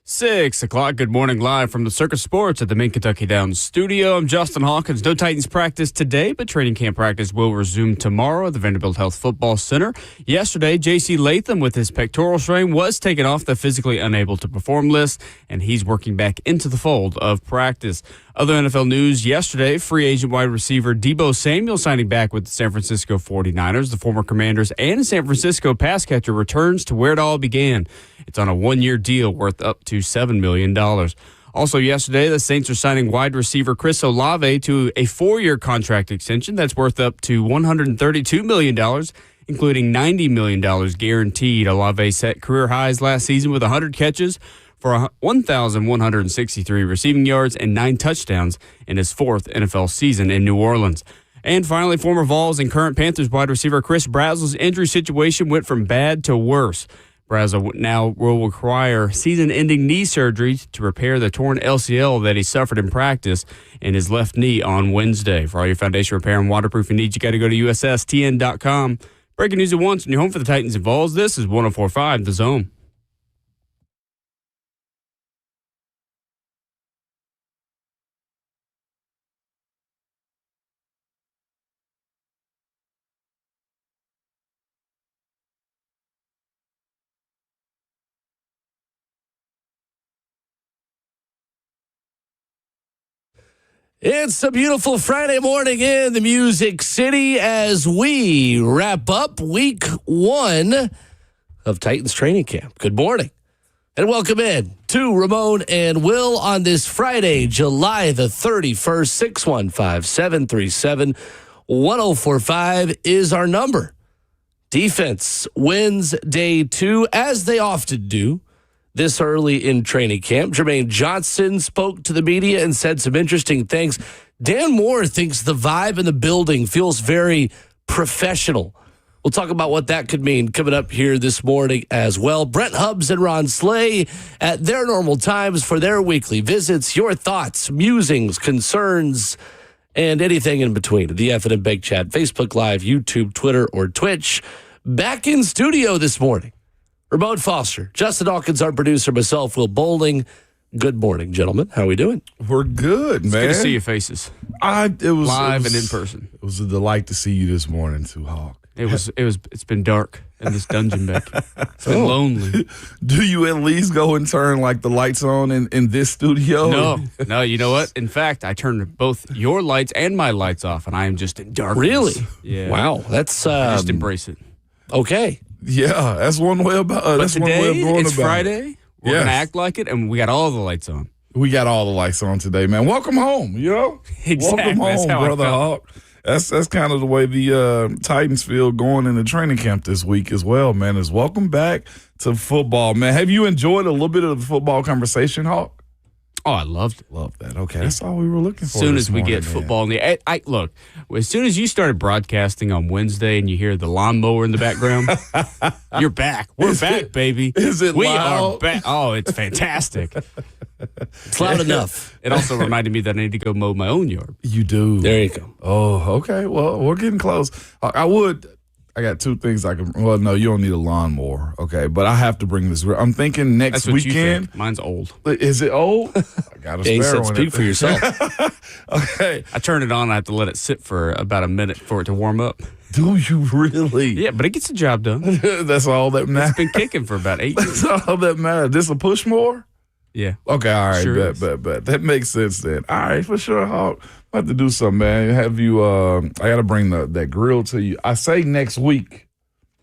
6 o'clock. Good morning, live from the Circus Sports at the Main Kentucky Downs studio. I'm Justin Hawkins. No Titans practice today, but training camp practice will resume tomorrow at the Vanderbilt Health Football Center. Yesterday, J.C. Latham with his pectoral strain was taken off the physically unable to perform list, and he's working back into the fold of practice. Other NFL news yesterday, free agent wide receiver Deebo Samuel signing back with the San Francisco 49ers. The former Commanders and San Francisco pass catcher returns to where it all began. It's on a one-year deal worth up to $7 million. Also yesterday, the Saints are signing wide receiver Chris Olave to a 4-year contract extension that's worth up to $132 million, including $90 million guaranteed. Olave set career highs last season with 100 catches for 1,163 receiving yards and 9 touchdowns in his 4th NFL season in New Orleans. And finally, former Vols and current Panthers wide receiver Chris Brazzell's injury situation went from bad to worse. Brazzell now will require season-ending knee surgery to repair the torn LCL that he suffered in practice in his left knee on Wednesday. For all your foundation repair and waterproofing needs, you got to go to USSTN.com. Breaking news at once, and you're home for the Titans and Vols. This is 104.5 The Zone. It's a beautiful Friday morning in the Music City as we wrap up week 1 of Titans training camp. Good morning and welcome in to Ramon and Will on this Friday, July the 31st. 615-737-1045 is our number. Defense wins day 2 as they often do. This early in training camp, Jermaine Johnson spoke to the media and said some interesting things. Dan Moore thinks the vibe in the building feels very professional. We'll talk about what that could mean coming up here this morning as well. Brent Hubbs and Ron Slay at their normal times for their weekly visits. Your thoughts, musings, concerns, and anything in between. The F and Big Chat, Facebook Live, YouTube, Twitter, or Twitch. Back in studio this morning, Ramon Foster, Justin Hawkins, our producer, myself, Will Bowling. Good morning, gentlemen. How are we doing? We're good, man. Good to see your faces. It was live and in person. It was a delight to see you this morning, too, Hawk. It's been dark in this dungeon back here. It's been lonely. Do you at least go and turn like the lights on in this studio? No. You know what? In fact, I turned both your lights and my lights off, and I am just in darkness. Really? Yeah. Wow. That's just embrace it. Okay. Yeah, that's one way about it. But today, it's Friday. We're going to act like it, and we got all the lights on. We got all the lights on today, man. Welcome home, you know? Exactly. Welcome home, Brother Hawk. That's kind of the way the Titans feel going into training camp this week as well, man, is welcome back to football, man. Have you enjoyed a little bit of the football conversation, Hawk? Oh, I loved it. Love that. Okay, that's all we were looking for. As soon as we get football in the look, as soon as you started broadcasting on Wednesday and you hear the lawnmower in the background, you're back. We're back, baby. Is it we loud? Are back. Oh, it's fantastic. It's loud enough. It also reminded me that I need to go mow my own yard. You do. There you go. Oh, okay. Well, we're getting close. I got 2 things I can. Well, no, you don't need a lawnmower, okay? But I have to bring this. I'm thinking next That's what weekend. You think. Mine's old. Is it old? I got a spare one. Speak for yourself. Okay. I turn it on. I have to let it sit for about a minute for it to warm up. Do you really? Yeah, but it gets the job done. That's all that matters. It's been kicking for about 8 years. That's all that matters. This a push more? Yeah. Okay, all right. Sure bet. That makes sense then. All right, for sure, Hawk. I have to do something, man. Have you? I got to bring that grill to you. I say next week.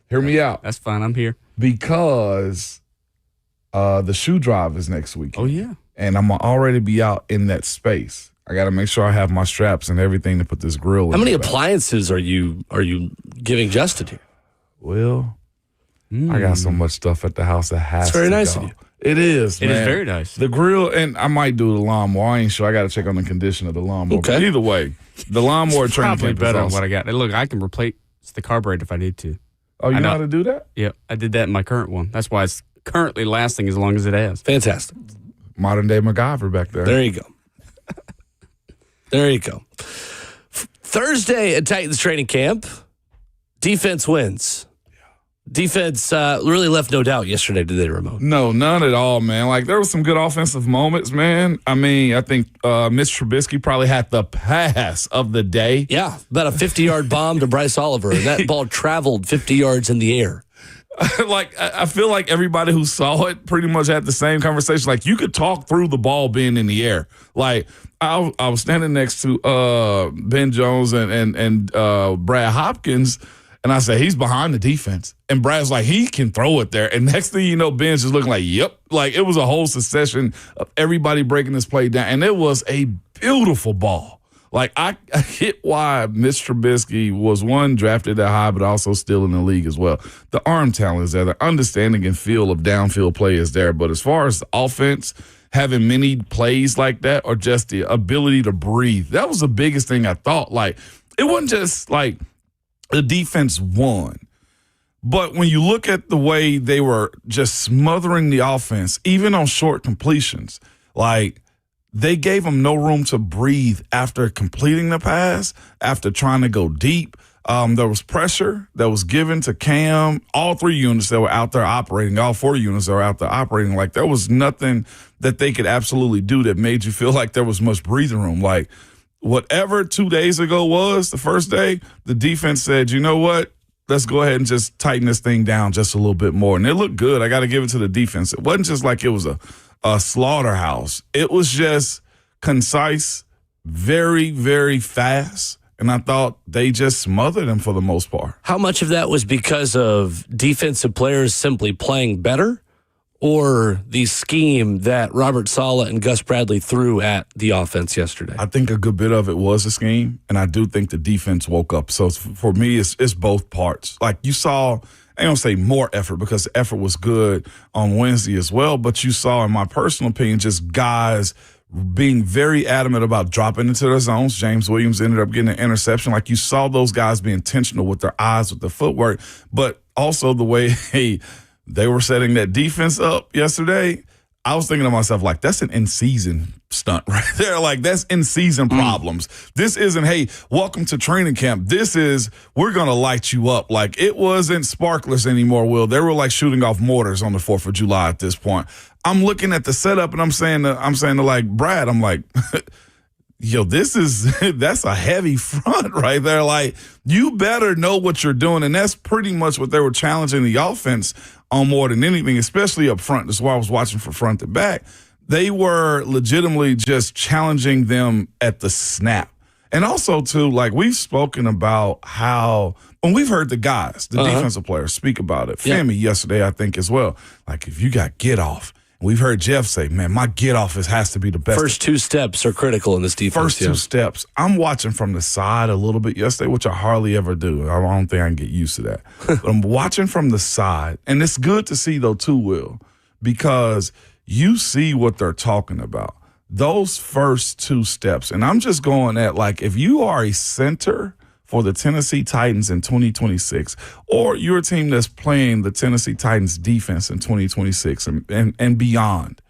Hear me out. That's fine. I'm here. Because the shoe drive is next week. Oh, yeah. And I'm going to already be out in that space. I got to make sure I have my straps and everything to put this grill in. How many appliances are you giving Justin here? Well, I got so much stuff at the house that has to go. It's very nice of you. It is, man. It is very nice. The grill, and I might do the lawnmower. I ain't sure. I got to check on the condition of the lawnmower. Okay. But either way, the lawnmower training Probably camp is better than awesome. what I got. And look, I can replace the carburetor if I need to. Oh, you I know know. how to do that? Yeah, I did that in my current one. That's why it's currently lasting as long as it has. Fantastic. Modern day MacGyver back there. There you go. There you go. Thursday at Titans training camp, defense wins. Defense really left no doubt yesterday, did they, Ramon? No, none at all, man. Like, there was some good offensive moments, man. I mean, I think Mitch Trubisky probably had the pass of the day. Yeah, about a 50-yard bomb to Bryce Oliver, and that ball traveled 50 yards in the air. Like, I feel like everybody who saw it pretty much had the same conversation. Like, you could talk through the ball being in the air. Like, I was standing next to Ben Jones and Brad Hopkins, and I said, he's behind the defense. And Brad's like, he can throw it there. And next thing you know, Ben's just looking like, yep. Like, it was a whole succession of everybody breaking this play down. And it was a beautiful ball. Like, I get why Mitch Trubisky was, one, drafted that high, but also still in the league as well. The arm talent is there. The understanding and feel of downfield play is there. But as far as the offense, having many plays like that, or just the ability to breathe, that was the biggest thing I thought. Like, it wasn't just like the defense won. But when you look at the way they were just smothering the offense, even on short completions, like, they gave them no room to breathe after completing the pass, after trying to go deep. There was pressure that was given to Cam. All 3 units that were out there operating, all 4 units that were out there operating, like, there was nothing that they could absolutely do that made you feel like there was much breathing room. Like, whatever 2 days ago was, the first day, the defense said, you know what? Let's go ahead and just tighten this thing down just a little bit more. And it looked good. I got to give it to the defense. It wasn't just like it was a slaughterhouse. It was just concise, very, very fast. And I thought they just smothered them for the most part. How much of that was because of defensive players simply playing better, or the scheme that Robert Saleh and Gus Bradley threw at the offense yesterday? I think a good bit of it was a scheme, and I do think the defense woke up. So for me, it's both parts. Like, you saw, I don't say more effort, because the effort was good on Wednesday as well, but you saw, in my personal opinion, just guys being very adamant about dropping into their zones. James Williams ended up getting an interception. Like, you saw those guys be intentional with their eyes, with their footwork, but also the way they were setting that defense up yesterday. I was thinking to myself, like, that's an in-season stunt right there. Like, that's in-season problems. This isn't, hey, welcome to training camp. This is, we're going to light you up. Like, it wasn't sparklers anymore, Will. They were like shooting off mortars on the 4th of July at this point. I'm looking at the setup, and I'm saying to like Brad, I'm like, yo, that's a heavy front right there. Like, you better know what you're doing. And that's pretty much what they were challenging the offense on more than anything, especially up front. That's why I was watching from front to back. They were legitimately just challenging them at the snap. And also, too, like, we've spoken about how, when we've heard the guys, the defensive players, speak about it. Femi yesterday, I think, as well. Like, if you got get off, we've heard Jeff say, man, my get off has to be the best. First 2 steps are critical in this defense. First 2 steps. I'm watching from the side a little bit yesterday, which I hardly ever do. I don't think I can get used to that. But I'm watching from the side. And it's good to see, though, too, Will, because you see what they're talking about. Those first 2 steps. And I'm just going at, like, if you are a center for the Tennessee Titans in 2026, or you're a team that's playing the Tennessee Titans defense in 2026 and beyond,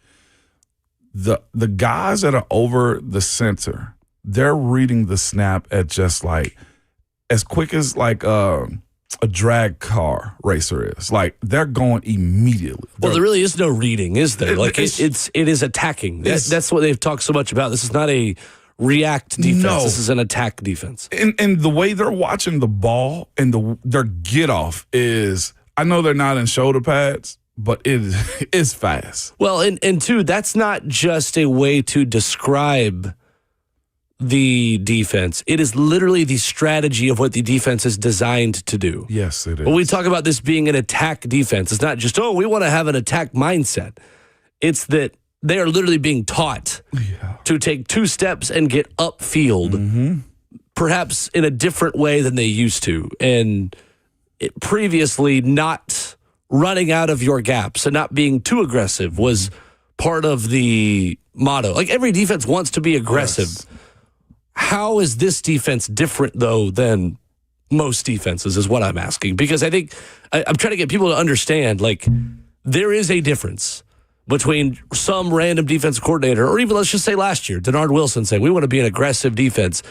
the guys that are over the center, they're reading the snap at just like as quick as like a drag car racer is. Like, they're going immediately. Well, there really is no reading, is there? Like, it is attacking. That's what they've talked so much about. This is not a react defense. No. This is an attack defense. And the way they're watching the ball and their get off is, I know they're not in shoulder pads, but it is fast. Well, and two, that's not just a way to describe the defense. It is literally the strategy of what the defense is designed to do. Yes, it is. When we talk about this being an attack defense, it's not just, we want to have an attack mindset. It's that they are literally being taught to take 2 steps and get upfield, perhaps in a different way than they used to. And previously, not running out of your gaps and not being too aggressive was part of the motto. Like, every defense wants to be aggressive. Yes. How is this defense different, though, than most defenses is what I'm asking. Because I think I'm trying to get people to understand, like, there is a difference between some random defensive coordinator, or even let's just say last year, Denard Wilson saying, we want to be an aggressive defense,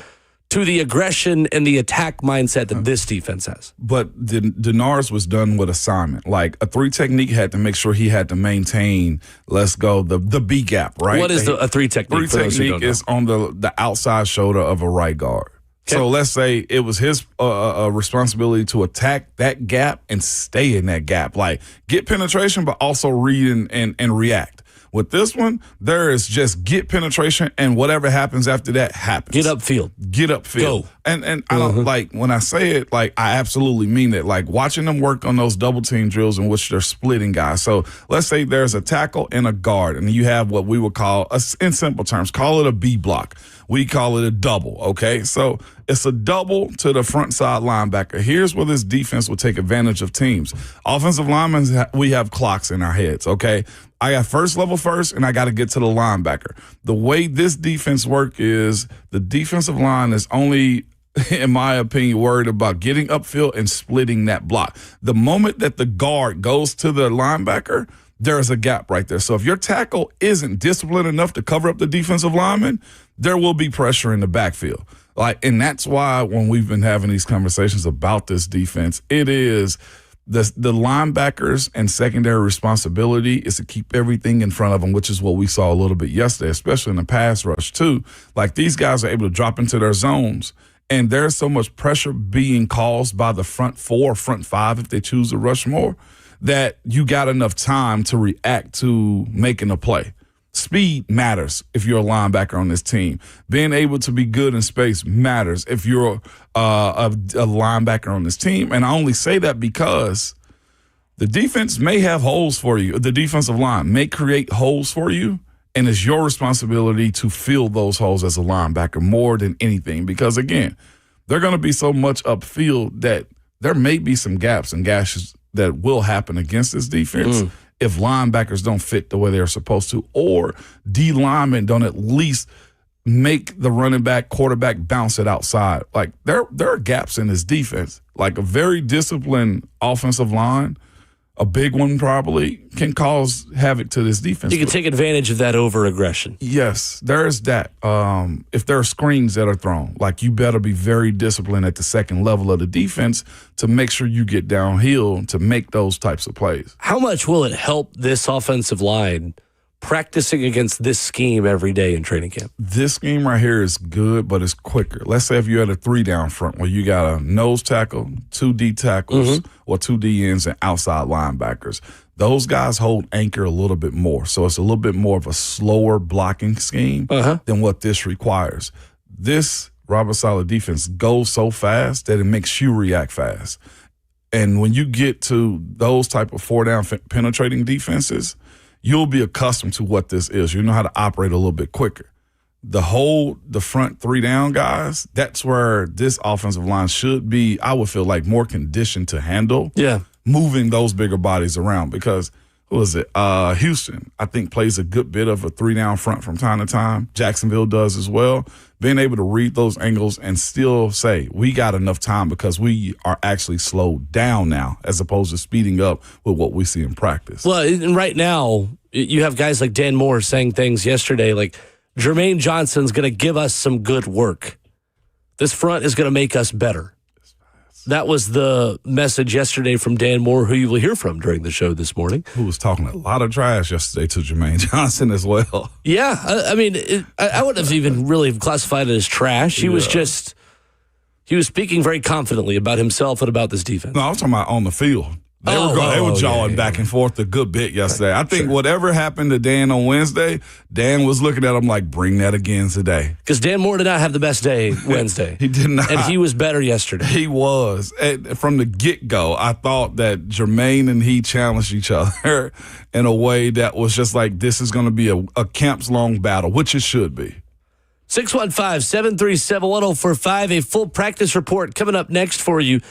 to the aggression and the attack mindset that this defense has. But Denars was done with assignment. Like a 3 technique had to make sure he had to maintain, let's go, the B gap, right? What is a 3 technique? 3 technique is on the outside shoulder of a right guard. Okay. So let's say it was his responsibility to attack that gap and stay in that gap. Like get penetration, but also read and react. With this one, there is just get penetration, and whatever happens after that happens. Get upfield. Get upfield. Go. And I don't like when I say it, like I absolutely mean it. Like watching them work on those double team drills in which they're splitting guys. So let's say there's a tackle and a guard, and you have what we would call, in simple terms, call it a B block. We call it a double, okay? So it's a double to the front side linebacker. Here's where this defense will take advantage of teams. Offensive linemen, we have clocks in our heads, okay? I got first level first, and I got to get to the linebacker. The way this defense works is the defensive line is only, in my opinion, worried about getting upfield and splitting that block. The moment that the guard goes to the linebacker, there's a gap right there. So if your tackle isn't disciplined enough to cover up the defensive lineman, there will be pressure in the backfield. And that's why when we've been having these conversations about this defense, it is the linebackers and secondary responsibility is to keep everything in front of them, which is what we saw a little bit yesterday, especially in the pass rush too. Like these guys are able to drop into their zones, and there's so much pressure being caused by the front 4 or front 5 if they choose to rush more, that you got enough time to react to making a play. Speed matters if you're a linebacker on this team. Being able to be good in space matters if you're a linebacker on this team. And I only say that because the defense may have holes for you. The defensive line may create holes for you, and it's your responsibility to fill those holes as a linebacker more than anything. Because, again, they're going to be so much upfield that there may be some gaps and gashes that will happen against this defense if linebackers don't fit the way they're supposed to, or D linemen don't at least make the running back, quarterback bounce it outside. Like there are gaps in this defense. Like a very disciplined offensive line, a big one probably, can cause havoc to this defense. You can take advantage of that over aggression. Yes, there is that. If there are screens that are thrown, like you better be very disciplined at the second level of the defense to make sure you get downhill to make those types of plays. How much will it help this offensive line practicing against this scheme every day in training camp? This scheme right here is good, but it's quicker. Let's say if you had a 3 down front where you got a nose tackle, 2 D tackles, or 2 D ends and outside linebackers. Those guys hold anchor a little bit more. So it's a little bit more of a slower blocking scheme than what this requires. This Robert Saleh defense goes so fast that it makes you react fast. And when you get to those type of 4 down penetrating defenses, you'll be accustomed to what this is. You know how to operate a little bit quicker. The front 3 down guys, that's where this offensive line should be, I would feel like, more conditioned to handle moving those bigger bodies around. Because, who is it? Houston, I think, plays a good bit of a 3 down front from time to time. Jacksonville does as well. Being able to read those angles and still say, we got enough time because we are actually slowed down now as opposed to speeding up with what we see in practice. Well, and right now, you have guys like Dan Moore saying things yesterday like, Jermaine Johnson's going to give us some good work. This front is going to make us better. That was the message yesterday from Dan Moore, who you will hear from during the show this morning. Who was talking a lot of trash yesterday to Jermaine Johnson as well. Yeah, I mean, I wouldn't have even really classified it as trash. He was speaking very confidently about himself and about this defense. No, I was talking about on the field. They were jawing back and forth a good bit yesterday. I think whatever happened to Dan on Wednesday, Dan was looking at him like, bring that again today. Because Dan Moore did not have the best day Wednesday. He did not. And he was better yesterday. He was. From the get-go, I thought that Jermaine and he challenged each other in a way that was just like, this is going to be a camps-long battle, which it should be. 615-737-1045, a full practice report coming up next for you.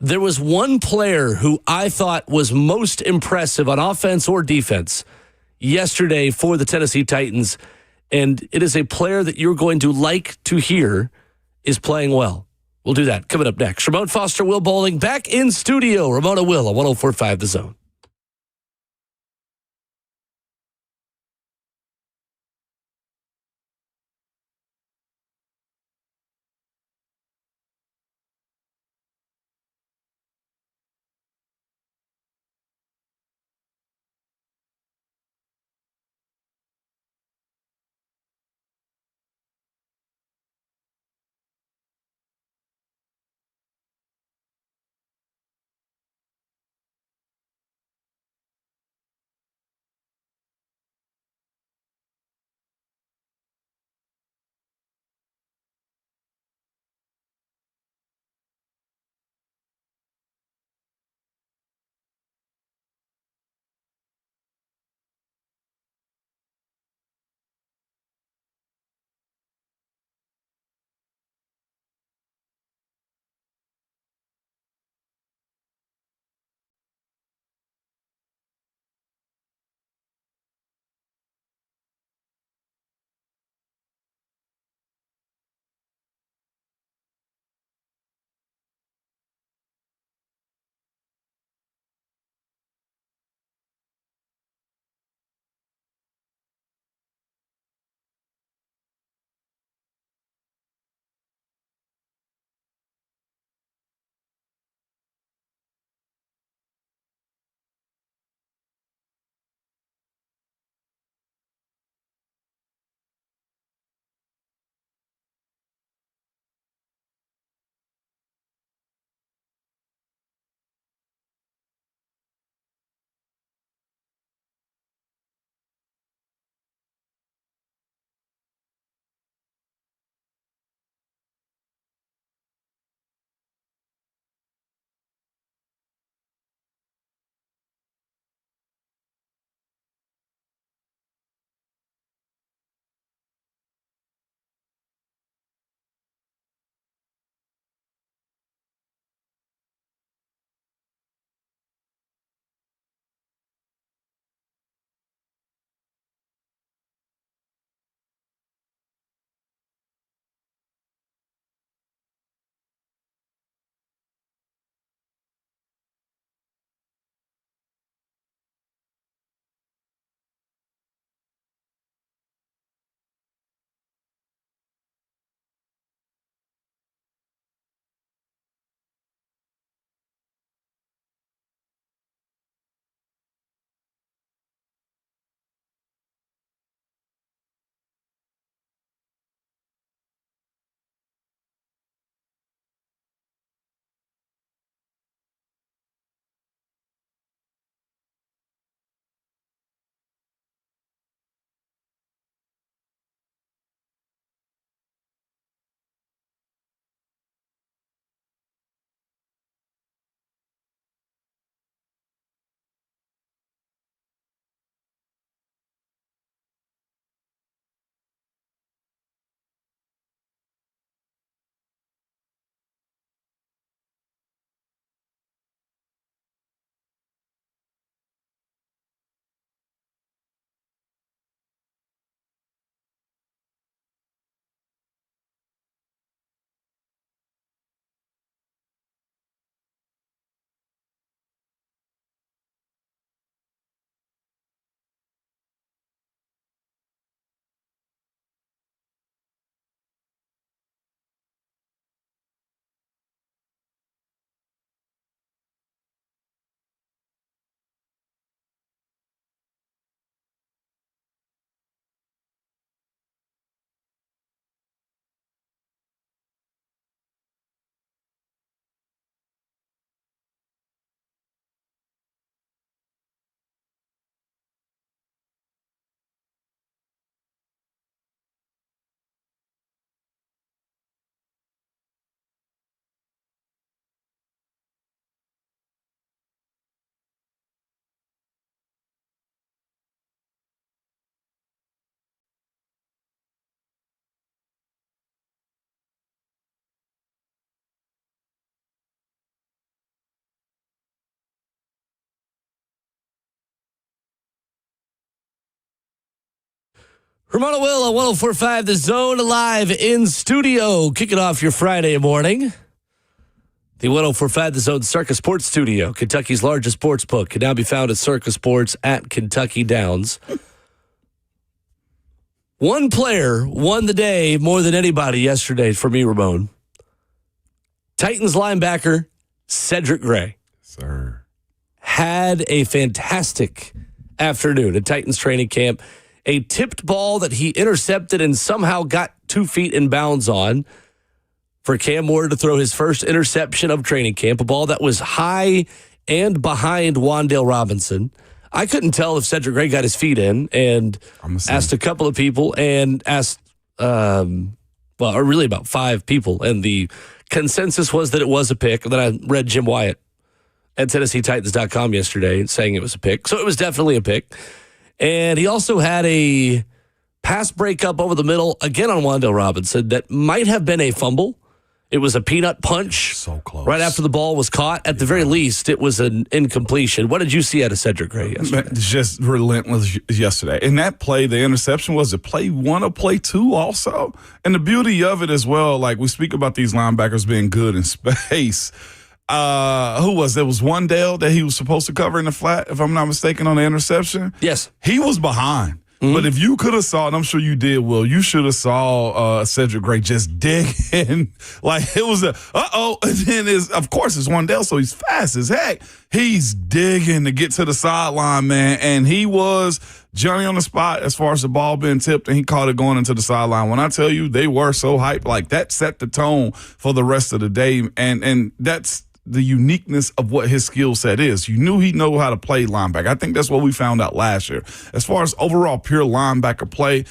There was one player who I thought was most impressive on offense or defense yesterday for the Tennessee Titans, and it is a player that you're going to like to hear is playing well. We'll do that coming up next. Ramon Foster, Will Bowling, back in studio. Ramon Will, 104.5 The Zone. Ramon Will on 104.5 The Zone, live in studio, kicking off your Friday morning. The 104.5 The Zone Circus Sports Studio, Kentucky's largest sports book, can now be found at Circus Sports at Kentucky Downs. One player won the day more than anybody yesterday for me, Ramon. Titans linebacker Cedric Gray. Sir. Had a fantastic afternoon at Titans training camp. A tipped ball that he intercepted and somehow got 2 feet in bounds on for Cam Ward to throw his first interception of training camp, a ball that was high and behind Wan'Dale Robinson. I couldn't tell if Cedric Gray got his feet in, and asked a couple of people and asked, or really about 5 people, and the consensus was that it was a pick. And then I read Jim Wyatt at TennesseeTitans.com yesterday saying it was a pick. So it was definitely a pick. And he also had a pass breakup over the middle, again on Wan'Dale Robinson, that might have been a fumble. It was a peanut punch. So close. Right after the ball was caught. At the very least, it was an incompletion. What did you see out of Cedric Gray yesterday? Just relentless yesterday. And that play, the interception, was it play 1 or play 2 also? And the beauty of it as well, like we speak about these linebackers being good in space. Who was it? It was Wan'Dale that he was supposed to cover in the flat, if I'm not mistaken, on the interception. Yes. He was behind. Mm-hmm. But if you could have saw, and I'm sure you did, Will, you should have saw Cedric Gray just digging. Like, it was and then of course it's Wan'Dale, so he's fast as heck. He's digging to get to the sideline, man, and he was Johnny on the spot as far as the ball being tipped, and he caught it going into the sideline. When I tell you, they were so hyped. Like, that set the tone for the rest of the day, and that's the uniqueness of what his skill set is. You knew he know how to play linebacker. I think that's what we found out last year. As far as overall pure linebacker play,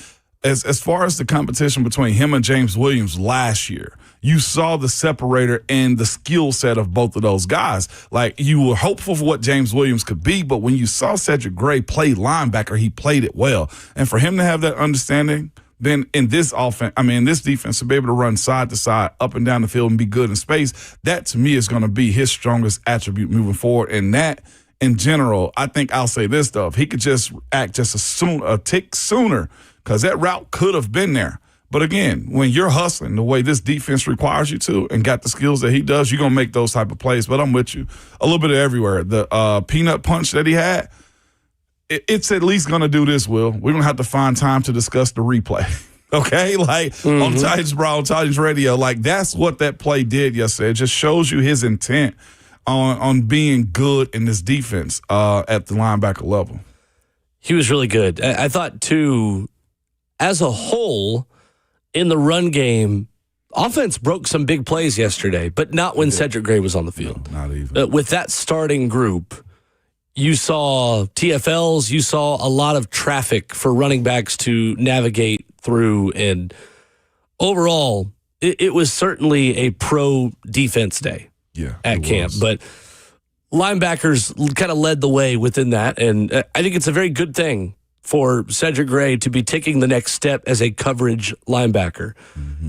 as far as the competition between him and James Williams last year, you saw the separator and the skill set of both of those guys. Like, you were hopeful for what James Williams could be, but when you saw Cedric Gray play linebacker, he played it well. And for him to have that understanding, then in this defense, to be able to run side to side, up and down the field and be good in space, that to me is going to be his strongest attribute moving forward. And that, in general, I think I'll say this, though. If he could just act just a tick sooner, because that route could have been there. But again, when you're hustling the way this defense requires you to and got the skills that he does, you're going to make those type of plays. But I'm with you. A little bit of everywhere. The peanut punch that he had, it's at least going to do this, Will. We're going to have to find time to discuss the replay. Okay? Like, on Titans Brawl, Titans Radio, like, that's what that play did yesterday. It just shows you his intent on being good in this defense at the linebacker level. He was really good. I thought, too, as a whole, in the run game, offense broke some big plays yesterday, but not when Cedric Gray was on the field. No, not even. With that starting group, you saw TFLs, you saw a lot of traffic for running backs to navigate through, and overall, it was certainly a pro defense day at camp. But linebackers kind of led the way within that, and I think it's a very good thing for Cedric Gray to be taking the next step as a coverage linebacker,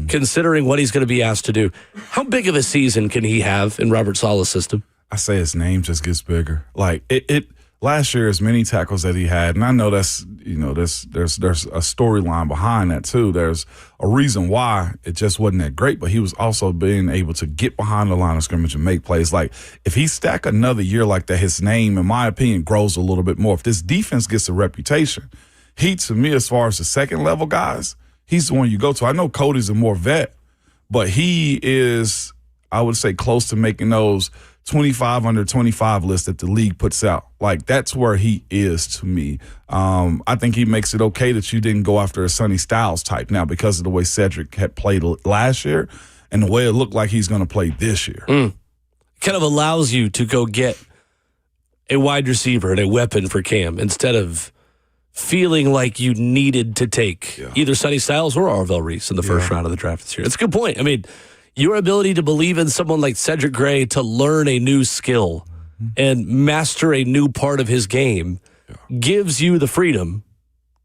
considering what he's going to be asked to do. How big of a season can he have in Robert Saleh's system? I say his name just gets bigger. Like, it last year, as many tackles that he had, and I know that's, there's a storyline behind that too. There's a reason why it just wasn't that great, but he was also being able to get behind the line of scrimmage and make plays. Like, if he stack another year like that, his name, in my opinion, grows a little bit more. If this defense gets a reputation, he, to me, as far as the second level guys, he's the one you go to. I know Cody's a more vet, but he is, I would say, close to making those 25 under 25 list that the league puts out. Like, that's where he is to me. I think he makes it okay that you didn't go after a Sonny Styles type now because of the way Cedric had played last year and the way it looked like he's going to play this year. Kind of allows you to go get a wide receiver and a weapon for Cam instead of feeling like you needed to take either Sonny Styles or Arvell Reese in the first round of the draft this year. It's a good point. I mean, your ability to believe in someone like Cedric Gray to learn a new skill and master a new part of his game gives you the freedom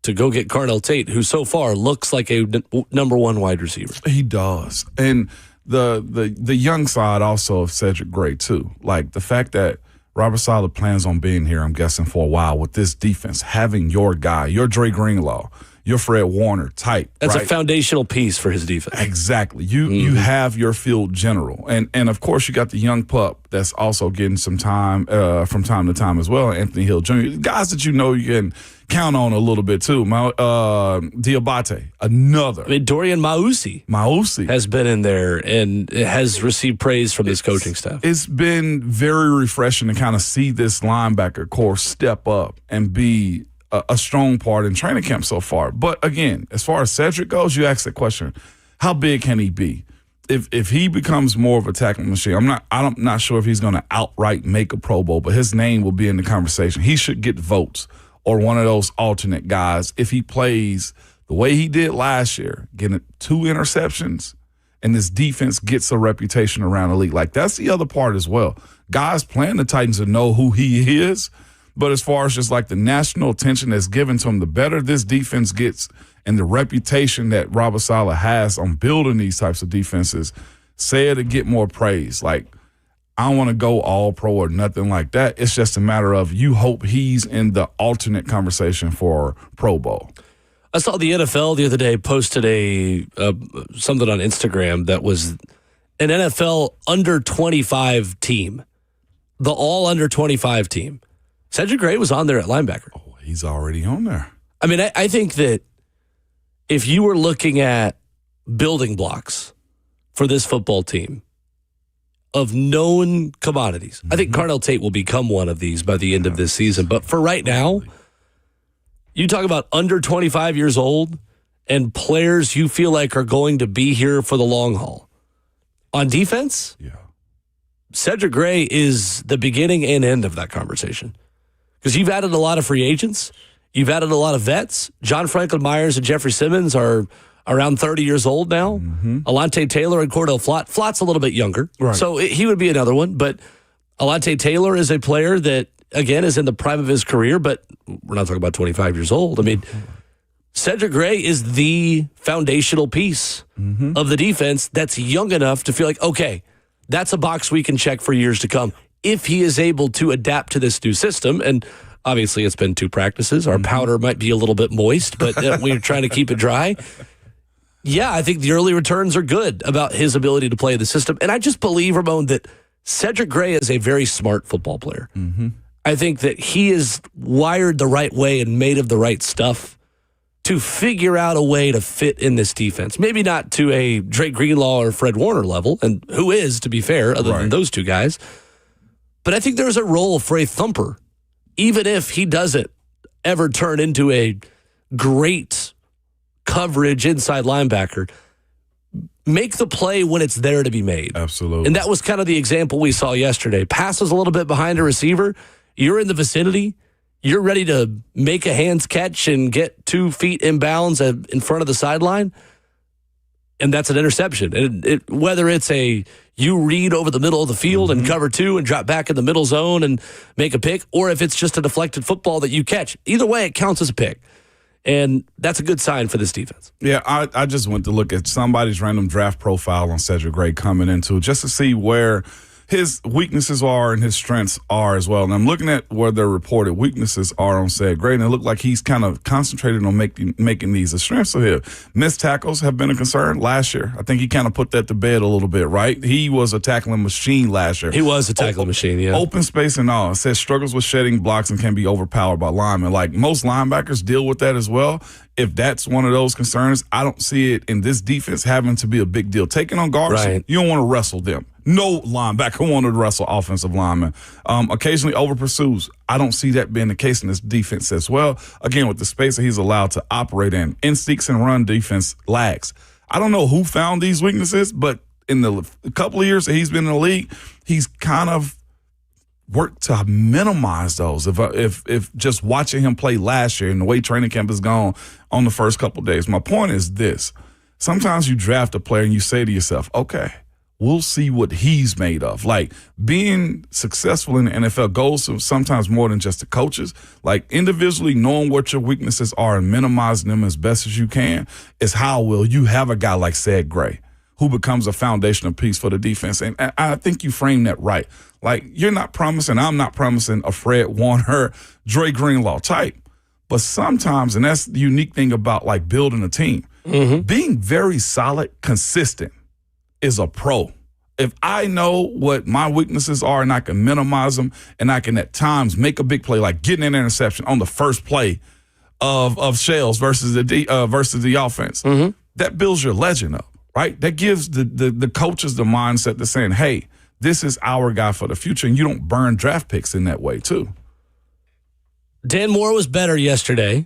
to go get Carnell Tate, who so far looks like a number one wide receiver. He does. And the young side also of Cedric Gray, too. Like, the fact that Robert Saleh plans on being here, I'm guessing, for a while with this defense, having your guy, your Dre Greenlaw, your Fred Warner type. That's right? a foundational piece for his defense. Exactly. You have your field general. And of course, you got the young pup that's also getting some time from time to time as well, Anthony Hill Jr. Guys that you can count on a little bit too. Diabate, another. I mean, Dorian Mausi has been in there and has received praise from this coaching staff. It's been very refreshing to kind of see this linebacker core step up and be a strong part in training camp so far. But again, as far as Cedric goes, you ask the question, how big can he be? If he becomes more of a tackling machine, I'm not sure if he's going to outright make a Pro Bowl, but his name will be in the conversation. He should get votes or one of those alternate guys if he plays the way he did last year, getting 2 interceptions, and this defense gets a reputation around the league. Like, that's the other part as well. Guys playing the Titans to know who he is, but as far as just like the national attention that's given to him, the better this defense gets and the reputation that Robert Saleh has on building these types of defenses, say to get more praise. Like, I don't want to go all pro or nothing like that. It's just a matter of you hope he's in the alternate conversation for Pro Bowl. I saw the NFL the other day posted something on Instagram that was an NFL under 25 team, the all under 25 team. Cedric Gray was on there at linebacker. Oh, he's already on there. I mean, I think that if you were looking at building blocks for this football team of known commodities, I think Carnell Tate will become one of these by the end of this season. But for right now, you talk about under 25 years old and players you feel like are going to be here for the long haul. On defense, Cedric Gray is the beginning and end of that conversation. Because you've added a lot of free agents. You've added a lot of vets. John Franklin Myers and Jeffrey Simmons are around 30 years old now. Alante Taylor and Cordell Flott. Flott's a little bit younger, so he would be another one. But Alante Taylor is a player that, again, is in the prime of his career, but we're not talking about 25 years old. I mean, Cedric Gray is the foundational piece of the defense that's young enough to feel like, okay, that's a box we can check for years to come if he is able to adapt to this new system. And obviously it's been 2 practices. Our powder might be a little bit moist, but we're trying to keep it dry. Yeah, I think the early returns are good about his ability to play the system. And I just believe, Ramon, that Cedric Gray is a very smart football player. I think that he is wired the right way and made of the right stuff to figure out a way to fit in this defense. Maybe not to a Drake Greenlaw or Fred Warner level, and who is, to be fair, other than those 2 guys. But I think there's a role for a thumper, even if he doesn't ever turn into a great coverage inside linebacker. Make the play when it's there to be made. Absolutely. And that was kind of the example we saw yesterday. Passes a little bit behind a receiver. You're in the vicinity. You're ready to make a hands catch and get 2 feet in bounds in front of the sideline. And that's an interception. And whether it's you read over the middle of the field and cover 2 and drop back in the middle zone and make a pick, or if it's just a deflected football that you catch. Either way, it counts as a pick. And that's a good sign for this defense. Yeah, I just went to look at somebody's random draft profile on Cedric Gray coming into just to see where his weaknesses are and his strengths are as well. And I'm looking at where their reported weaknesses are on Cedric Gray, and it looked like he's kind of concentrated on making these a strength. So here, missed tackles have been a concern last year. I think he kind of put that to bed a little bit, right? He was a tackling machine last year. He was a tackling machine, yeah. Open space and all. It says struggles with shedding blocks and can be overpowered by linemen. Like, most linebackers deal with that as well. If that's one of those concerns, I don't see it in this defense having to be a big deal. Taking on guards, you don't want to wrestle them. No linebacker wanted to wrestle offensive linemen. Occasionally over pursues. I don't see that being the case in this defense as well. Again, with the space that he's allowed to operate in. Instincts and run defense lags. I don't know who found these weaknesses, but in the couple of years that he's been in the league, he's kind of worked to minimize those. If just watching him play last year and the way training camp has gone on the first couple of days, my point is this. Sometimes you draft a player and you say to yourself, okay, we'll see what he's made of. Like, being successful in the NFL goes to sometimes more than just the coaches. Like, individually knowing what your weaknesses are and minimizing them as best as you can is how will you have a guy like Ced Gray who becomes a foundational piece for the defense. And I think you framed that right. Like, you're not promising, I'm not promising a Fred Warner, Dre Greenlaw type. But sometimes, and that's the unique thing about like building a team, being very solid, consistent is a pro. If I know what my weaknesses are and I can minimize them and I can at times make a big play, like getting an interception on the first play of Shells versus the offense, that builds your legend up, right? That gives the coaches the mindset to saying, hey, this is our guy for the future, and you don't burn draft picks in that way too. Dan Moore was better yesterday.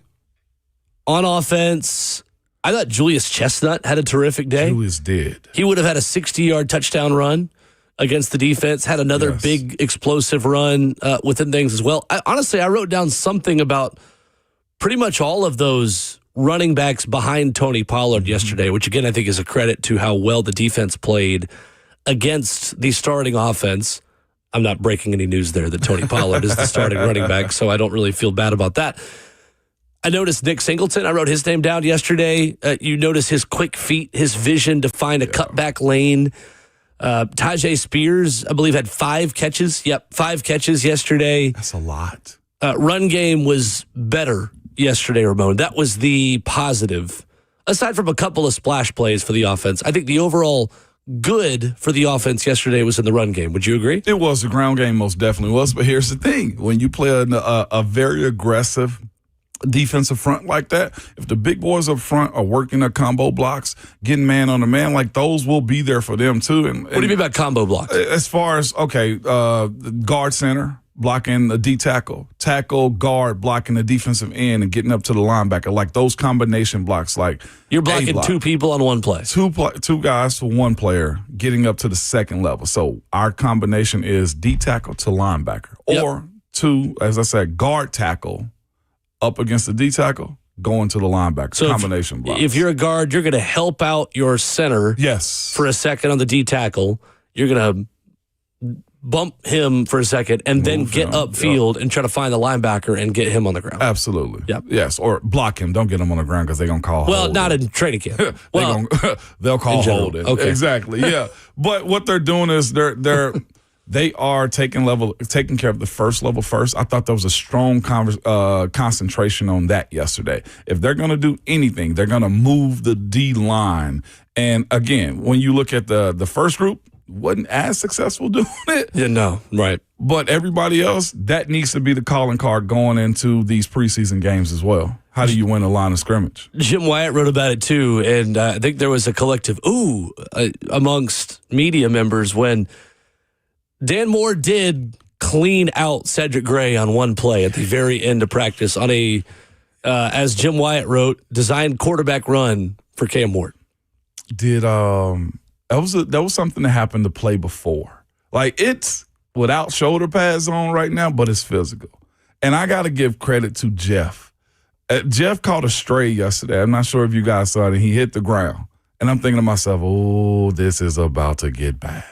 On offense, I thought Julius Chestnut had a terrific day. Julius did. He would have had a 60-yard touchdown run against the defense, had another big explosive run within things as well. Honestly, I wrote down something about pretty much all of those running backs behind Tony Pollard yesterday, which again I think is a credit to how well the defense played against the starting offense. I'm not breaking any news there that Tony Pollard is the starting running back, so I don't really feel bad about that. I noticed Nick Singleton. I wrote his name down yesterday. You notice his quick feet, his vision to find a cutback lane. Tajay Spears, I believe, had 5 catches. 5 catches yesterday. That's a lot. Run game was better yesterday, Ramon. That was the positive. Aside from a couple of splash plays for the offense, I think the overall good for the offense yesterday was in the run game. Would you agree? It was. The ground game most definitely was. But here's the thing. When you play a very aggressive defensive front like that, if the big boys up front are working their combo blocks, getting man on the man, like those will be there for them too. And what do you mean by combo blocks? As far as, guard center, blocking the D tackle, guard, blocking the defensive end and getting up to the linebacker, like those combination blocks. Like you're blocking 2 people on one play. Two guys for one player getting up to the second level. So our combination is D tackle to linebacker, or 2, as I said, guard tackle up against the D tackle, going to the linebacker. So combination blocks. If you're a guard, you're going to help out your center for a second on the D tackle. You're going to bump him for a second and then get upfield and try to find the linebacker and get him on the ground. Absolutely. Yep. Yes, or block him. Don't get him on the ground because they're going to call hold. Not in training camp. They'll call hold it. Okay. Exactly, yeah. But what they're doing is they are taking care of the first level first. I thought there was a strong concentration on that yesterday. If they're going to do anything, they're going to move the D line. And again, when you look at the first group, wasn't as successful doing it. Yeah, no, right. But everybody else, that needs to be the calling card going into these preseason games as well. How do you win a line of scrimmage? Jim Wyatt wrote about it too, and I think there was a collective amongst media members when Dan Moore did clean out Cedric Gray on one play at the very end of practice on a, as Jim Wyatt wrote, designed quarterback run for Cam Ward. That was something that happened to play before. Like, it's without shoulder pads on right now, but it's physical. And I got to give credit to Jeff. Jeff caught a stray yesterday. I'm not sure if you guys saw it. He hit the ground. And I'm thinking to myself, oh, this is about to get bad.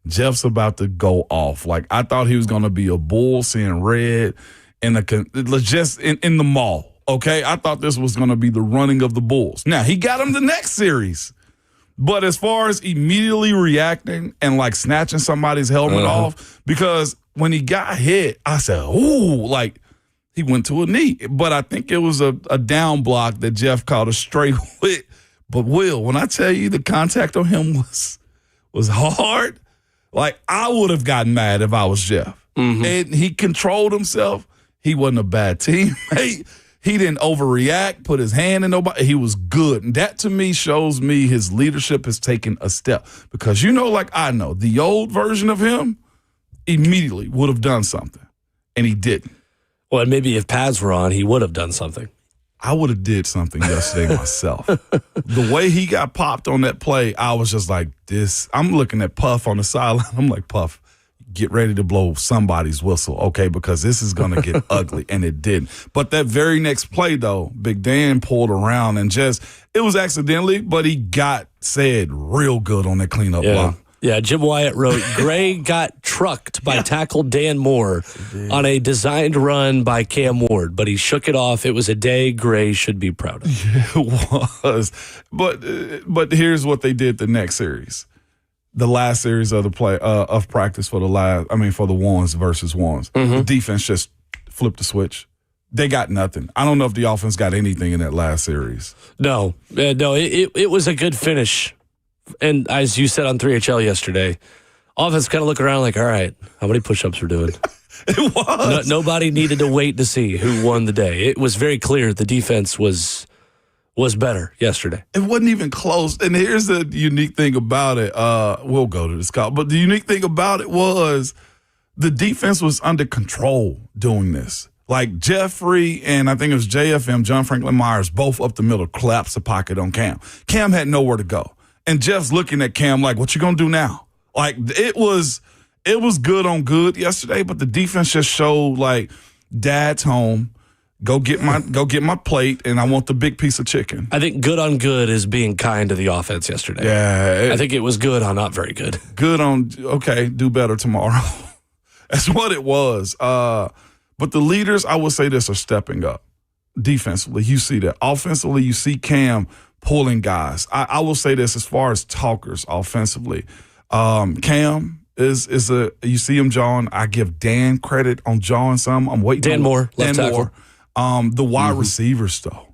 Jeff's about to go off. Like, I thought he was going to be a bull seeing red in the mall, okay? I thought this was going to be the running of the bulls. Now, he got him the next series. But as far as immediately reacting and, like, snatching somebody's helmet off, because when he got hit, I said, ooh, like, he went to a knee. But I think it was a down block that Jeff caught a straight with. But, Will, when I tell you the contact on him was hard, like, I would have gotten mad if I was Jeff. And he controlled himself. He wasn't a bad teammate. He didn't overreact, put his hand in nobody. He was good. And that, to me, shows me his leadership has taken a step. Because, like I know, the old version of him immediately would have done something. And he didn't. Well, and maybe if pads were on, he would have done something. I would have did something yesterday myself. The way he got popped on that play, I was just like, this. I'm looking at Puff on the sideline. I'm like, Puff, get ready to blow somebody's whistle, okay, because this is going to get ugly, and it didn't. But that very next play, though, Big Dan pulled around and it was accidentally, but he got said real good on that cleanup block. Yeah, Jim Wyatt wrote, Gray got trucked by tackle Dan Moore on a designed run by Cam Ward, but he shook it off. It was a day Gray should be proud of. Yeah, it was. But here's what they did the next series. The last series of the practice for the ones versus ones. The defense just flipped the switch. they got nothing. I don't know if the offense got anything in that last series. No. It was a good finish. And as you said on 3HL yesterday, offense kind of look around like, all right, how many push-ups we're doing? It was. Nobody needed to wait to see who won the day. It was very clear the defense was better yesterday. It wasn't even close. And here's the unique thing about it. We'll go to this call. But the unique thing about it was the defense was under control doing this. Like Jeffrey and I think it was JFM, John Franklin Myers, both up the middle, collapsed the pocket on Cam. Cam had nowhere to go. And Jeff's looking at Cam like, what you going to do now? Like, it was good on good yesterday, but the defense just showed like, Dad's home. Go get my plate, and I want the big piece of chicken. I think good on good is being kind to the offense yesterday. Yeah. I think it was good on not very good. Good on, okay, do better tomorrow. That's what it was. But the leaders, I would say this, are stepping up. Defensively, you see that. Offensively, you see Cam pulling guys. I will say this as far as talkers offensively. Cam is you see him jawing. I give Dan credit on jawing some. I'm waiting. Dan Moore, left tackle. The wide receivers though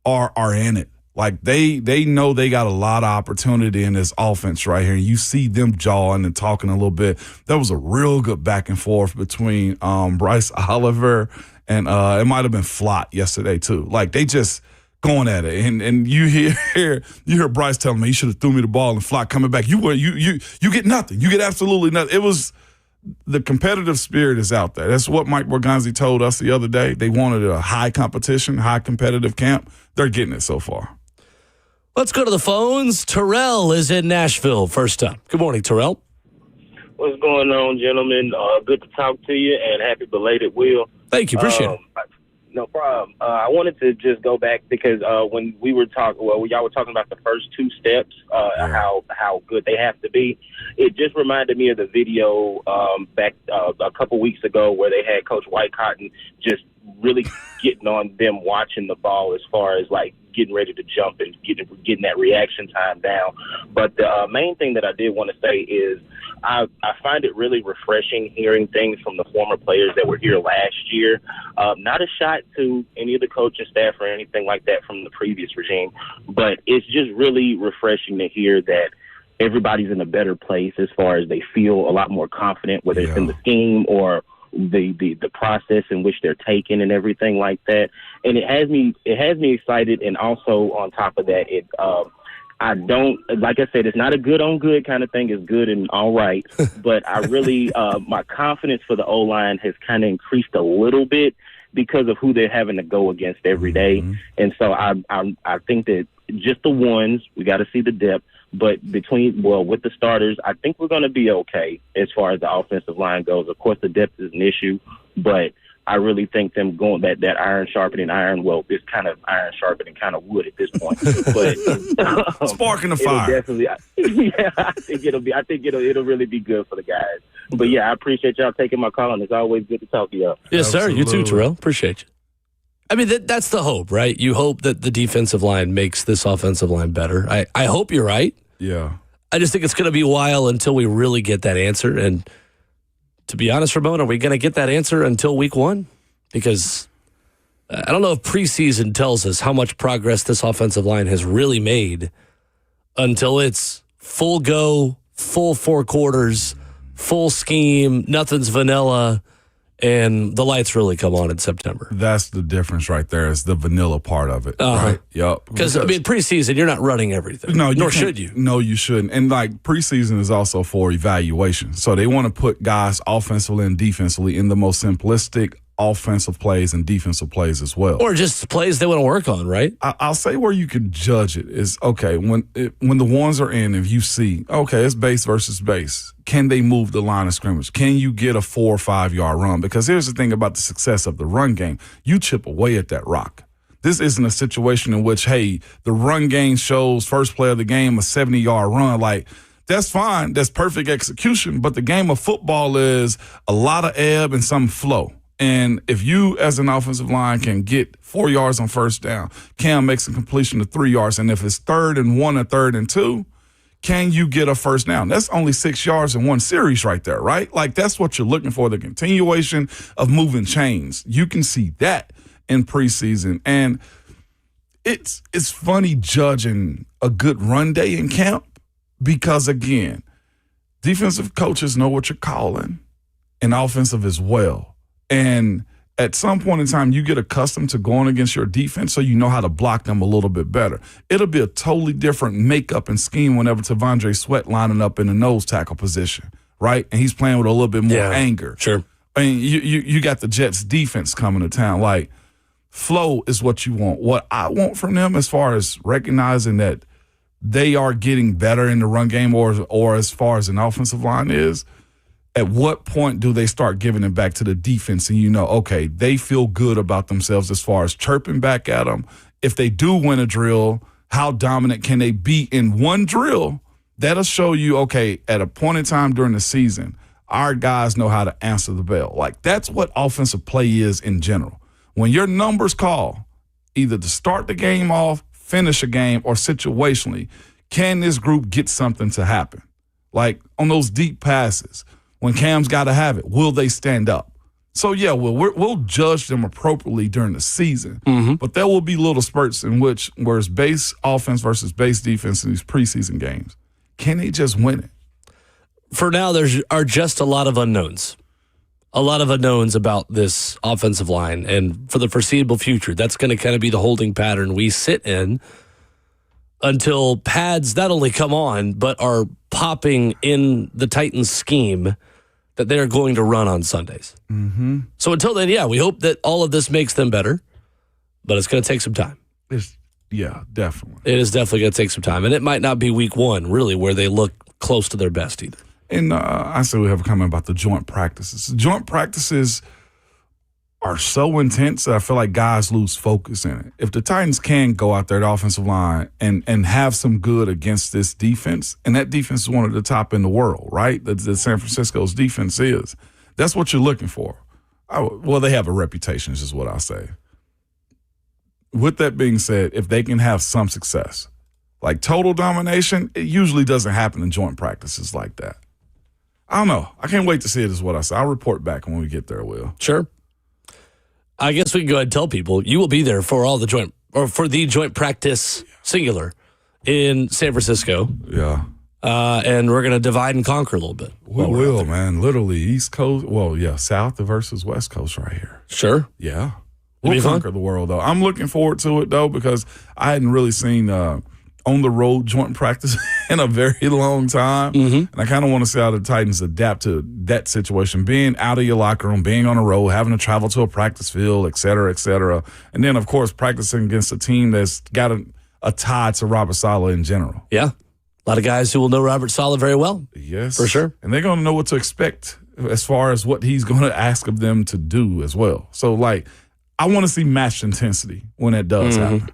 are in it. Like they know they got a lot of opportunity in this offense right here. You see them jawing and talking a little bit. That was a real good back and forth between Bryce Oliver and it might have been Flott yesterday too. Like they just going at it, and you hear Bryce telling me, "You should have threw me the ball," and Flott coming back. You get nothing. You get absolutely nothing. It was the competitive spirit is out there. That's what Mike Borgonzi told us the other day. They wanted a high competition, high competitive camp. They're getting it so far. Let's go to the phones. Terrell is in Nashville. First up. Good morning, Terrell. What's going on, gentlemen? Good to talk to you, and happy belated Will. Thank you. Appreciate it. No problem. I wanted to just go back because when we were talking, y'all were talking about the first two steps, how good they have to be. It just reminded me of the video back a couple weeks ago where they had Coach White Cotton just really getting on them watching the ball as far as like getting ready to jump and getting that reaction time down. But the main thing that I did want to say is I find it really refreshing hearing things from the former players that were here last year. Not a shot to any of the coaching staff or anything like that from the previous regime, but it's just really refreshing to hear that everybody's in a better place as far as they feel a lot more confident, whether it's in the scheme or the process in which they're taking and everything like that. And it has me excited. And also on top of that, I don't, like I said, it's not a good on good kind of thing. It's good and all right. But I really, my confidence for the O-line has kind of increased a little bit because of who they're having to go against every day. And so I think that just the ones, we got to see the depth. But with the starters, I think we're going to be okay as far as the offensive line goes. Of course, the depth is an issue, but I really think them going that iron sharpening iron. Well, it's kind of iron sharpening kind of wood at this point, but sparking the fire. Definitely, I think it'll really be good for the guys. But yeah, I appreciate y'all taking my call, and it's always good to talk to y'all. Yes, sir. You too, Terrell. Appreciate you. I mean, that's the hope, right? You hope that the defensive line makes this offensive line better. I hope you're right. Yeah. I just think it's going to be a while until we really get that answer. And to be honest, Ramon, are we going to get that answer until week 1? Because I don't know if preseason tells us how much progress this offensive line has really made until it's full go, full 4 quarters, full scheme, nothing's vanilla, and the lights really come on in September. That's the difference right there, is the vanilla part of it. Right? Yep. Because, I mean, preseason, you're not running everything. No, nor should you. No, you shouldn't. And, like, preseason is also for evaluation. So they want to put guys offensively and defensively in the most simplistic offensive plays and defensive plays as well. Or just plays they want to work on, right? I'll say where you can judge it is, okay, when the ones are in, if you see, okay, it's base versus base, can they move the line of scrimmage? Can you get a 4 or 5 yard run? Because here's the thing about the success of the run game. You chip away at that rock. This isn't a situation in which, hey, the run game shows first play of the game a 70-yard run. Like, that's fine. That's perfect execution. But the game of football is a lot of ebb and some flow. And if you, as an offensive line, can get 4 yards on first down, Cam makes a completion of 3 yards, and if it's 3rd and 1 or 3rd and 2, can you get a first down? That's only 6 yards in one series right there, right? Like, that's what you're looking for, the continuation of moving chains. You can see that. in preseason. And it's funny judging a good run day in camp because, again, defensive coaches know what you're calling, and offensive as well. And at some point in time, you get accustomed to going against your defense so you know how to block them a little bit better. It'll be a totally different makeup and scheme whenever T'Vondre Sweat lining up in the nose tackle position, right? And he's playing with a little bit more anger. Sure. I mean, you got the Jets defense coming to town. Like, flow is what you want. What I want from them as far as recognizing that they are getting better in the run game or as far as an offensive line is, at what point do they start giving it back to the defense and okay, they feel good about themselves as far as chirping back at them. If they do win a drill, how dominant can they be in one drill? That'll show you, okay, at a point in time during the season, our guys know how to answer the bell. Like, that's what offensive play is in general. When your numbers call, either to start the game off, finish a game, or situationally, can this group get something to happen? Like on those deep passes, when Cam's got to have it, will they stand up? So, yeah, we'll judge them appropriately during the season, but there will be little spurts in which, whereas base offense versus base defense in these preseason games, can they just win it? For now, there are just a lot of unknowns. A lot of unknowns about this offensive line, and for the foreseeable future, that's going to kind of be the holding pattern we sit in until pads not only come on, but are popping in the Titans scheme that they're going to run on Sundays. Mm-hmm. So until then, yeah, we hope that all of this makes them better, but it's going to take some time. Yeah, definitely. It is definitely going to take some time, and it might not be week one, really, where they look close to their best either. And I said we have a comment about the joint practices. The joint practices are so intense that I feel like guys lose focus in it. If the Titans can go out there, the offensive line, and have some good against this defense, and that defense is one of the top in the world, right? The San Francisco's defense is. That's what you're looking for. Well, they have a reputation, is what I'll say. With that being said, if they can have some success, like total domination, it usually doesn't happen in joint practices like that. I don't know. I can't wait to see it, is what I say. I'll report back when we get there, Will. Sure. I guess we can go ahead and tell people you will be there for the joint practice singular in San Francisco. Yeah. And we're going to divide and conquer a little bit. We will, man. Literally East Coast. Well, yeah, South versus West Coast right here. Sure. Yeah. We'll conquer the world, though. I'm looking forward to it, though, because I hadn't really seen on-the-road joint practice in a very long time. Mm-hmm. And I kind of want to see how the Titans adapt to that situation, being out of your locker room, being on the road, having to travel to a practice field, et cetera, et cetera. And then, of course, practicing against a team that's got a tie to Robert Saleh in general. Yeah. A lot of guys who will know Robert Saleh very well. Yes. For sure. And they're going to know what to expect as far as what he's going to ask of them to do as well. So, like, I want to see matched intensity when it does happen.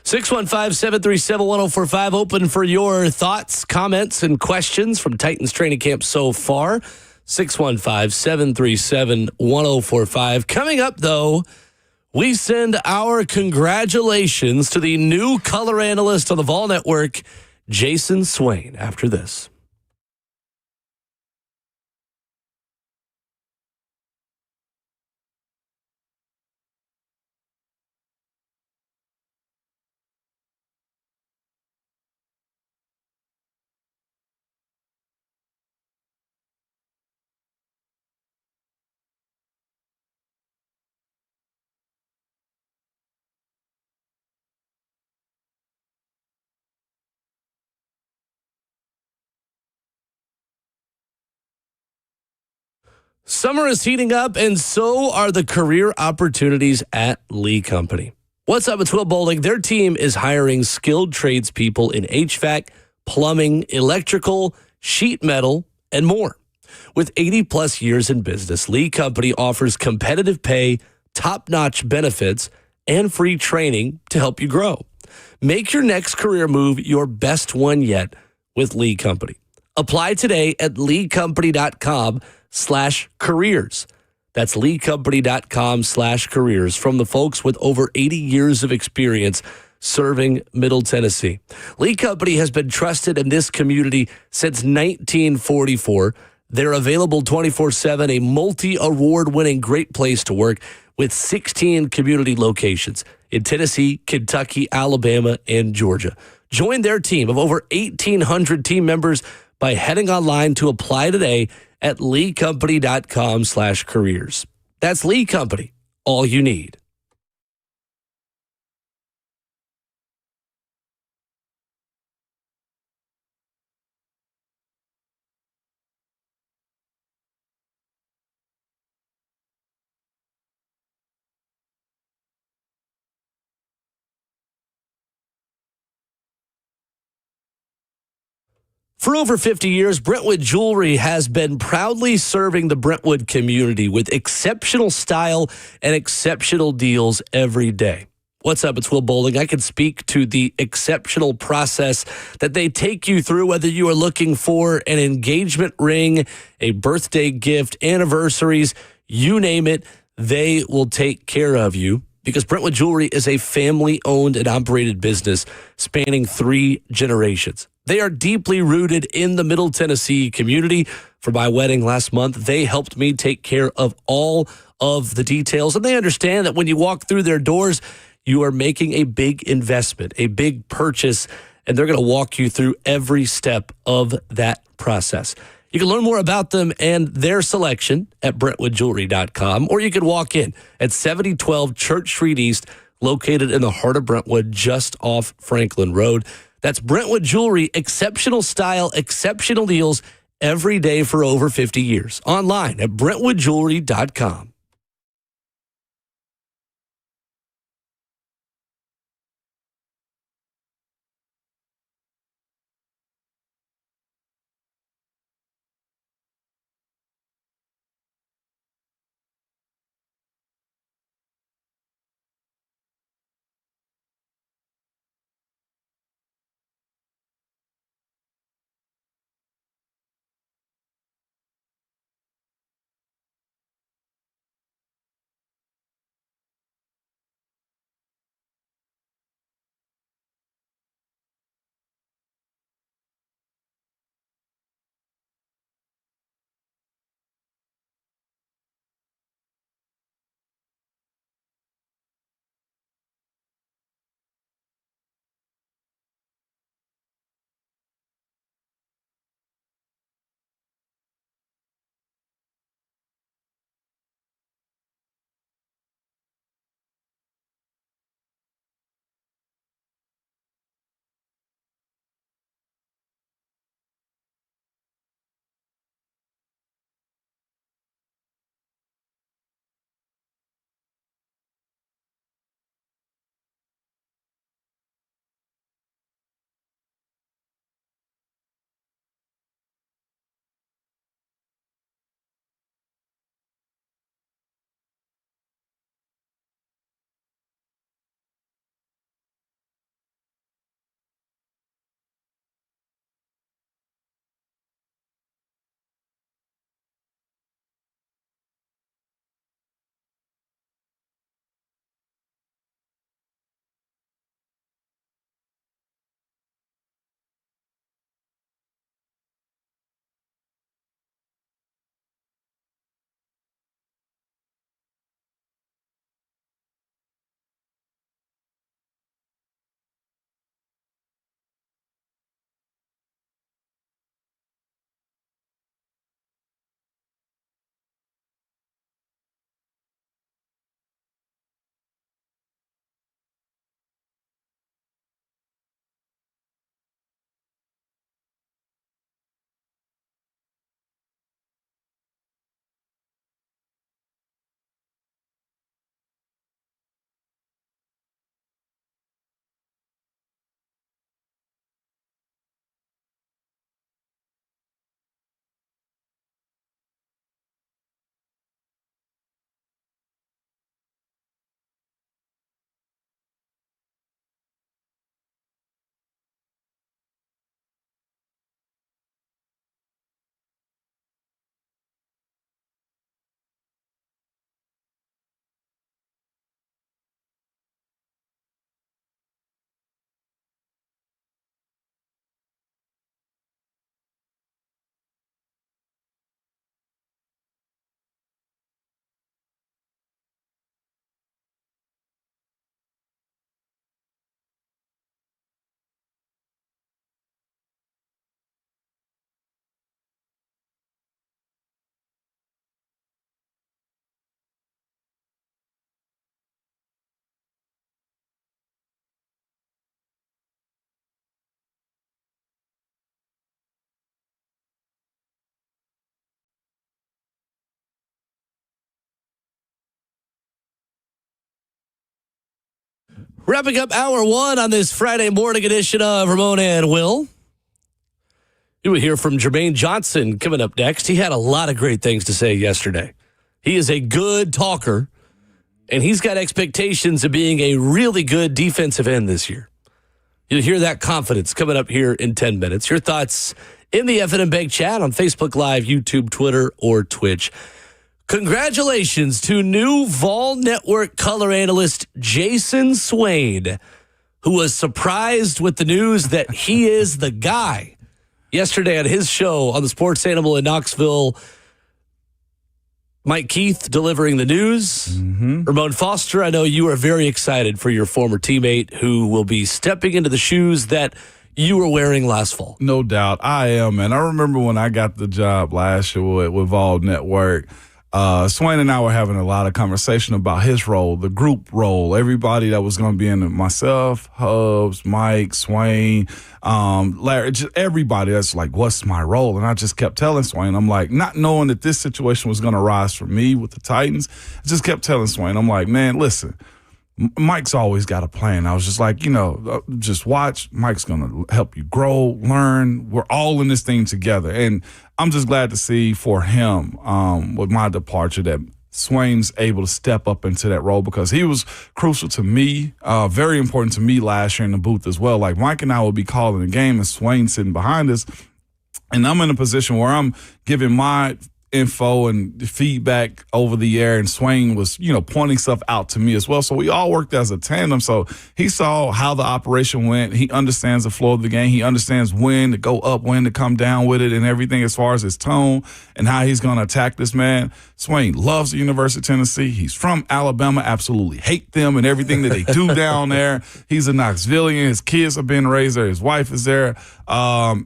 615-737-1045, open for your thoughts, comments, and questions from Titans training camp so far. 615-737-1045. Coming up, though, we send our congratulations to the new color analyst on the Vol Network, Jason Swain, after this. Summer is heating up, and so are the career opportunities at Lee Company. What's up with Will Bowling? Their team is hiring skilled tradespeople in HVAC, plumbing, electrical, sheet metal, and more. With 80-plus years in business, Lee Company offers competitive pay, top-notch benefits, and free training to help you grow. Make your next career move your best one yet with Lee Company. Apply today at leecompany.com/careers. That's leecompany.com/careers from the folks with over 80 years of experience serving Middle Tennessee. Lee Company has been trusted in this community since 1944. They're available 24/7, a multi-award winning great place to work with 16 community locations in Tennessee, Kentucky, Alabama, and Georgia. Join their team of over 1,800 team members by heading online to apply today at leecompany.com/careers. That's Lee Company, all you need. For over 50 years, Brentwood Jewelry has been proudly serving the Brentwood community with exceptional style and exceptional deals every day. What's up? It's Will Bowling. I can speak to the exceptional process that they take you through, whether you are looking for an engagement ring, a birthday gift, anniversaries, you name it, they will take care of you. Because Brentwood Jewelry is a family-owned and operated business spanning 3 generations. They are deeply rooted in the Middle Tennessee community. For my wedding last month, they helped me take care of all of the details. And they understand that when you walk through their doors, you are making a big investment, a big purchase, and they're going to walk you through every step of that process. You can learn more about them and their selection at BrentwoodJewelry.com, or you can walk in at 7012 Church Street East, located in the heart of Brentwood, just off Franklin Road. That's Brentwood Jewelry, exceptional style, exceptional deals every day for over 50 years. Online at BrentwoodJewelry.com. Wrapping up hour one on this Friday morning edition of Ramon and Will. You will hear from Jermaine Johnson coming up next. He had a lot of great things to say yesterday. He is a good talker, and he's got expectations of being a really good defensive end this year. You'll hear that confidence coming up here in 10 minutes. Your thoughts in the F&M Bank chat on Facebook Live, YouTube, Twitter, or Twitch. Congratulations to new Vol Network color analyst Jason Swain, who was surprised with the news that he is the guy. Yesterday on his show on the Sports Animal in Knoxville, Mike Keith delivering the news. Ramon Foster, I know you are very excited for your former teammate who will be stepping into the shoes that you were wearing last fall. No doubt. I am, man. I remember when I got the job last year with Vol Network, Swain and I were having a lot of conversation about his role, the group role, everybody that was going to be in it, myself, Hubs, Mike, Swain, Larry, just everybody that's like, what's my role? And I just kept telling Swain, I'm like, not knowing that this situation was going to rise for me with the Titans, I just kept telling Swain, I'm like, man, listen, Mike's always got a plan. I was just like, just watch. Mike's going to help you grow, learn. We're all in this thing together. And I'm just glad to see for him with my departure that Swain's able to step up into that role because he was crucial to me, very important to me last year in the booth as well. Like Mike and I would be calling the game and Swain sitting behind us. And I'm in a position where I'm giving my info and feedback over the air, and Swain was, pointing stuff out to me as well. So we all worked as a tandem. So he saw how the operation went. He understands the flow of the game. He understands when to go up, when to come down with it, and everything as far as his tone and how he's going to attack this man. Swain loves the University of Tennessee. He's from Alabama, absolutely hate them and everything that they do down there. He's a Knoxvillian. His kids have been raised there. His wife is there.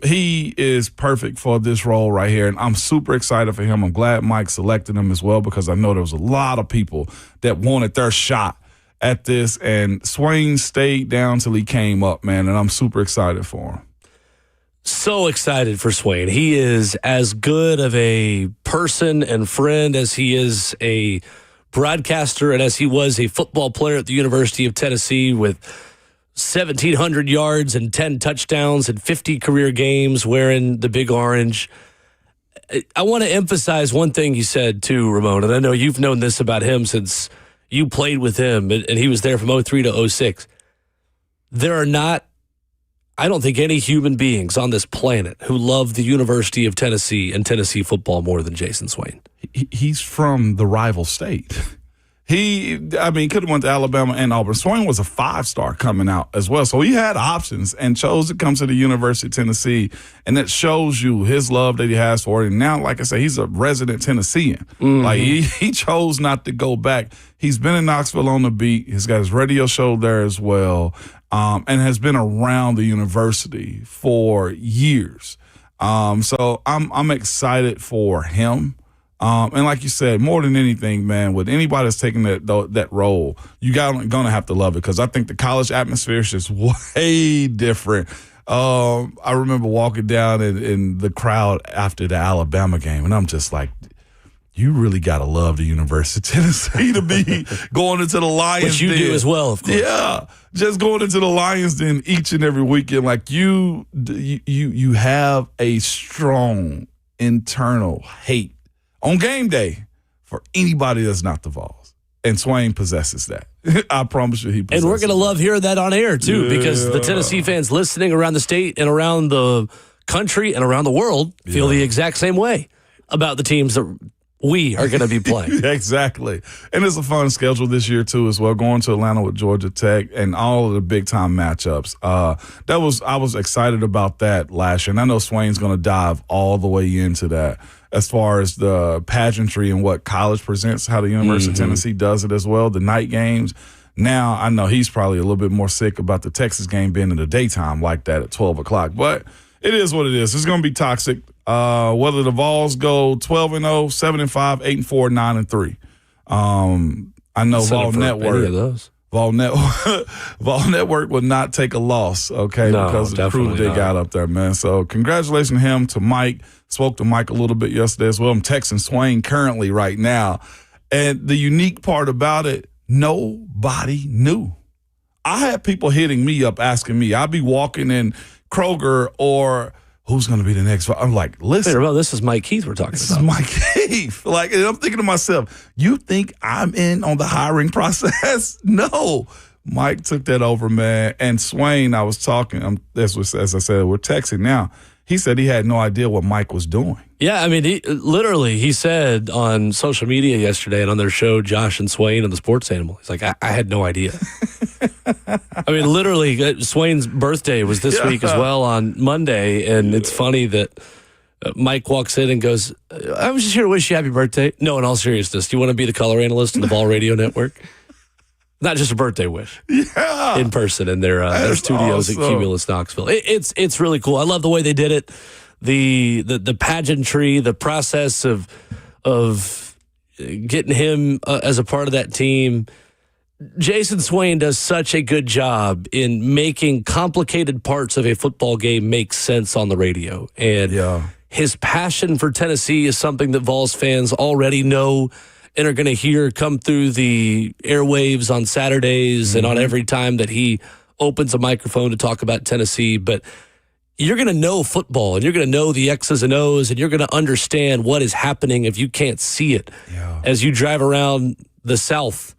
He is perfect for this role right here, and I'm super excited for him. I'm glad Mike selected him as well because I know there was a lot of people that wanted their shot at this, and Swain stayed down till he came up, man, and I'm super excited for him. So excited for Swain. He is as good of a person and friend as he is a broadcaster and as he was a football player at the University of Tennessee with 1,700 yards and 10 touchdowns and 50 career games wearing the big orange. I want to emphasize one thing you said too, Ramon, and I know you've known this about him since you played with him and he was there from 03 to 06. There are not, I don't think, any human beings on this planet who love the University of Tennessee and Tennessee football more than Jason Swain. He's from the rival state. He could have went to Alabama and Auburn. Swain was a 5-star coming out as well. So he had options and chose to come to the University of Tennessee. And that shows you his love that he has for it. And now, like I said, he's a resident Tennessean. Like he chose not to go back. He's been in Knoxville on the beat. He's got his radio show there as well. And has been around the university for years. So I'm excited for him. And like you said, more than anything, man, with anybody that's taking that role, you gonna have to love it because I think the college atmosphere is just way different. I remember walking down in the crowd after the Alabama game, and I'm just like, you really got to love the University of Tennessee to be going into the Lions Which you Den. do as well, of course. Yeah, just going into the Lions Den each and every weekend. Like you have a strong internal hate on game day for anybody that's not the Vols. And Swain possesses that. I promise you he possesses And we're going to love hearing that on air, too, because the Tennessee fans listening around the state and around the country and around the world feel the exact same way about the teams that we are going to be playing. Exactly. And it's a fun schedule this year, too, as well, going to Atlanta with Georgia Tech and all of the big-time matchups. I was excited about that last year, and I know Swain's going to dive all the way into that as far as the pageantry and what college presents, how the University of Tennessee does it as well, the night games. Now, I know he's probably a little bit more sick about the Texas game being in the daytime like that at 12 o'clock, but it is what it is. It's going to be toxic. Whether the Vols go 12-0, 7-5, 8-4, 9-3. I know Vol Network. Vol Network would not take a loss, okay, because of the crew they got up there, man. So congratulations to him, to Mike. Spoke to Mike a little bit yesterday as well. I'm texting Swain currently right now. And the unique part about it, nobody knew. I had people hitting me up asking me. I'd be walking in Kroger or who's going to be the next? I'm like, listen. Wait, Ramon, this is Mike Keith we're talking This about. is Mike Keith. Like, and I'm thinking to myself, you think I'm in on the hiring process? No. Mike took that over, man. And Swain, I was talking, as I said, we're texting now. He said he had no idea what Mike was doing. Yeah, I mean, he said on social media yesterday and on their show, Josh and Swain on the Sports Animal, he's like, I had no idea. I mean, literally, Swain's birthday was this week as well on Monday, and it's funny that Mike walks in and goes, I was just here to wish you happy birthday. No, in all seriousness, do you want to be the color analyst on the Ball Radio Network? Not just a birthday wish. Yeah. In person in their studios awesome. at Cumulus, Knoxville. It's really cool. I love the way they did it. The pageantry, the process of getting him as a part of that team. Jason Swain does such a good job in making complicated parts of a football game make sense on the radio. And his passion for Tennessee is something that Vols fans already know and are going to hear come through the airwaves on Saturdays and on every time that he opens a microphone to talk about Tennessee. But you're going to know football, and you're going to know the X's and O's, and you're going to understand what is happening if you can't see it as you drive around the South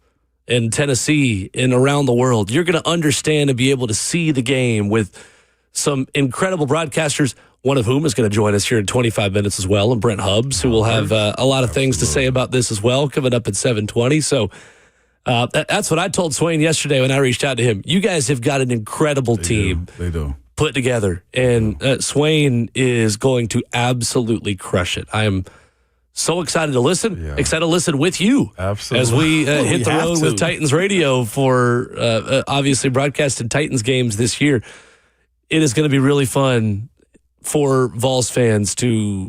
in Tennessee and around the world. You're going to understand and be able to see the game with some incredible broadcasters, one of whom is going to join us here in 25 minutes as well, and Brent Hubbs, who will have a lot of things to say about this as well, coming up at 7:20. So that's what I told Swain yesterday when I reached out to him. You guys have got an incredible team. They do. Put together, and Swain is going to absolutely crush it. I am so excited to listen. Excited to listen with you. Absolutely. As we hit the road to. with Titans Radio for obviously broadcasting Titans games this year. It is going to be really fun for Vols fans to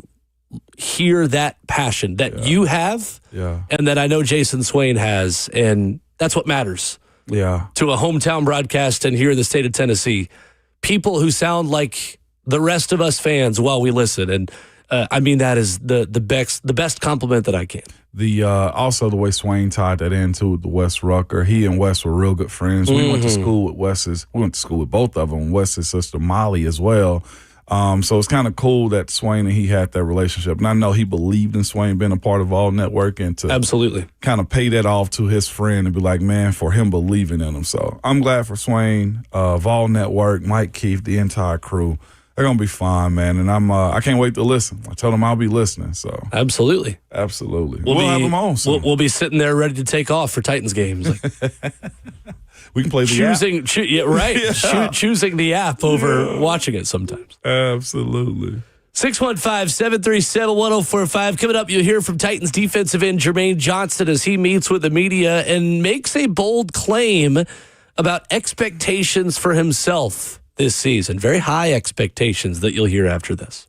hear that passion that you have and that I know Jason Swain has, and that's what matters to a hometown broadcast and here in the state of Tennessee. People who sound like the rest of us fans while we listen, and I mean that is the best compliment that I can. Also the way Swain tied that into with the Wes Rucker. He and Wes were real good friends. We went to school with we went to school with both of them. Wes's sister Molly as well. So it's kind of cool that Swain and he had that relationship. And I know he believed in Swain being a part of Vol Network, and to absolutely kind of pay that off to his friend and be like, man, for him believing in him. So I'm glad for Swain, Vol Network, Mike Keith, the entire crew. They're going to be fine, man. And I can't wait to listen. I told them I'll be listening. So Absolutely. We'll have them on soon. We'll be sitting there ready to take off for Titans games. We can play the app. Choosing the app over watching it sometimes. Absolutely. 615-737-1045. Coming up, you'll hear from Titans defensive end Jermaine Johnson as he meets with the media and makes a bold claim about expectations for himself this season. Very high expectations that you'll hear after this.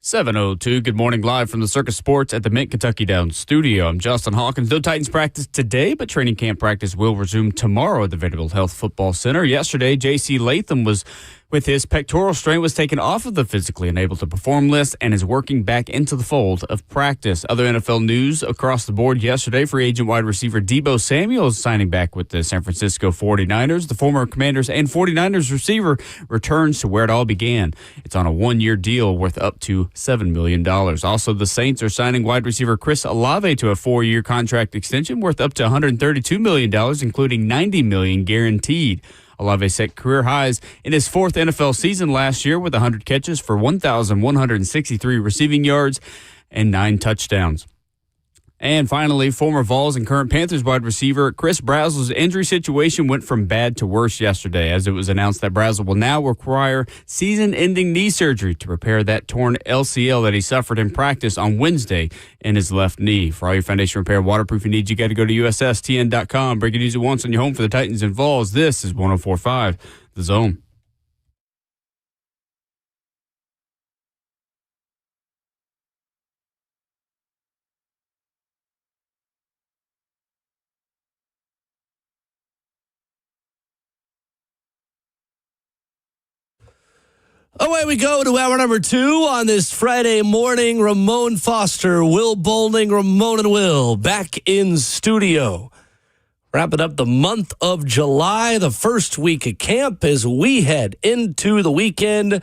7:02. Good morning, live from the Circus Sports at the Mint Kentucky Downs studio. I'm Justin Hawkins. No Titans practice today, but training camp practice will resume tomorrow at the Vanderbilt Health Football Center. Yesterday, J.C. Latham was with his pectoral strain, was taken off of the physically unable to perform list and is working back into the fold of practice. Other NFL news across the board yesterday: free agent wide receiver Deebo Samuel is signing back with the San Francisco 49ers. The former Commanders and 49ers receiver returns to where it all began. It's on a one-year deal worth up to $7 million. Also, the Saints are signing wide receiver Chris Olave to a 4-year contract extension worth up to $132 million, including $90 million guaranteed. Olave set career highs in his fourth NFL season last year with 100 catches for 1,163 receiving yards and 9 touchdowns. And finally, former Vols and current Panthers wide receiver Chris Brazel's injury situation went from bad to worse yesterday, as it was announced that Brazel will now require season-ending knee surgery to repair that torn LCL that he suffered in practice on Wednesday in his left knee. For all your foundation repair waterproofing needs, you got to go to USSTN.com. Break it easy once on your home for the Titans and Vols. This is 104.5 The Zone. Away we go to hour number 2 on this Friday morning. Ramon Foster, Will Bowling, Ramon and Will back in studio. Wrapping up the month of July, the first week of camp as we head into the weekend.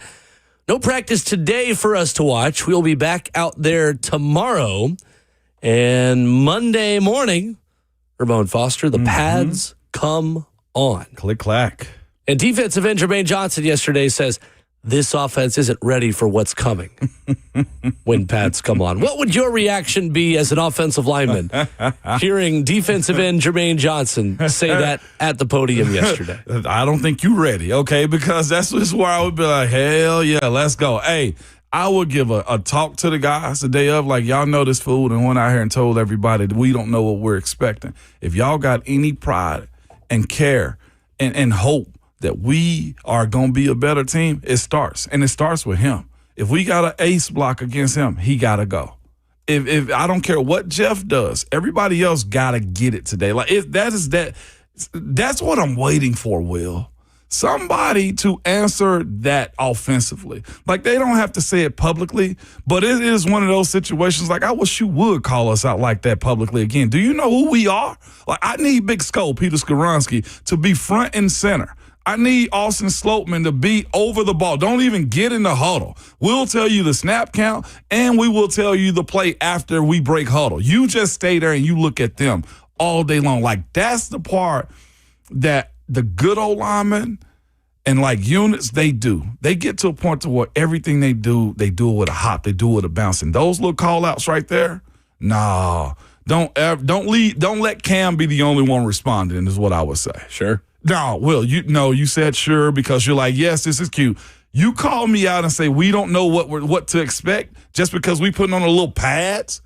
No practice today for us to watch. We'll be back out there tomorrow. And Monday morning, Ramon Foster, the pads come on. Click, clack. And defensive end Jermaine Johnson yesterday says, this offense isn't ready for what's coming when pads come on. What would your reaction be as an offensive lineman hearing defensive end Jermaine Johnson say that at the podium yesterday? I don't think you're ready, okay? Because that's just where I would be like, hell yeah, let's go. Hey, I would give a talk to the guys the day of, like, y'all know this food, and went out here and told everybody that we don't know what we're expecting. If y'all got any pride and care and hope that we are going to be a better team, it starts. And it starts with him. If we got an ace block against him, he got to go. If I don't care what Jeff does, everybody else got to get it today. Like, that's what I'm waiting for, Will. Somebody to answer that offensively. Like, they don't have to say it publicly, but it is one of those situations, like, I wish you would call us out like that publicly again. Do you know who we are? Like, I need Big Skull, Peter Skoronsky, to be front and center. I need Austin Slopeman to be over the ball. Don't even get in the huddle. We'll tell you the snap count, and we will tell you the play after we break huddle. You just stay there and you look at them all day long. Like, that's the part that the good old linemen and, like, units, they do. They get to a point to where everything they do it with a hop. They do it with a bounce. And those little call-outs right there, nah. Don't let Cam be the only one responding, is what I would say. Sure. No, Will, you said sure because you're like, yes, this is cute. You call me out and say we don't know what to expect just because we putting on a little pads,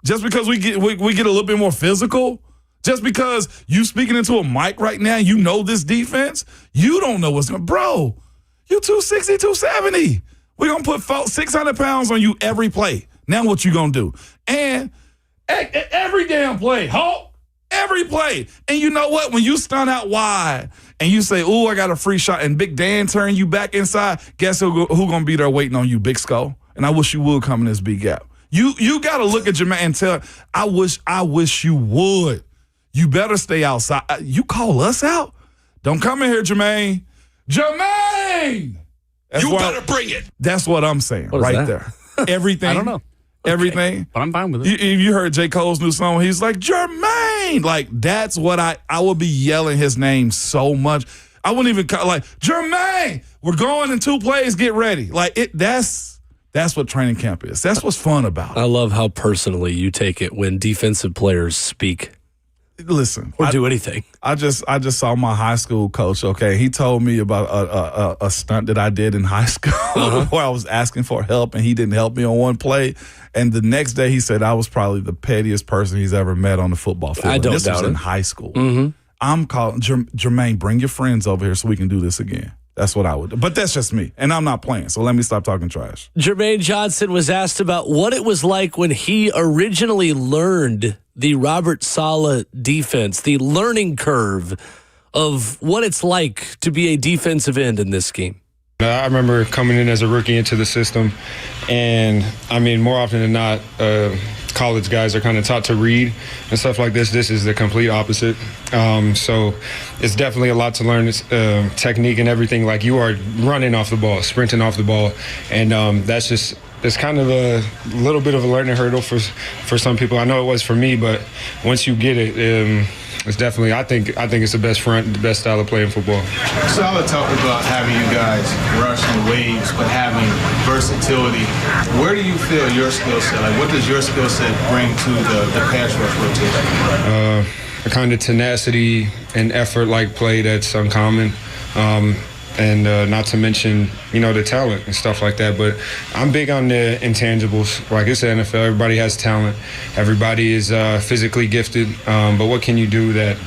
just because we get a little bit more physical, just because you speaking into a mic right now, you know this defense, you don't know what's going. Bro, you 260, 270. We're gonna put 600 pounds on you every play. Now what you gonna do? And every damn play, Hulk. Every play. And you know what? When you stun out wide and you say, ooh, I got a free shot, and Big Dan turn you back inside, guess who going to be there waiting on you, Big Skull? And I wish you would come in this big gap. You got to look at Jermaine and tell, I wish you would. You better stay outside. You call us out? Don't come in here, Jermaine. Jermaine! You better bring it. That's what I'm saying right there. Everything. I don't know. Everything. But I'm fine with it. You heard J. Cole's new song. He's like, Jermaine. Like, that's what I would be yelling his name so much. I wouldn't even call, like, Jermaine, we're going in 2 plays, get ready. Like, that's what training camp is. That's what's fun about it. I love how personally you take it when defensive players speak. Listen, or do anything. I just saw my high school coach. Okay, he told me about a stunt that I did in high school where I was asking for help and he didn't help me on one play. And the next day he said I was probably the pettiest person he's ever met on the football field. I don't this doubt was it. in high school. I'm calling Jermaine. Bring your friends over here so we can do this again. That's what I would do. But that's just me. And I'm not playing, so let me stop talking trash. Jermaine Johnson was asked about what it was like when he originally learned the Robert Saleh defense, the learning curve of what it's like to be a defensive end in this scheme. I remember coming in as a rookie into the system, and I mean, more often than not, college guys are kind of taught to read and stuff like this. This is the complete opposite. So it's definitely a lot to learn. It's, technique and everything. Like, you are running off the ball, sprinting off the ball, and that's just, it's kind of a little bit of a learning hurdle for some people. I know it was for me, but once you get it, it's definitely, I think it's the best front, the best style of playing football. Saleh talked about having you guys rushing waves, but having versatility. Where do you feel your skill set? Like, what does your skill set bring to the pass rush rotation? A kind of tenacity and effort-like play that's uncommon. And not to mention, the talent and stuff like that. But I'm big on the intangibles. Like, it's the NFL. Everybody has talent. Everybody is physically gifted. But what can you do that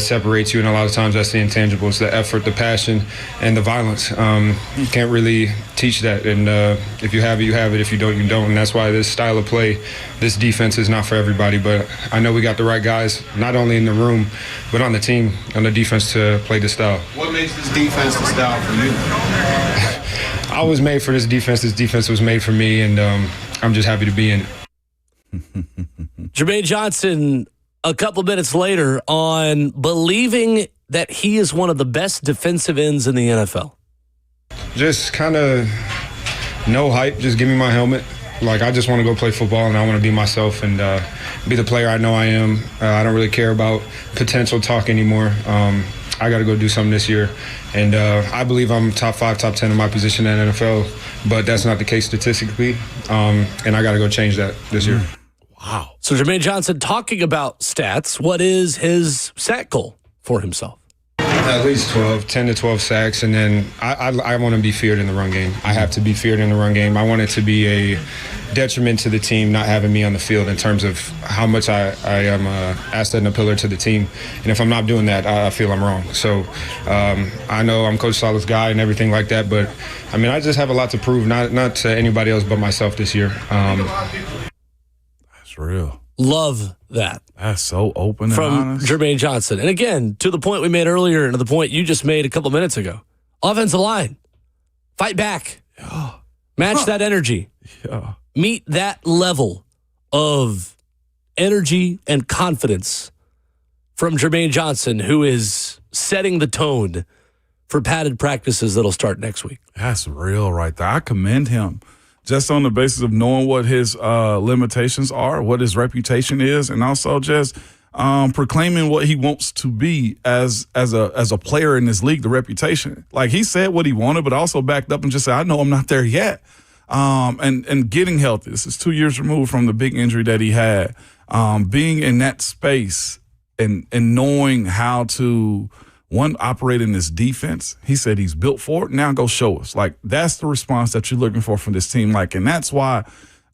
separates you? And a lot of times that's the intangibles, the effort, the passion, and the violence. You can't really teach that. And if you have it, you have it. If you don't, you don't. And that's why this style of play, this defense is not for everybody. But I know we got the right guys, not only in the room, but on the team, on the defense, to play this style. What makes this defense the style for you? I was made for this defense. This defense was made for me, and I'm just happy to be in it. Jermaine Johnson, a couple minutes later, on believing that he is one of the best defensive ends in the NFL. Just kind of no hype. Just give me my helmet. Like, I just want to go play football, and I want to be myself and be the player I know I am. I don't really care about potential talk anymore. I got to go do something this year. And I believe I'm top 5, top 10 in my position in the NFL, but that's not the case statistically. And I got to go change that this year. Wow. So Jermaine Johnson talking about stats. What is his sack goal for himself? At least 10 to 12 sacks, and then I want to be feared in the run game. I have to be feared in the run game. I want it to be a detriment to the team not having me on the field in terms of how much I am an asset and a pillar to the team. And if I'm not doing that, I feel I'm wrong. So I know I'm Coach Saleh's guy and everything like that, but I mean, I just have a lot to prove, not to anybody else but myself this year. That's real. Love that. That's so open and from honest. Jermaine Johnson. And again, to the point we made earlier and to the point you just made a couple minutes ago. Offensive line. Fight back. Yeah. Match that energy. Yeah. Meet that level of energy and confidence from Jermaine Johnson, who is setting the tone for padded practices that'll start next week. That's real right there. I commend him just on the basis of knowing what his limitations are, what his reputation is, and also just proclaiming what he wants to be as a player in this league, the reputation. Like, he said what he wanted, but also backed up and just said, I know I'm not there yet. And getting healthy. This is 2 years removed from the big injury that he had. Being in that space and knowing how to, one, operate in this defense. He said he's built for it. Now go show us. Like, that's the response that you're looking for from this team. Like, and that's why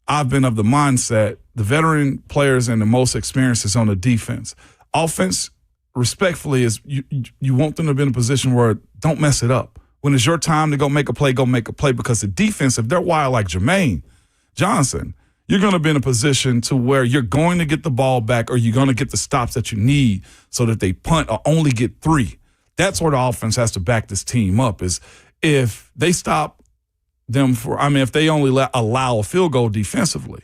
I've been of the mindset, the veteran players and the most experience is on the defense. Offense, respectfully, is you want them to be in a position where don't mess it up. When it's your time to go make a play, because the defense, if they're wild like Jermaine Johnson, you're going to be in a position to where you're going to get the ball back or you're going to get the stops that you need so that they punt or only get 3. That's where the offense has to back this team up, is if they stop them if they only allow a field goal defensively,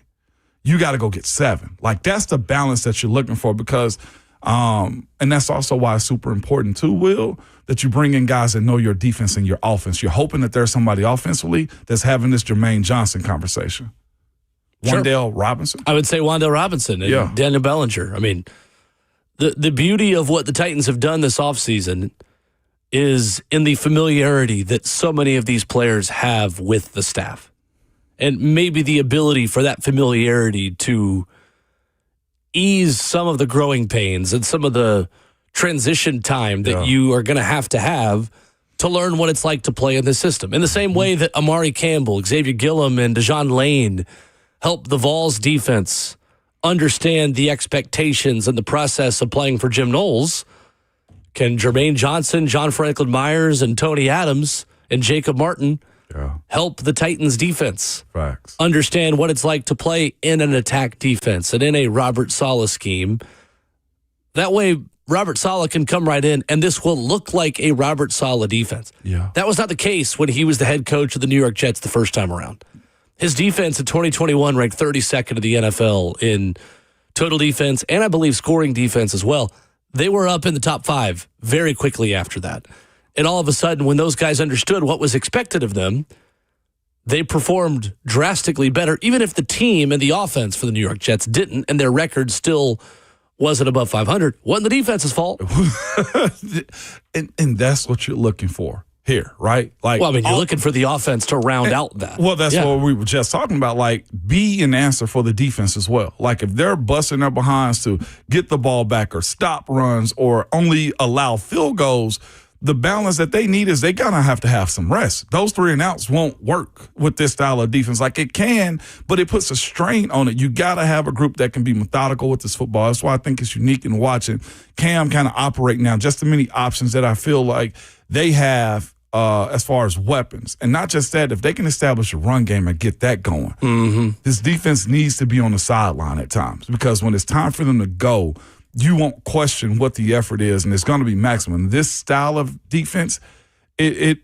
you got to go get 7. Like, that's the balance that you're looking for because, and that's also why it's super important too, Will, that you bring in guys that know your defense and your offense. You're hoping that there's somebody offensively that's having this Jermaine Johnson conversation. Sure. Wan'Dale Robinson? I would say Wan'Dale Robinson and Daniel Bellinger. I mean, the beauty of what the Titans have done this offseason is in the familiarity that so many of these players have with the staff. And maybe the ability for that familiarity to ease some of the growing pains and some of the transition time that you are going to have to learn what it's like to play in the system. In the same way that Amari Campbell, Xavier Gillum, and Dejon Lane helped the Vols defense understand the expectations and the process of playing for Jim Knowles, Can Jermaine Johnson, John Franklin Myers, and Tony Adams and Jacob Martin help the Titans defense Facts. understand what it's like to play in an attack defense and in a Robert Saleh scheme? That way, Robert Saleh can come right in, and this will look like a Robert Saleh defense. Yeah. That was not the case when he was the head coach of the New York Jets the first time around. His defense in 2021 ranked 32nd in the NFL in total defense and I believe scoring defense as well. They were up in the top 5 very quickly after that. And all of a sudden, when those guys understood what was expected of them, they performed drastically better, even if the team and the offense for the New York Jets didn't, and their record still wasn't above 500. Wasn't the defense's fault. and that's what you're looking for here, right? Like, well, I mean, you're looking for the offense to round out that. Well, that's what we were just talking about. Like, be an answer for the defense as well. Like, if they're busting their behinds to get the ball back or stop runs or only allow field goals, the balance that they need is they gotta have to have some rest. Those 3 and outs won't work with this style of defense. Like, it can, but it puts a strain on it. You gotta have a group that can be methodical with this football. That's why I think it's unique in watching Cam kind of operate now. Just the many options that I feel like they have as far as weapons. And not just that, if they can establish a run game and get that going, this defense needs to be on the sideline at times, because when it's time for them to go, you won't question what the effort is, and it's going to be maximum. This style of defense, I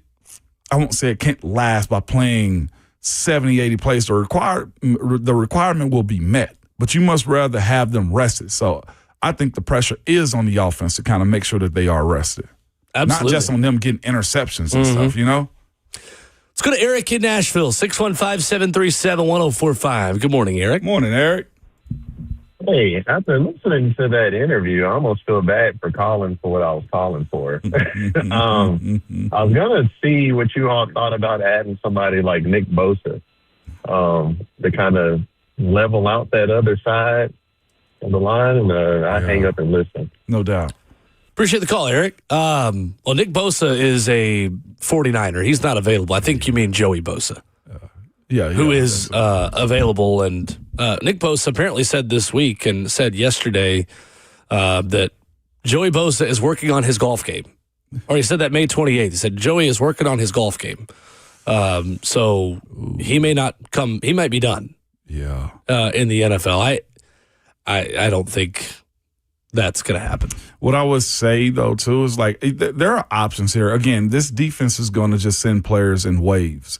won't say it can't last by playing 70, 80 plays. The requirement will be met, but you must rather have them rested. So I think the pressure is on the offense to kind of make sure that they are rested. Absolutely. Not just on them getting interceptions and stuff, you know? Let's go to Eric in Nashville, 615-737-1045. Good morning, Eric. Morning, Eric. Hey, after listening to that interview, I almost feel bad for calling for what I was calling for. I was going to see what you all thought about adding somebody like Nick Bosa to kind of level out that other side of the line, and I hang up and listen. No doubt. Appreciate the call, Eric. Well, Nick Bosa is a 49er. He's not available. I think you mean Joey Bosa. Who is available. And Nick Bosa apparently said this week and said yesterday that Joey Bosa is working on his golf game. Or he said that May 28th. He said Joey is working on his golf game. So he may not come. He might be done in the NFL. I don't think that's going to happen. What I would say, though, too, is like there are options here. Again, this defense is going to just send players in waves.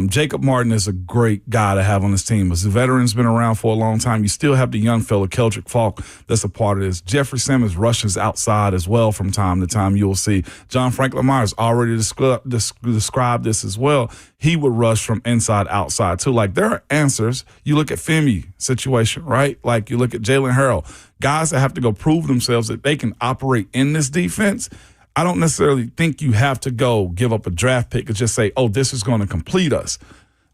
Jacob Martin is a great guy to have on this team. As the veteran's been around for a long time, you still have the young fella, Keldrick Falk, that's a part of this. Jeffrey Simmons rushes outside as well from time to time. You'll see John Franklin Myers already described this as well. He would rush from inside outside, too. Like, there are answers. You look at Femi situation, right? Like, you look at Jalen Harrell, guys that have to go prove themselves that they can operate in this defense. I don't necessarily think you have to go give up a draft pick and just say, oh, this is going to complete us.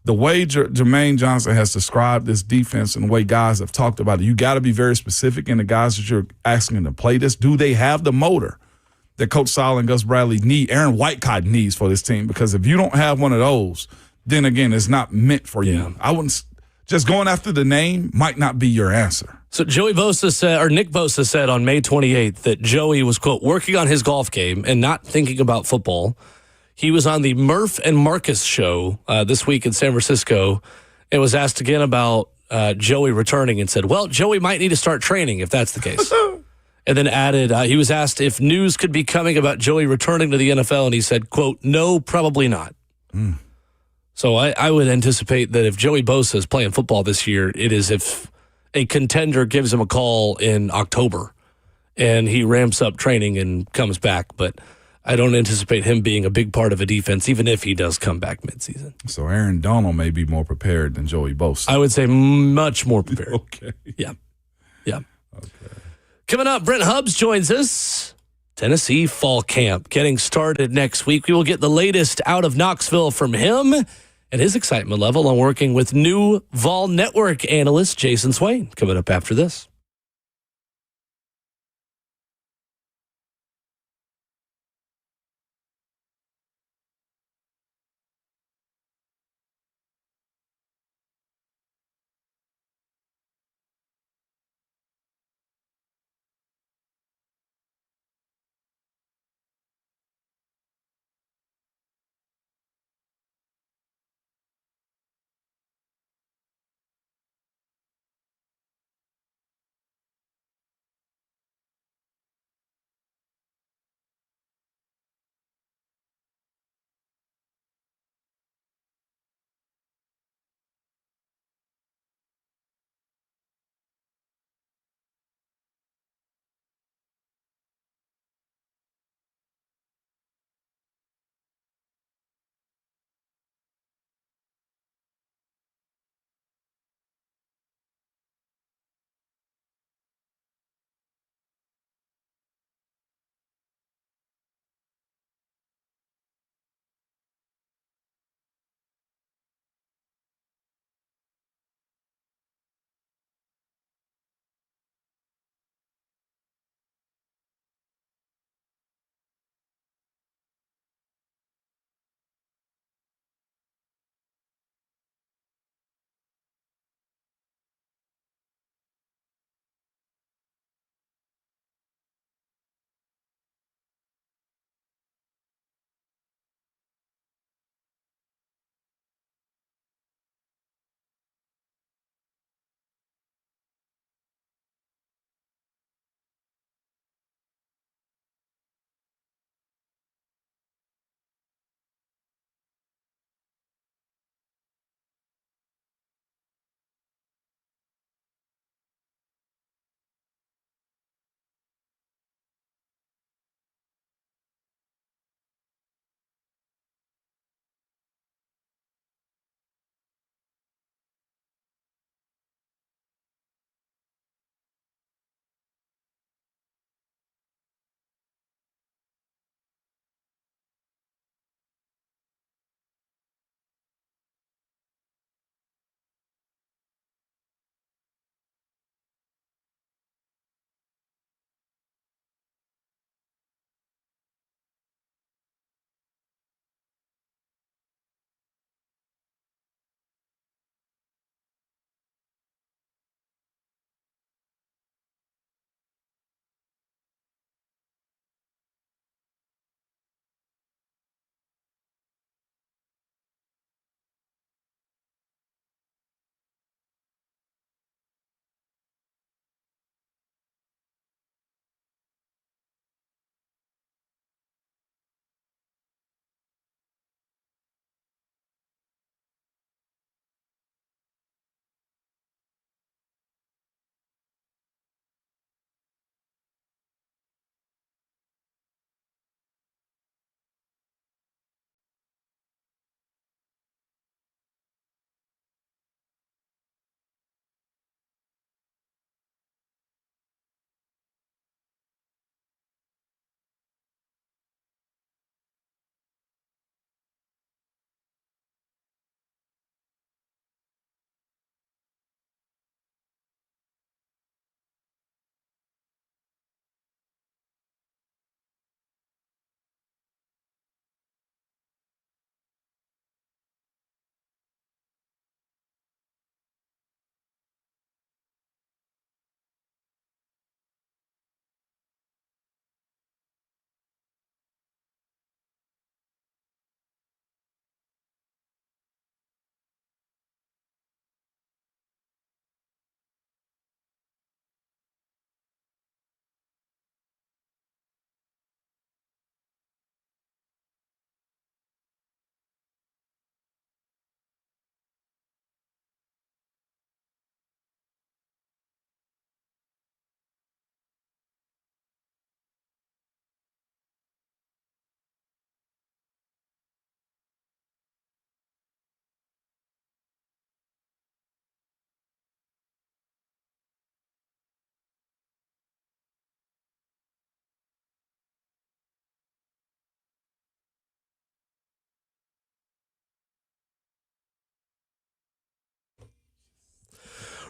The way Jermaine Johnson has described this defense and the way guys have talked about it, you got to be very specific in the guys that you're asking to play this. Do they have the motor that Coach Saleh and Gus Bradley need, Aaron Whitecott needs for this team? Because if you don't have one of those, then, again, it's not meant for you. I wouldn't – just going after the name might not be your answer. So Joey Bosa said, or Nick Bosa said on May 28th that Joey was, quote, working on his golf game and not thinking about football. He was on the Murph and Marcus show this week in San Francisco and was asked again about Joey returning and said, well, Joey might need to start training if that's the case. And then added, he was asked if news could be coming about Joey returning to the NFL, and he said, quote, no, probably not. So I would anticipate that if Joey Bosa is playing football this year, it is if a contender gives him a call in October and he ramps up training and comes back. But I don't anticipate him being a big part of a defense, even if he does come back midseason. So Aaron Donald may be more prepared than Joey Bosa. I would say much more prepared. Okay. Yeah. Okay. Coming up, Brent Hubbs joins us. Tennessee Fall Camp getting started next week. We will get the latest out of Knoxville from him and his excitement level on working with new Vol Network analyst Jason Swain. Coming up after this.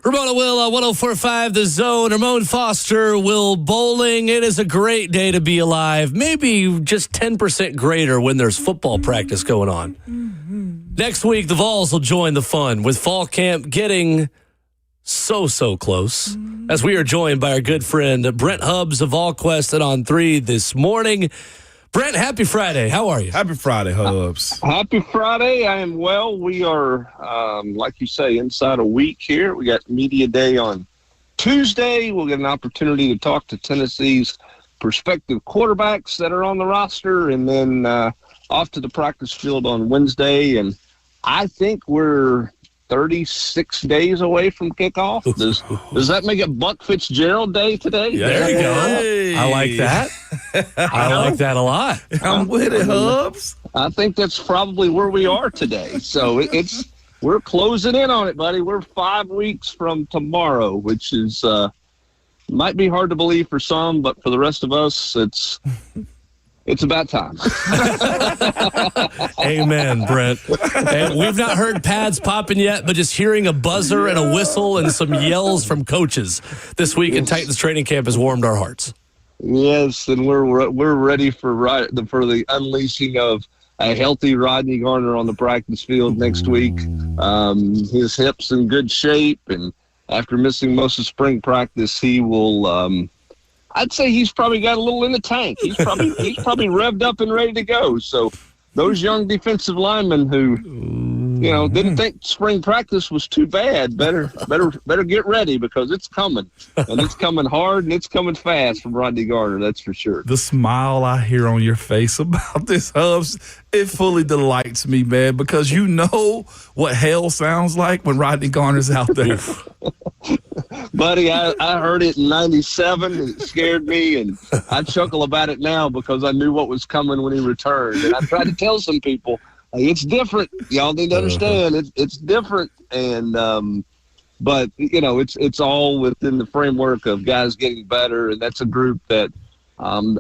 Ramon Will on 104.5 The Zone. Ramon Foster, Will Bowling. It is a great day to be alive. Maybe just 10% greater when there's football practice going on. Next week, the Vols will join the fun with fall camp getting so close. As we are joined by our good friend Brent Hubbs of VolQuest and On 3 this morning. Brent, happy Friday. How are you? Happy Friday, Hubs. Happy Friday. I am well. We are, like you say, inside a week here. We got Media Day on Tuesday. We'll get an opportunity to talk to Tennessee's prospective quarterbacks that are on the roster, and then off to the practice field on Wednesday. And I think we're 36 days away from kickoff. Does that make it Buck Fitzgerald Day today? There you go. I like that. I like that a lot. I'm with it, Hubs. I think that's probably where we are today. So we're closing in on it, buddy. We're 5 weeks from tomorrow, which is might be hard to believe for some, but for the rest of us, it's about time. Amen, Brent. And we've not heard pads popping yet, but just hearing a buzzer and a whistle and some yells from coaches this week in Titans training camp has warmed our hearts. Yes, and we're ready for the unleashing of a healthy Rodney Garner on the practice field next week. His hip's in good shape, and after missing most of spring practice, he will. I'd say he's probably got a little in the tank. He's probably revved up and ready to go. So those young defensive linemen who, didn't think spring practice was too bad, better get ready, because it's coming, and it's coming hard, and it's coming fast from Rodney Garner. That's for sure. The smile I hear on your face about this, Hubs, it fully delights me, man, because you know what hell sounds like when Rodney Garner's out there. Buddy, I heard it in 97, and it scared me, and I chuckle about it now because I knew what was coming when he returned. And I tried to tell some people, it's different. Y'all need to understand it's different. And but it's all within the framework of guys getting better, and that's a group that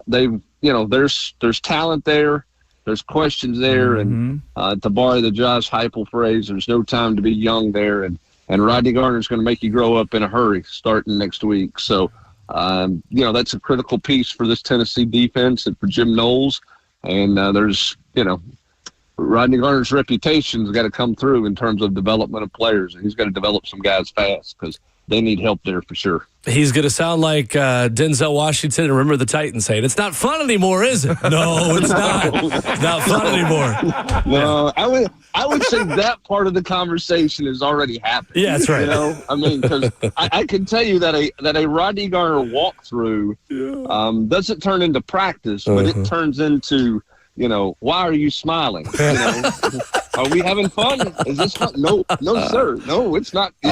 there's talent there, there's questions there, and to borrow the Josh Heupel phrase, there's no time to be young there, and Rodney Garner's going to make you grow up in a hurry starting next week. So that's a critical piece for this Tennessee defense and for Jim Knowles, and there's Rodney Garner's reputation's got to come through in terms of development of players, and he's got to develop some guys fast because they need help there for sure. He's going to sound like Denzel Washington and Remember the Titans saying, "It's not fun anymore, is it?" No, it's not. It's not fun anymore. No, I would say that part of the conversation has already happened. Yeah, that's right. Because I can tell you that a Rodney Garner walkthrough doesn't turn into practice, but it turns into, why are you smiling? Are we having fun? Is this fun? No, sir. No, it's not. No,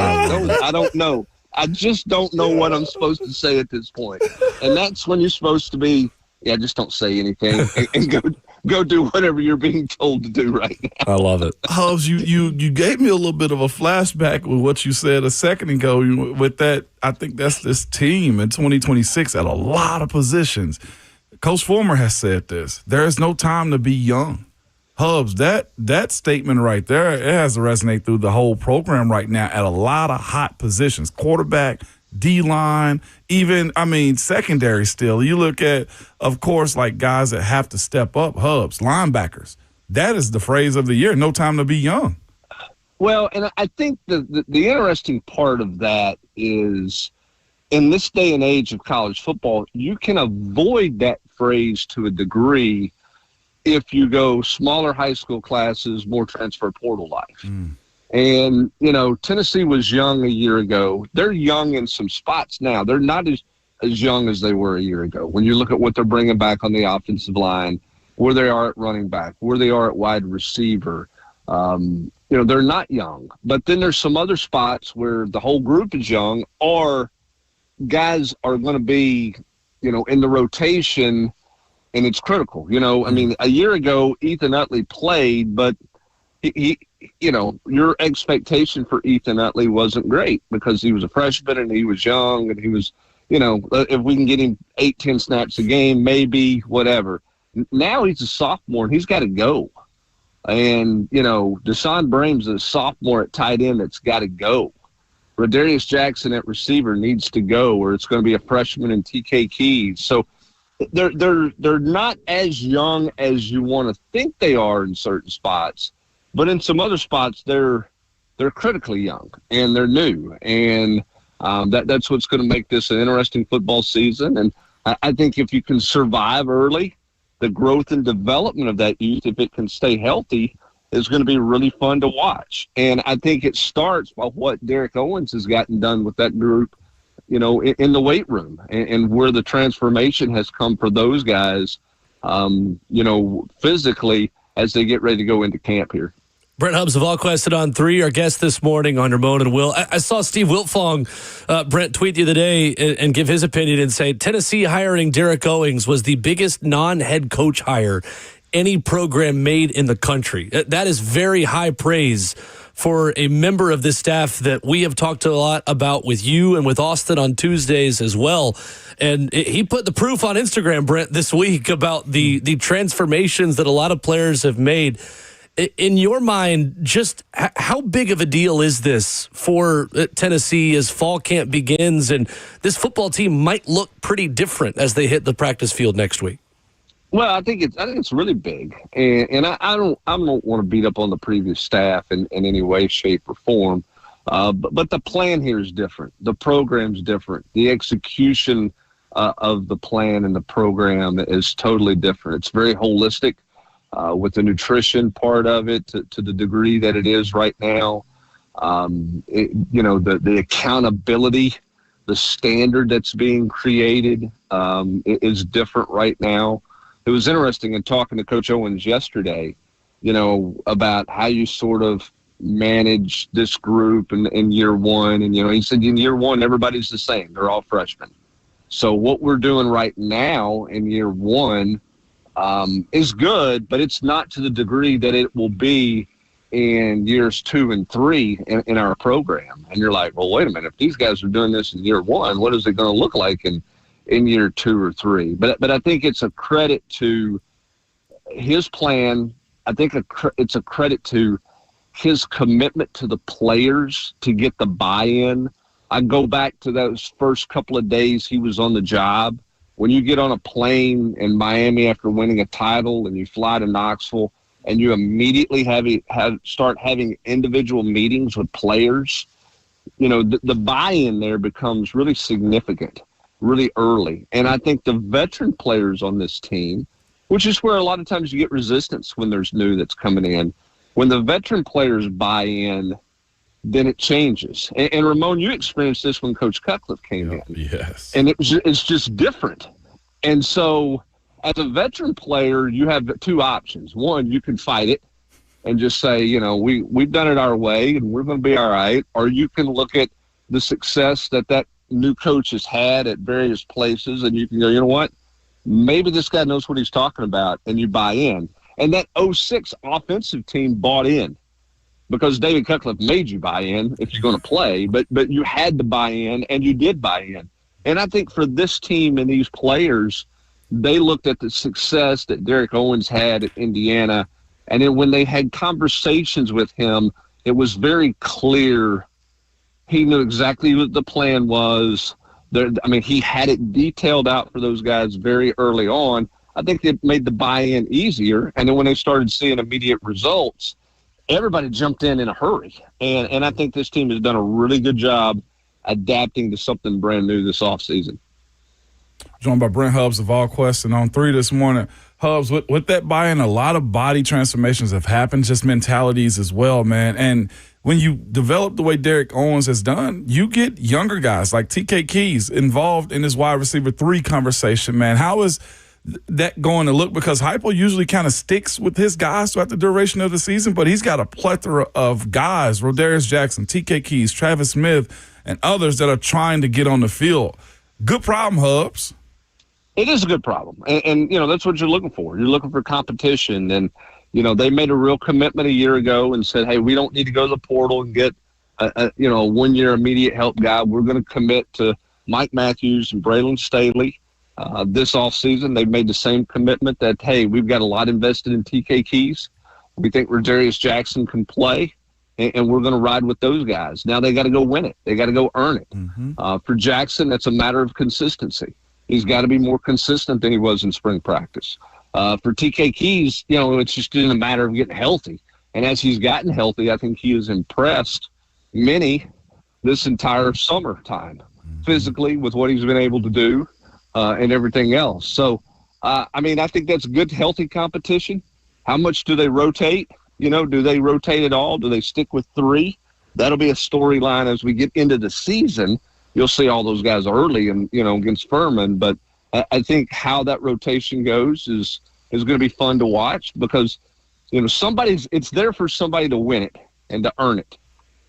I don't know. I just don't know what I'm supposed to say at this point. And that's when you're supposed to be, just don't say anything and go do whatever you're being told to do right now. I love it. Hubs, you gave me a little bit of a flashback with what you said a second ago. With that, I think that's this team in 2026 at a lot of positions. Coach Fulmer has said this. There is no time to be young. Hubs, that statement right there, it has to resonate through the whole program right now at a lot of hot positions. Quarterback, D-line, even, secondary still. You look at, of course, like guys that have to step up, Hubs, linebackers. That is the phrase of the year, no time to be young. Well, and I think the interesting part of that is, in this day and age of college football, you can avoid that phrase to a degree if you go smaller high school classes, more transfer portal life. And, Tennessee was young a year ago. They're young in some spots now. They're not as young as they were a year ago. When you look at what they're bringing back on the offensive line, where they are at running back, where they are at wide receiver, they're not young. But then there's some other spots where the whole group is young, or guys are going to be, in the rotation, and it's critical. A year ago, Ethan Utley played, but he your expectation for Ethan Utley wasn't great because he was a freshman and he was young and he was, if we can get him 8-10 snaps a game, maybe, whatever. Now he's a sophomore and he's got to go. And, Deshaun Brame's a sophomore at tight end that's got to go. Rodarius Jackson at receiver needs to go, or it's going to be a freshman in TK Keys. So they're not as young as you want to think they are in certain spots, but in some other spots they're critically young and they're new, and that's what's going to make this an interesting football season. And I think if you can survive early, the growth and development of that youth, if it can stay healthy, is going to be really fun to watch. And I think it starts by what Derek Owens has gotten done with that group, in the weight room, and where the transformation has come for those guys, physically as they get ready to go into camp here. Brent Hubbs of All Quested on 3, our guest this morning on Ramon and Will. I saw Steve Wiltfong, Brent, tweet the other day and give his opinion and say Tennessee hiring Derek Owens was the biggest non-head coach hire any program made in the country. That is very high praise for a member of this staff that we have talked a lot about with you and with Austin on Tuesdays as well. And he put the proof on Instagram, Brent, this week about the transformations that a lot of players have made. In your mind, just how big of a deal is this for Tennessee as fall camp begins, and this football team might look pretty different as they hit the practice field next week? Well, I think it's really big, and I don't want to beat up on the previous staff in any way, shape, or form, but the plan here is different. The program's different. The execution of the plan and the program is totally different. It's very holistic. With the nutrition part of it to the degree that it is right now, the accountability, the standard that's being created is different right now. It was interesting in talking to Coach Owens yesterday, about how you sort of manage this group in year one. And, he said in year one, everybody's the same. They're all freshmen. So what we're doing right now in year one is good, but it's not to the degree that it will be in years 2 and 3 in our program. And you're like, well, wait a minute. If these guys are doing this in year one, what is it going to look like in year 2 or 3? But I think it's a credit to his plan. I think it's a credit to his commitment to the players to get the buy-in. I go back to those first couple of days he was on the job. When you get on a plane in Miami after winning a title and you fly to Knoxville and you immediately start having individual meetings with players, the buy-in there becomes really significant, really early. And I think the veteran players on this team, which is where a lot of times you get resistance when there's new that's coming in, when the veteran players buy in, then it changes. And Ramon, you experienced this when Coach Cutcliffe came in. Yes. And it's just different. And so as a veteran player, you have 2 options. One, you can fight it and just say, we've done it our way and we're going to be all right. Or you can look at the success that new coach has had at various places and you can go, you know what? Maybe this guy knows what he's talking about, and you buy in. And that 06 offensive team bought in, because David Cutcliffe made you buy in if you're going to play, but you had to buy in, and you did buy in. And I think for this team and these players, they looked at the success that Derek Owens had at Indiana, and then when they had conversations with him, it was very clear he knew exactly what the plan was. He had it detailed out for those guys very early on. I think it made the buy-in easier, and then when they started seeing immediate results, everybody jumped in a hurry. And I think this team has done a really good job adapting to something brand new this offseason. Joined by Brent Hubbs of All Quested on 3 this morning. Hubbs, with that buy-in, a lot of body transformations have happened, just mentalities as well, man. And when you develop the way Derek Owens has done, you get younger guys like TK Keys involved in this wide receiver 3 conversation, man. How is that going to look? Because Heupel usually kind of sticks with his guys throughout the duration of the season, but he's got a plethora of guys, Rodarius Jackson, TK Keys, Travis Smith, and others that are trying to get on the field. Good problem, Hubbs. It is a good problem. And that's what you're looking for. You're looking for competition. And, they made a real commitment a year ago and said, hey, we don't need to go to the portal and get a 1-year immediate help guy. We're going to commit to Mike Matthews and Braylon Staley. This offseason, they've made the same commitment that, hey, we've got a lot invested in TK Keys. We think Rodarius Jackson can play. and we're going to ride with those guys. Now they got to go win it. They got to go earn it. For Jackson, that's a matter of consistency. He's got to be more consistent than he was in spring practice. For TK Keys, it's just in a matter of getting healthy. And as he's gotten healthy, I think he has impressed many this entire summertime, physically with what he's been able to do and everything else. So, I think that's good, healthy competition. How much do they rotate? Do they rotate at all? Do they stick with 3? That'll be a storyline as we get into the season. You'll see all those guys early and, against Furman. But I think how that rotation goes is going to be fun to watch because, it's there for somebody to win it and to earn it.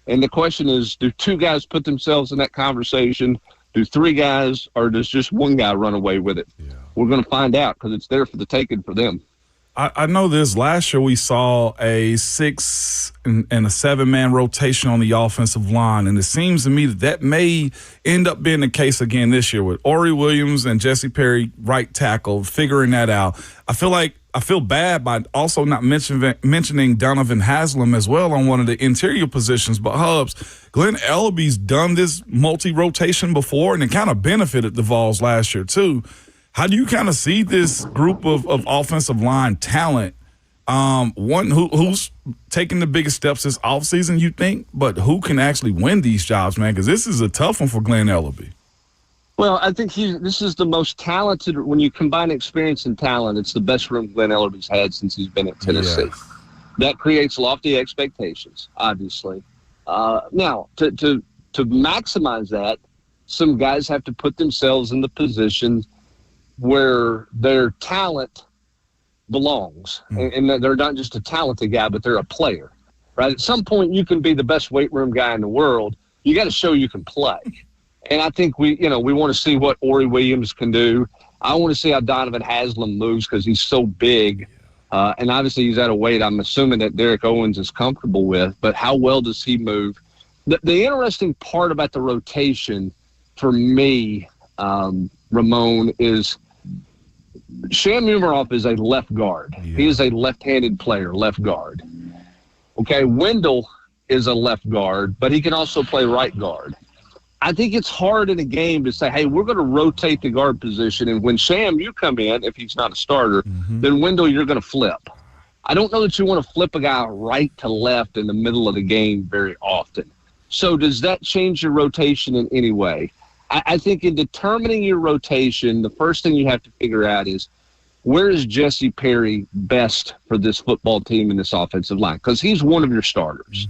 And the question is, do 2 guys put themselves in that conversation? Do 3 guys, or does just 1 guy run away with it? Yeah. We're going to find out because it's there for the taking for them. I know this. Last year we saw a 6 and a 7-man rotation on the offensive line, and it seems to me that may end up being the case again this year with Ori Williams and Jesse Perry right tackle, figuring that out. I feel bad by also not mentioning Donovan Haslam as well on one of the interior positions, but Hubs, Glenn Ellaby's done this multi-rotation before, and it kind of benefited the Vols last year too. How do you kind of see this group of offensive line talent? One who's taking the biggest steps this offseason, you think, but who can actually win these jobs, man? Because this is a tough one for Glenn Ellaby. Well, I think this is the most talented. When you combine experience and talent, it's the best room Glenn Ellaby's had since he's been at Tennessee. Yes. That creates lofty expectations, obviously. Now, to maximize that, some guys have to put themselves in the position where their talent belongs. And they're not just a talented guy, but they're a player, right? At some point, you can be the best weight room guy in the world. You got to show you can play. And I think we want to see what Ori Williams can do. I want to see how Donovan Haslam moves because he's so big. And obviously he's at a weight I'm assuming that Derek Owens is comfortable with. But how well does he move? The interesting part about the rotation for me, Ramon, is Sham Umaroff is a left guard. Yeah. He is a left-handed player, left guard. Okay, Wendell is a left guard, but he can also play right guard. I think it's hard in a game to say, hey, we're going to rotate the guard position, and when Sham, you come in, if he's not a starter, then Wendell, you're going to flip. I don't know that you want to flip a guy right to left in the middle of the game very often. So does that change your rotation in any way? I think in determining your rotation, the first thing you have to figure out is where is Jesse Perry best for this football team in this offensive line? Because he's one of your starters,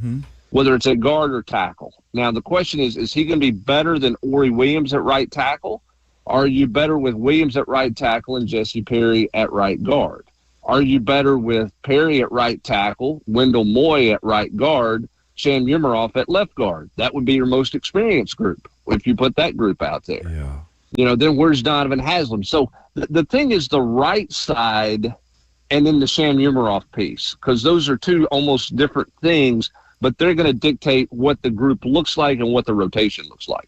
whether it's at guard or tackle. Now, the question is he going to be better than Ori Williams at right tackle? Are you better with Williams at right tackle and Jesse Perry at right guard? Are you better with Perry at right tackle, Wendell Moy at right guard, Sham Umaroff at left guard? That would be your most experienced group if you put that group out there. Yeah. Then where's Donovan Haslam? So the thing is the right side and then the Sham Umaroff piece, because those are 2 almost different things, but they're going to dictate what the group looks like and what the rotation looks like.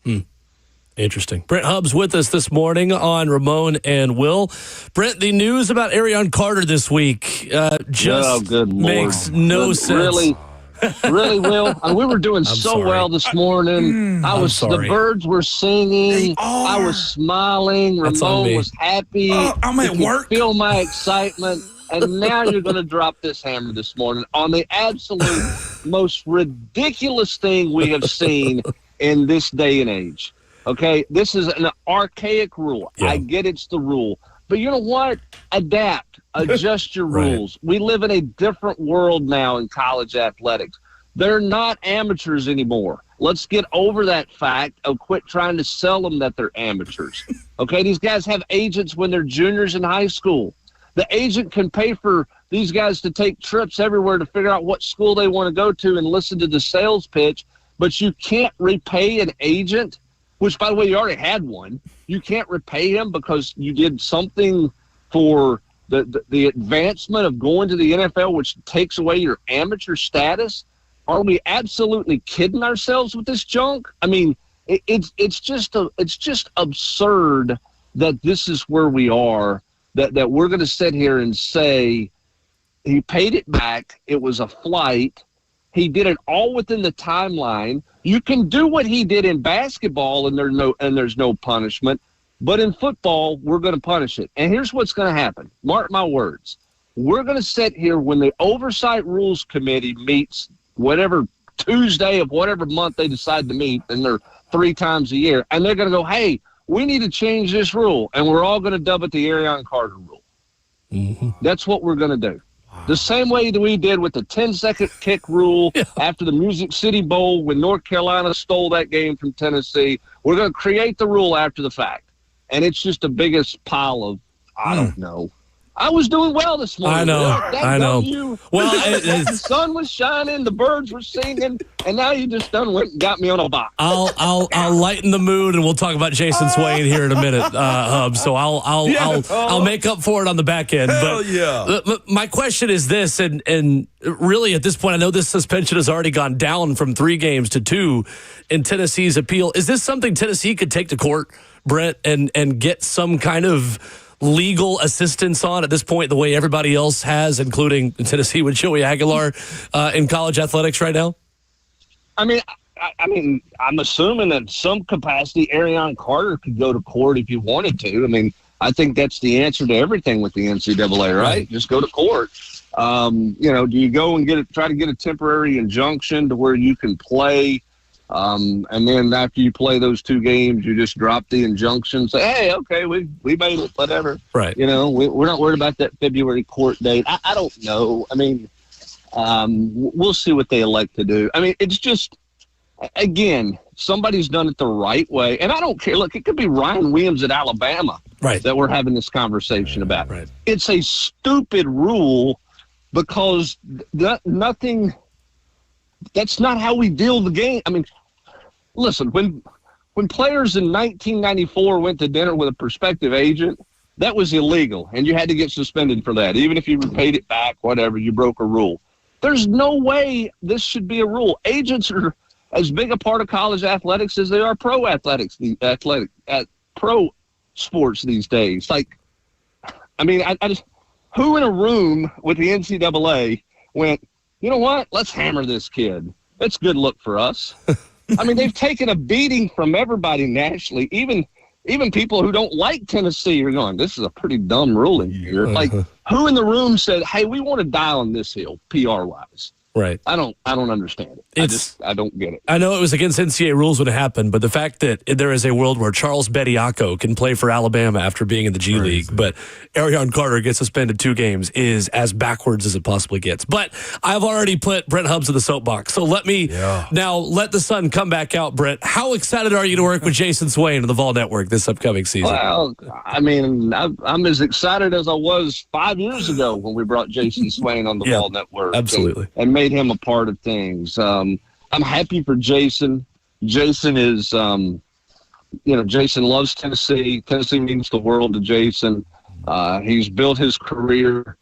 Interesting. Brent Hubbs with us this morning on Ramon and Will. Brent, the news about Arion Carter this week good makes no sense. Really, Will? We were doing well this morning. The birds were singing. I was smiling. Ramon was happy. I'm at work. Feel my excitement. And now you're going to drop this hammer this morning on the absolute most ridiculous thing we have seen in this day and age. Okay? This is an archaic rule. Yeah. I get it's the rule. But you know what? Adapt. Adjust your rules. We live in a different world now in college athletics. They're not amateurs anymore. Let's get over that fact of quit trying to sell them that they're amateurs. Okay? These guys have agents when they're juniors in high school. The agent can pay for these guys to take trips everywhere to figure out what school they want to go to and listen to the sales pitch, but you can't repay an agent, which, by the way, you already had one. You can't repay him because you did something for the advancement of going to the NFL, which takes away your amateur status. Are we absolutely kidding ourselves with this junk? I mean, it's just absurd that this is where we are. That we're going to sit here and say he paid it back. It was a flight. He did it all within the timeline. You can do what he did in basketball, and there's no punishment. But in football, we're going to punish it. And here's what's going to happen. Mark my words. We're going to sit here when the Oversight Rules Committee meets whatever Tuesday of whatever month they decide to meet, and they're 3 times a year, and they're going to go, hey, we need to change this rule, and we're all going to dub it the Arion Carter rule. Mm-hmm. That's what we're going to do. The same way that we did with the 10-second kick rule after the Music City Bowl when North Carolina stole that game from Tennessee. We're going to create the rule after the fact. And it's just the biggest pile of, I don't know. I was doing well this morning. I know. Well, the sun was shining, the birds were singing, and now you just done went and got me on a box. I'll lighten the mood, and we'll talk about Jason Swain here in a minute, Hub. So I'll make up for it on the back end. Hell but my question is this, and really at this point, I know this suspension has already gone down from 3 games to 2 in Tennessee's appeal. Is this something Tennessee could take to court, Brent, and get some kind of legal assistance on at this point, the way everybody else has, including Tennessee with Joey Aguilar in college athletics right now? I mean, I'm assuming that in some capacity, Arion Carter could go to court if he wanted to. I mean, I think that's the answer to everything with the NCAA, right? Just go to court. Do you go and try to get a temporary injunction to where you can play? And then after you play those 2 games, you just drop the injunction, say, hey, okay, we made it, whatever. Right. We're not worried about that February court date. I don't know. I mean, we'll see what they elect to do. I mean, it's just, again, somebody's done it the right way. And I don't care. Look, it could be Ryan Williams at Alabama that we're having this conversation about. Right. It's a stupid rule because nothing – that's not how we deal the game. I mean, listen, when players in 1994 went to dinner with a prospective agent, that was illegal, and you had to get suspended for that. Even if you paid it back, whatever, you broke a rule. There's no way this should be a rule. Agents are as big a part of college athletics as they are pro athletics, pro sports these days. Like, I mean, I just who in a room with the NCAA went, you know what? Let's hammer this kid. It's good look for us. I mean, they've taken a beating from everybody nationally. Even people who don't like Tennessee are going, this is a pretty dumb ruling here. Like, who in the room said, hey, we want to die on this hill, PR-wise? Right. I don't understand it. I don't get it. I know it was against NCAA rules when it happened, but the fact that there is a world where Charles Bediako can play for Alabama after being in the G League, but Arion Carter gets suspended 2 games is as backwards as it possibly gets. But I've already put Brent Hubbs in the soapbox, so let me now let the sun come back out, Brent. How excited are you to work with Jason Swain on the Vol Network this upcoming season? Well, I mean, I'm as excited as I was 5 years ago when we brought Jason Swain on the Vol Network. Absolutely. And made him a part of things. I'm happy for Jason. Jason is, Jason loves Tennessee. Tennessee means the world to Jason. He's built his career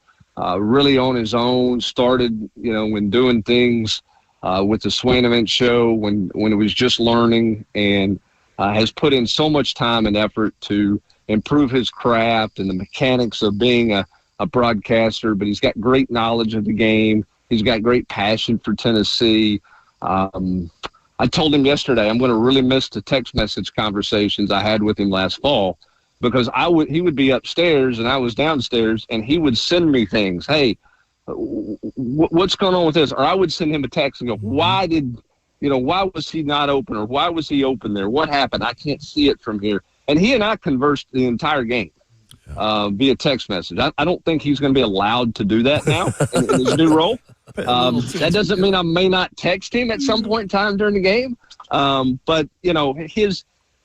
really on his own, started, when doing things with the Swain Event Show when it was just learning, and has put in so much time and effort to improve his craft and the mechanics of being a broadcaster, but he's got great knowledge of the game. He's got great passion for Tennessee. I told him yesterday I'm going to really miss the text message conversations I had with him last fall, because he would be upstairs and I was downstairs, and he would send me things. Hey, what's going on with this? Or I would send him a text and go, why was he not open? Or why was he open there? What happened? I can't see it from here. And he and I conversed the entire game via text message. I don't think he's going to be allowed to do that now in his new role. That doesn't mean I may not text him at some point in time during the game. But,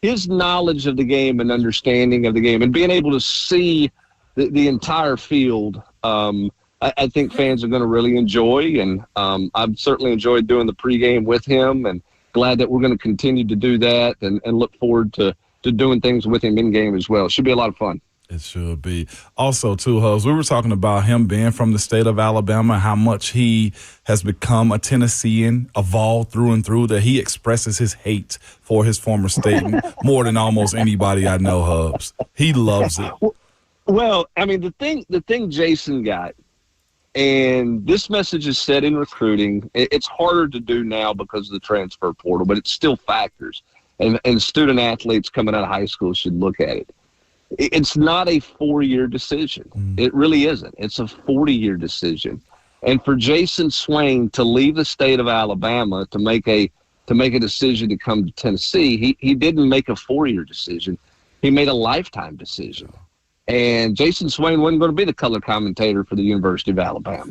his knowledge of the game and understanding of the game and being able to see the entire field, I think fans are going to really enjoy. And I've certainly enjoyed doing the pregame with him, and glad that we're going to continue to do that and look forward to doing things with him in-game as well. It should be a lot of fun. It should be. Also, too, Hubs, we were talking about him being from the state of Alabama, how much he has become a Tennessean, evolved through and through, that he expresses his hate for his former state more than almost anybody I know, Hubs. He loves it. Well, I mean, the thing Jason got And this message is set in recruiting. It's harder to do now because of the transfer portal, but it still factors. And student athletes coming out of high school should look at it. It's not a 4-year decision. It really isn't. It's a 40-year decision. And for Jason Swain to leave the state of Alabama to make a decision to come to Tennessee, he didn't make a 4-year decision. He made a lifetime decision. And Jason Swain wasn't going to be the color commentator for the University of Alabama,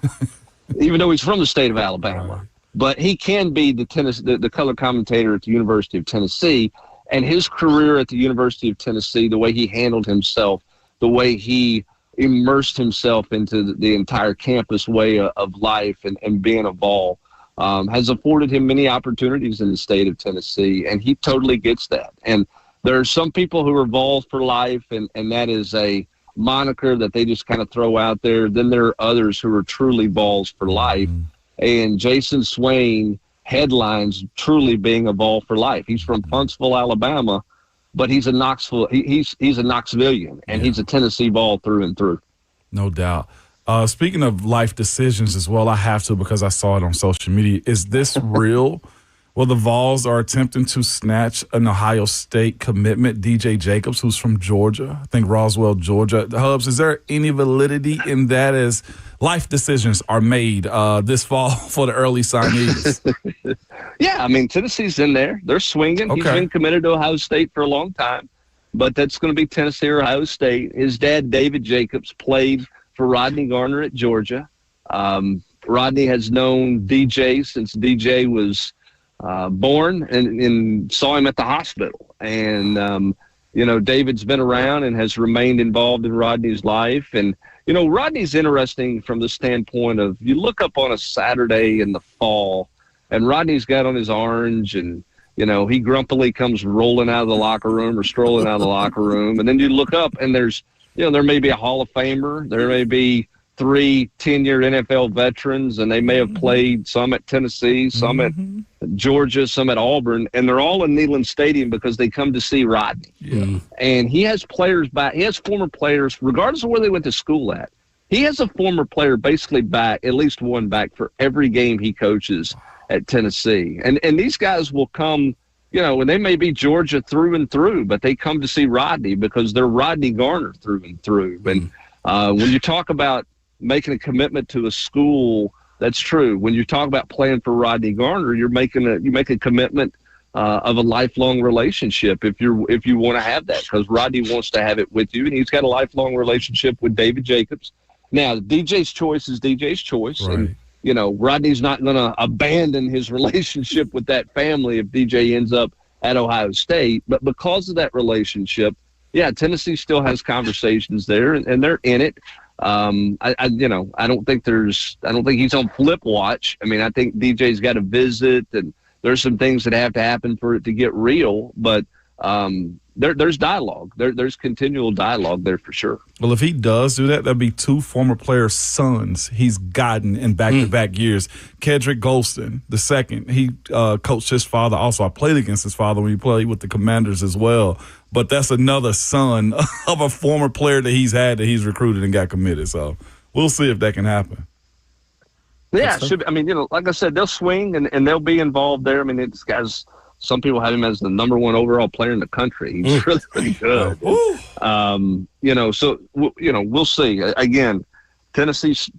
even though he's from the state of Alabama. But he can be the color commentator at the University of Tennessee. And his career at the University of Tennessee, the way he handled himself, the way he immersed himself into the entire campus way of life and being a Vol, has afforded him many opportunities in the state of Tennessee. And he totally gets that. And there are some people who are Vols for life, and that is a moniker that they just kind of throw out there. Then there are others who are truly Vols for life. And Jason Swain headlines truly being a Vol for life. He's from Huntsville, Alabama, but he's a Knoxville. He's a Knoxvillian, and he's a Tennessee Vol through and through. No doubt. Speaking of life decisions as well, I have to because I saw it on social media. Is this real? Well, the Vols are attempting to snatch an Ohio State commitment, DJ Jacobs, who's from Georgia, I think Roswell, Georgia. Hubs, is there any validity in that as life decisions are made this fall for the early signees? Yeah, I mean, Tennessee's in there. They're swinging. Okay. He's been committed to Ohio State for a long time, but that's going to be Tennessee or Ohio State. His dad, David Jacobs, played for Rodney Garner at Georgia. Rodney has known DJ since DJ was born and saw him at the hospital. And, David's been around and has remained involved in Rodney's life. And, Rodney's interesting from the standpoint of you look up on a Saturday in the fall and Rodney's got on his orange and, he grumpily comes rolling out of the locker room or strolling out of the locker room. And then you look up and there's, there may be a Hall of Famer. There may be 3 10-year NFL veterans, and they may have played some at Tennessee, some at Georgia, some at Auburn, and they're all in Neyland Stadium because they come to see Rodney. Yeah. And he has players back. He has former players, regardless of where they went to school at. He has a former player basically back, at least one back for every game he coaches at Tennessee. And these guys will come, and they may be Georgia through and through, but they come to see Rodney because they're Rodney Garner through and through. And when you talk about making a commitment to a school, that's true. When you talk about playing for Rodney Garner, you make a commitment of a lifelong relationship if you want to have that, because Rodney wants to have it with you, and he's got a lifelong relationship with David Jacobs. Now, DJ's choice is DJ's choice, right. And Rodney's not going to abandon his relationship with that family if DJ ends up at Ohio State. But because of that relationship, Tennessee still has conversations there, and they're in it. I don't think he's on flip watch. I mean, I think DJ's got to visit, and there's some things that have to happen for it to get real. But there's dialogue. There's continual dialogue there for sure. Well, if he does do that, that'd be 2 former players' sons he's gotten in back-to-back years. Kedrick Golston, the second, he coached his father. Also, I played against his father when he played with the Commanders as well. But that's another son of a former player that he's had that he's recruited and got committed. So we'll see if that can happen. Yeah, it should be. I mean, like I said, they'll swing and they'll be involved there. I mean, this guy's, some people have him as the number 1 overall player in the country. He's really, really good. So we'll see. Again, Tennessee's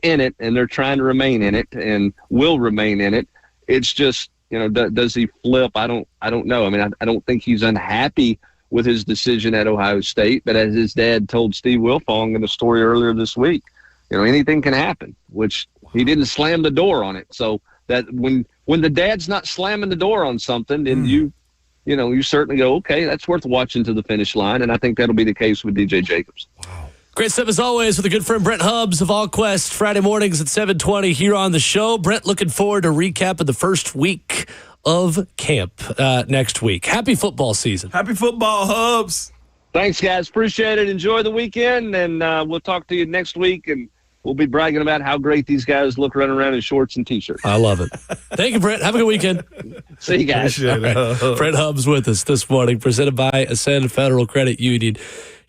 in it, and they're trying to remain in it, and will remain in it. It's just, does he flip? I don't know. I mean, I don't think he's unhappy with his decision at Ohio State, but as his dad told Steve Wilfong in a story earlier this week, anything can happen, which he didn't slam the door on it. So that when the dad's not slamming the door on something, then you certainly go, okay, that's worth watching to the finish line. And I think that'll be the case with DJ Jacobs. Wow. Great stuff as always with a good friend Brent Hubbs of AllQuest, Friday mornings at 7:20 here on the show. Brent, looking forward to a recap of the first week of camp next week. Happy football season. Happy football, Hubs. Thanks, guys. Appreciate it. Enjoy the weekend, and we'll talk to you next week, and we'll be bragging about how great these guys look running around in shorts and T-shirts. I love it. Thank you, Brent. Have a good weekend. See you guys. Brent Hubbs with us this morning, presented by Ascend Federal Credit Union,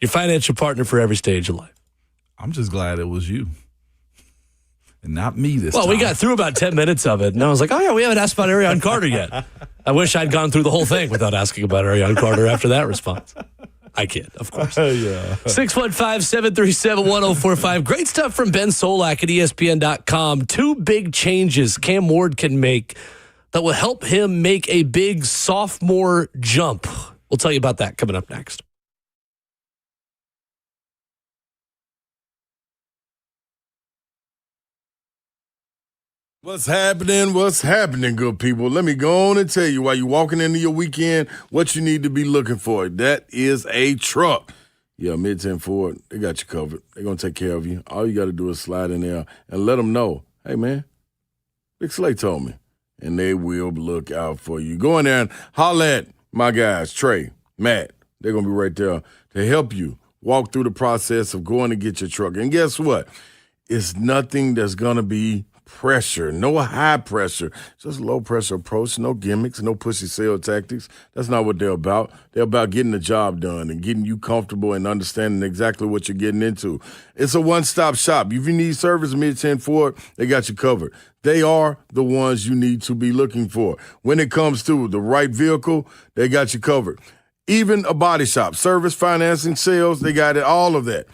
your financial partner for every stage of life. I'm just glad it was you. and not me this Well, time. we got through about 10 minutes of it, and I was like, oh, yeah, we haven't asked about Arion Carter yet. I wish I'd gone through the whole thing without asking about Arion Carter after that response. I kid, of course. Yeah. 615-737-1045. Great stuff from Ben Solak at ESPN.com. 2 big changes Cam Ward can make that will help him make a big sophomore jump. We'll tell you about that coming up next. What's happening? What's happening, good people? Let me go on and tell you while you're walking into your weekend what you need to be looking for. That is a truck. Yeah, Mid-10 Ford, they got you covered. They're going to take care of you. All you got to do is slide in there and let them know, hey, man, Big Slay told me. And they will look out for you. Go in there and holler at my guys, Trey, Matt. They're going to be right there to help you walk through the process of going to get your truck. And guess what? It's nothing that's going to be pressure, no high pressure, just low pressure approach, no gimmicks, no pushy sales tactics. That's not what they're about. They're about getting the job done and getting you comfortable and understanding exactly what you're getting into. It's a one-stop shop. If you need service, Mid-10 Ford, they got you covered. They are the ones you need to be looking for. When it comes to the right vehicle, they got you covered. Even a body shop, service, financing, sales, they got it, all of that.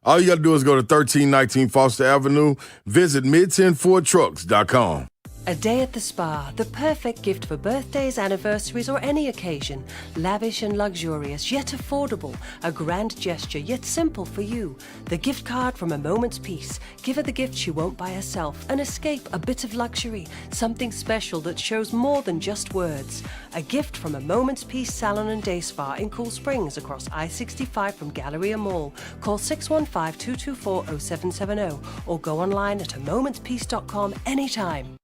All you got to do is go to 1319 Foster Avenue. Visit mid10fordtrucks.com. A day at the spa, the perfect gift for birthdays, anniversaries, or any occasion. Lavish and luxurious, yet affordable. A grand gesture, yet simple for you. The gift card from A Moment's Peace. Give her the gift she won't buy herself. An escape, a bit of luxury. Something special that shows more than just words. A gift from A Moment's Peace Salon and Day Spa in Cool Springs across I-65 from Galleria Mall. Call 615-224-0770 or go online at amomentspeace.com anytime.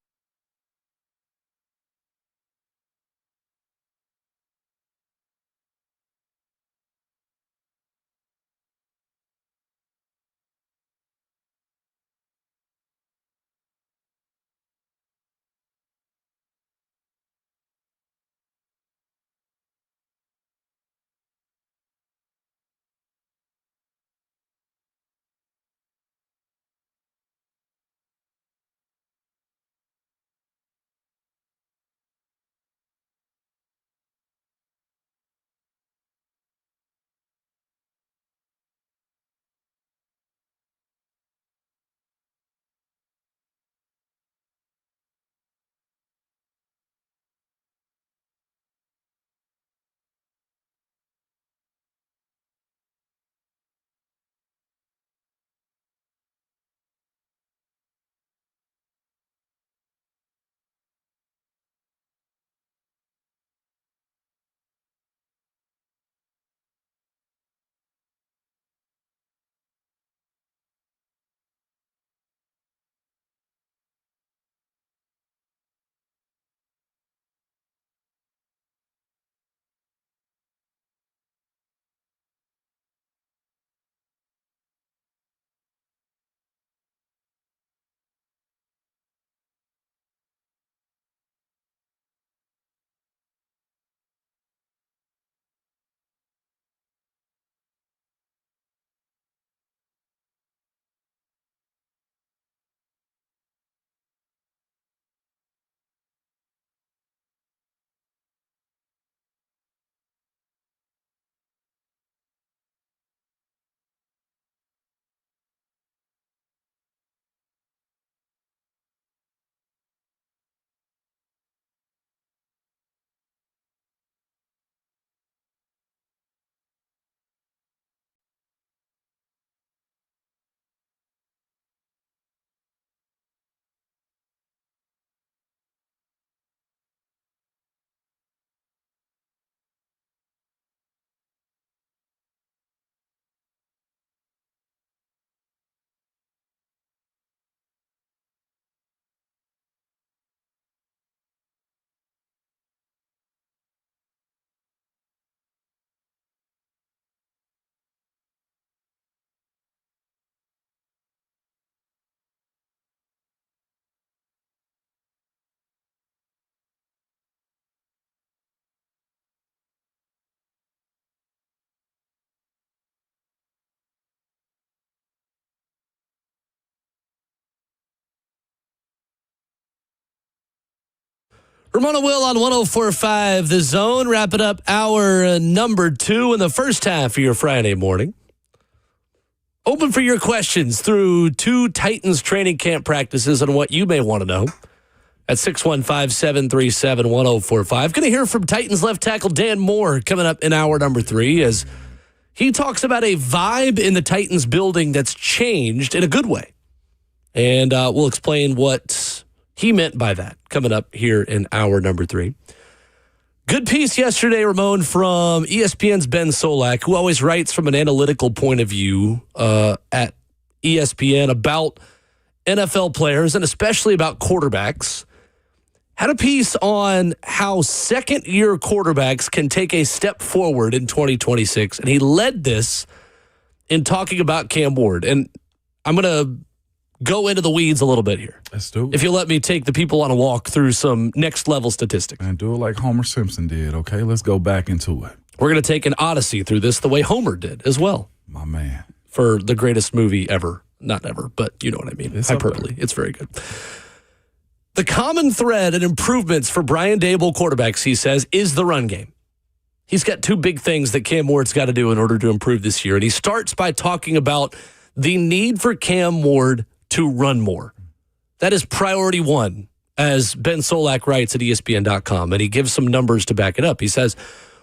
Ramon Will on 104.5 The Zone. Wrapping up hour number 2 in the first half of your Friday morning. Open for your questions through 2 Titans training camp practices and what you may want to know at 615-737-1045. Going to hear from Titans left tackle Dan Moore coming up in hour number 3 as he talks about a vibe in the Titans building that's changed in a good way. And we'll explain what he meant by that coming up here in hour number 3. Good piece yesterday, Ramon, from ESPN's Ben Solak, who always writes from an analytical point of view at ESPN about NFL players and especially about quarterbacks. Had a piece on how second-year quarterbacks can take a step forward in 2026, and he led this in talking about Cam Ward. And I'm going to go into the weeds a little bit here. Let's do it. If you'll let me take the people on a walk through some next-level statistics. And do it like Homer Simpson did, okay? Let's go back into it. We're going to take an odyssey through this the way Homer did as well. My man. For the greatest movie ever. Not ever, but you know what I mean. It's hyperbole. It's very good. The common thread and improvements for Brian Daboll quarterbacks, he says, is the run game. He's got 2 big things that Cam Ward's got to do in order to improve this year. And he starts by talking about the need for Cam Ward to run more. That is priority 1, as Ben Solak writes at ESPN.com, and he gives some numbers to back it up. He says,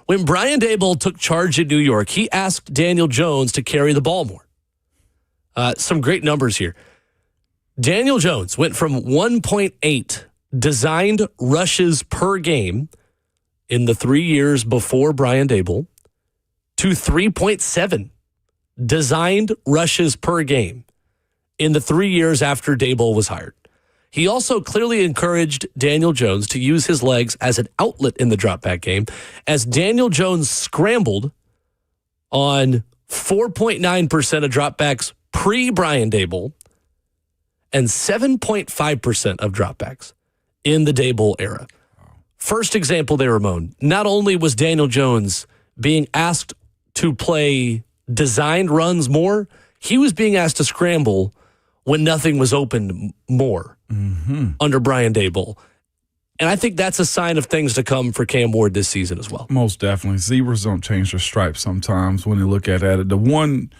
when Brian Daboll took charge in New York, he asked Daniel Jones to carry the ball more. Some great numbers here. Daniel Jones went from 1.8 designed rushes per game in the 3 years before Brian Daboll to 3.7 designed rushes per game in the 3 years after Daboll was hired. He also clearly encouraged Daniel Jones to use his legs as an outlet in the dropback game, as Daniel Jones scrambled on 4.9% of dropbacks pre-Brian Daboll and 7.5% of dropbacks in the Daboll era. First example there, Ramon. Not only was Daniel Jones being asked to play designed runs more, he was being asked to scramble when nothing was open more under Brian Daboll. And I think that's a sign of things to come for Cam Ward this season as well. Most definitely. Zebras don't change their stripes sometimes when they look at it. The one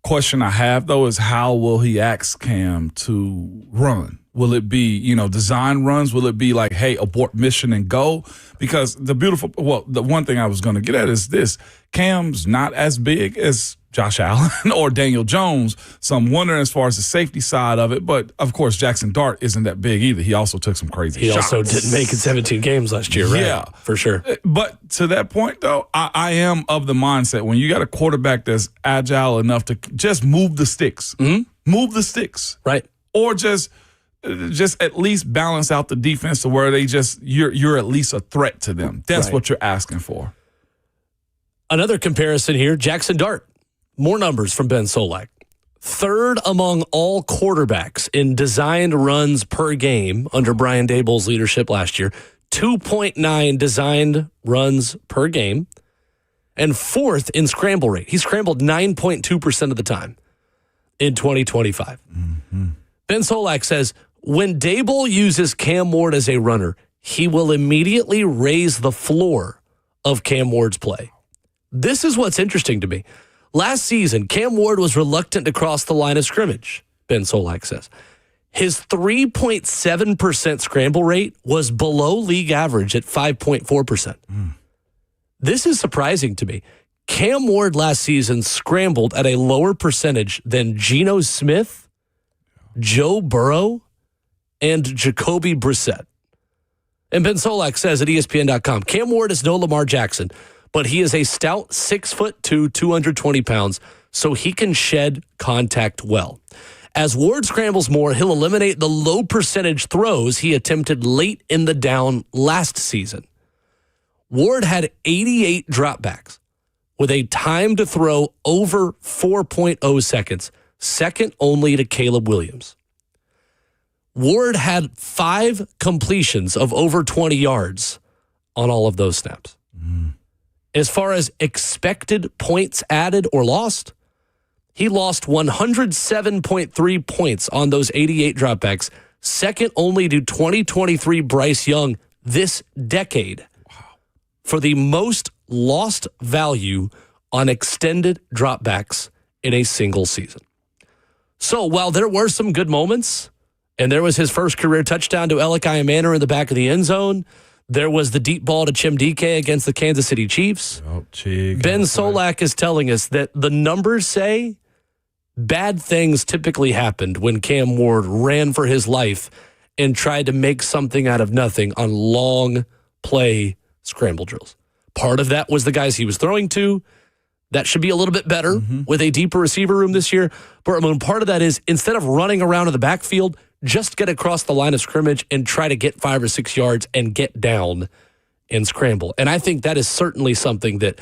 question I have, though, is how will he ask Cam to run? Will it be, design runs? Will it be like, hey, abort mission and go? Because the one thing I was going to get at is this. Cam's not as big as Josh Allen or Daniel Jones. So I'm wondering as far as the safety side of it. But, of course, Jackson Dart isn't that big either. He also took some crazy shots. He also didn't make it 17 games last year, right? Yeah. For sure. But to that point, though, I am of the mindset when you got a quarterback that's agile enough to just move the sticks. Move the sticks. Right. Or just at least balance out the defense to where you're at least a threat to them. That's what you're asking for. Another comparison here, Jackson Dart. More numbers from Ben Solak. 3rd among all quarterbacks in designed runs per game under Brian Daboll's leadership last year. 2.9 designed runs per game. And 4th in scramble rate. He scrambled 9.2% of the time in 2025. Ben Solak says, when Daboll uses Cam Ward as a runner, he will immediately raise the floor of Cam Ward's play. This is what's interesting to me. Last season, Cam Ward was reluctant to cross the line of scrimmage, Ben Solak says. His 3.7% scramble rate was below league average at 5.4%. This is surprising to me. Cam Ward last season scrambled at a lower percentage than Geno Smith, Joe Burrow, and Jacoby Brissett. And Ben Solak says at ESPN.com, Cam Ward is no Lamar Jackson, but he is a stout 6'2", 220 pounds, so he can shed contact well. As Ward scrambles more, he'll eliminate the low percentage throws he attempted late in the down last season. Ward had 88 dropbacks with a time to throw over 4.0 seconds, second only to Caleb Williams. Ward had 5 completions of over 20 yards on all of those snaps. As far as expected points added or lost, he lost 107.3 points on those 88 dropbacks, second only to 2023 Bryce Young, this decade for the most lost value on extended dropbacks in a single season. So while there were some good moments, and there was his first career touchdown to Elikai Manor in the back of the end zone, there was the deep ball to Chimdike against the Kansas City Chiefs. Ben Solak is telling us that the numbers say bad things typically happened when Cam Ward ran for his life and tried to make something out of nothing on long play scramble drills. Part of that was the guys he was throwing to. That should be a little bit better with a deeper receiver room this year. But Ramon, part of that is instead of running around in the backfield, just get across the line of scrimmage and try to get 5 or 6 yards and get down and scramble. And I think that is certainly something that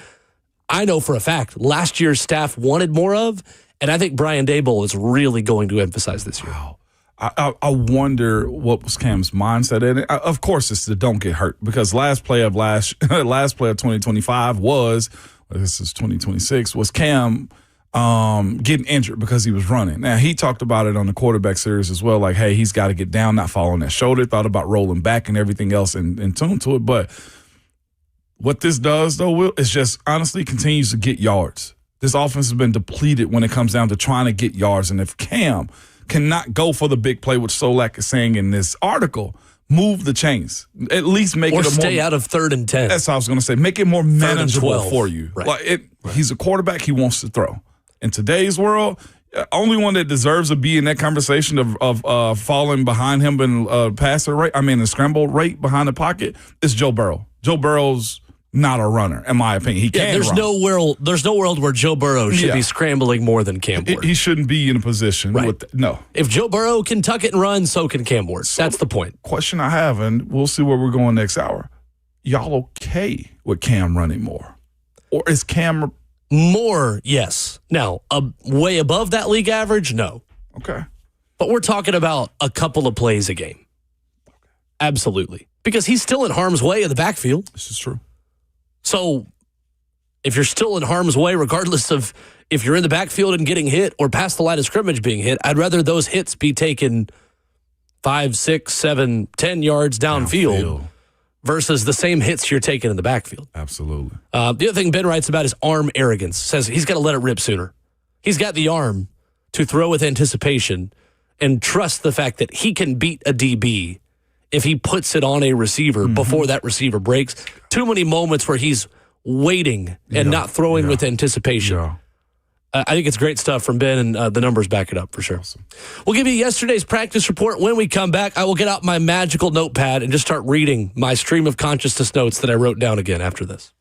I know for a fact last year's staff wanted more of, and I think Brian Daboll is really going to emphasize this year. Wow. I wonder what was Cam's mindset. And of course, it's the don't get hurt, because last play of 2025 was, this is 2026, was Cam getting injured because he was running. Now, he talked about it on the quarterback series as well, like, hey, he's got to get down, not fall on that shoulder, thought about rolling back and everything else in tune to it. But what this does, though, Will, is just honestly continues to get yards. This offense has been depleted when it comes down to trying to get yards. And if Cam cannot go for the big play, which Solak is saying in this article, move the chains. At least make or it a stay more, out of 3rd and 10. That's what I was going to say. Make it more manageable for you. Right. Like he's a quarterback. He wants to throw. In today's world, only one that deserves to be in that conversation of falling behind him in passer rate, the scramble rate behind the pocket, is Joe Burrow. Joe Burrow's not a runner, in my opinion. He can't there's run. There's no world where Joe Burrow should be scrambling more than Cam Ward. He shouldn't be in a position no. If Joe Burrow can tuck it and run, so can Cam Ward. That's the point. Question I have, and we'll see where we're going next hour. Y'all okay with Cam running more? Or is Cam more? Yes. Now, way above that league average? No. Okay. But we're talking about a couple of plays a game. Absolutely. Because he's still in harm's way in the backfield. This is true. So if you're still in harm's way, regardless of if you're in the backfield and getting hit or past the line of scrimmage being hit, I'd rather those hits be taken 5, 6, 7, 10 yards downfield versus the same hits you're taking in the backfield. Absolutely. The other thing Ben writes about is arm arrogance. Says he's got to let it rip sooner. He's got the arm to throw with anticipation and trust the fact that he can beat a DB if he puts it on a receiver before that receiver breaks. Too many moments where he's waiting and not throwing with anticipation. Yeah. I think it's great stuff from Ben, and the numbers back it up for sure. Awesome. We'll give you yesterday's practice report. When we come back, I will get out my magical notepad and just start reading my stream of consciousness notes that I wrote down again after this.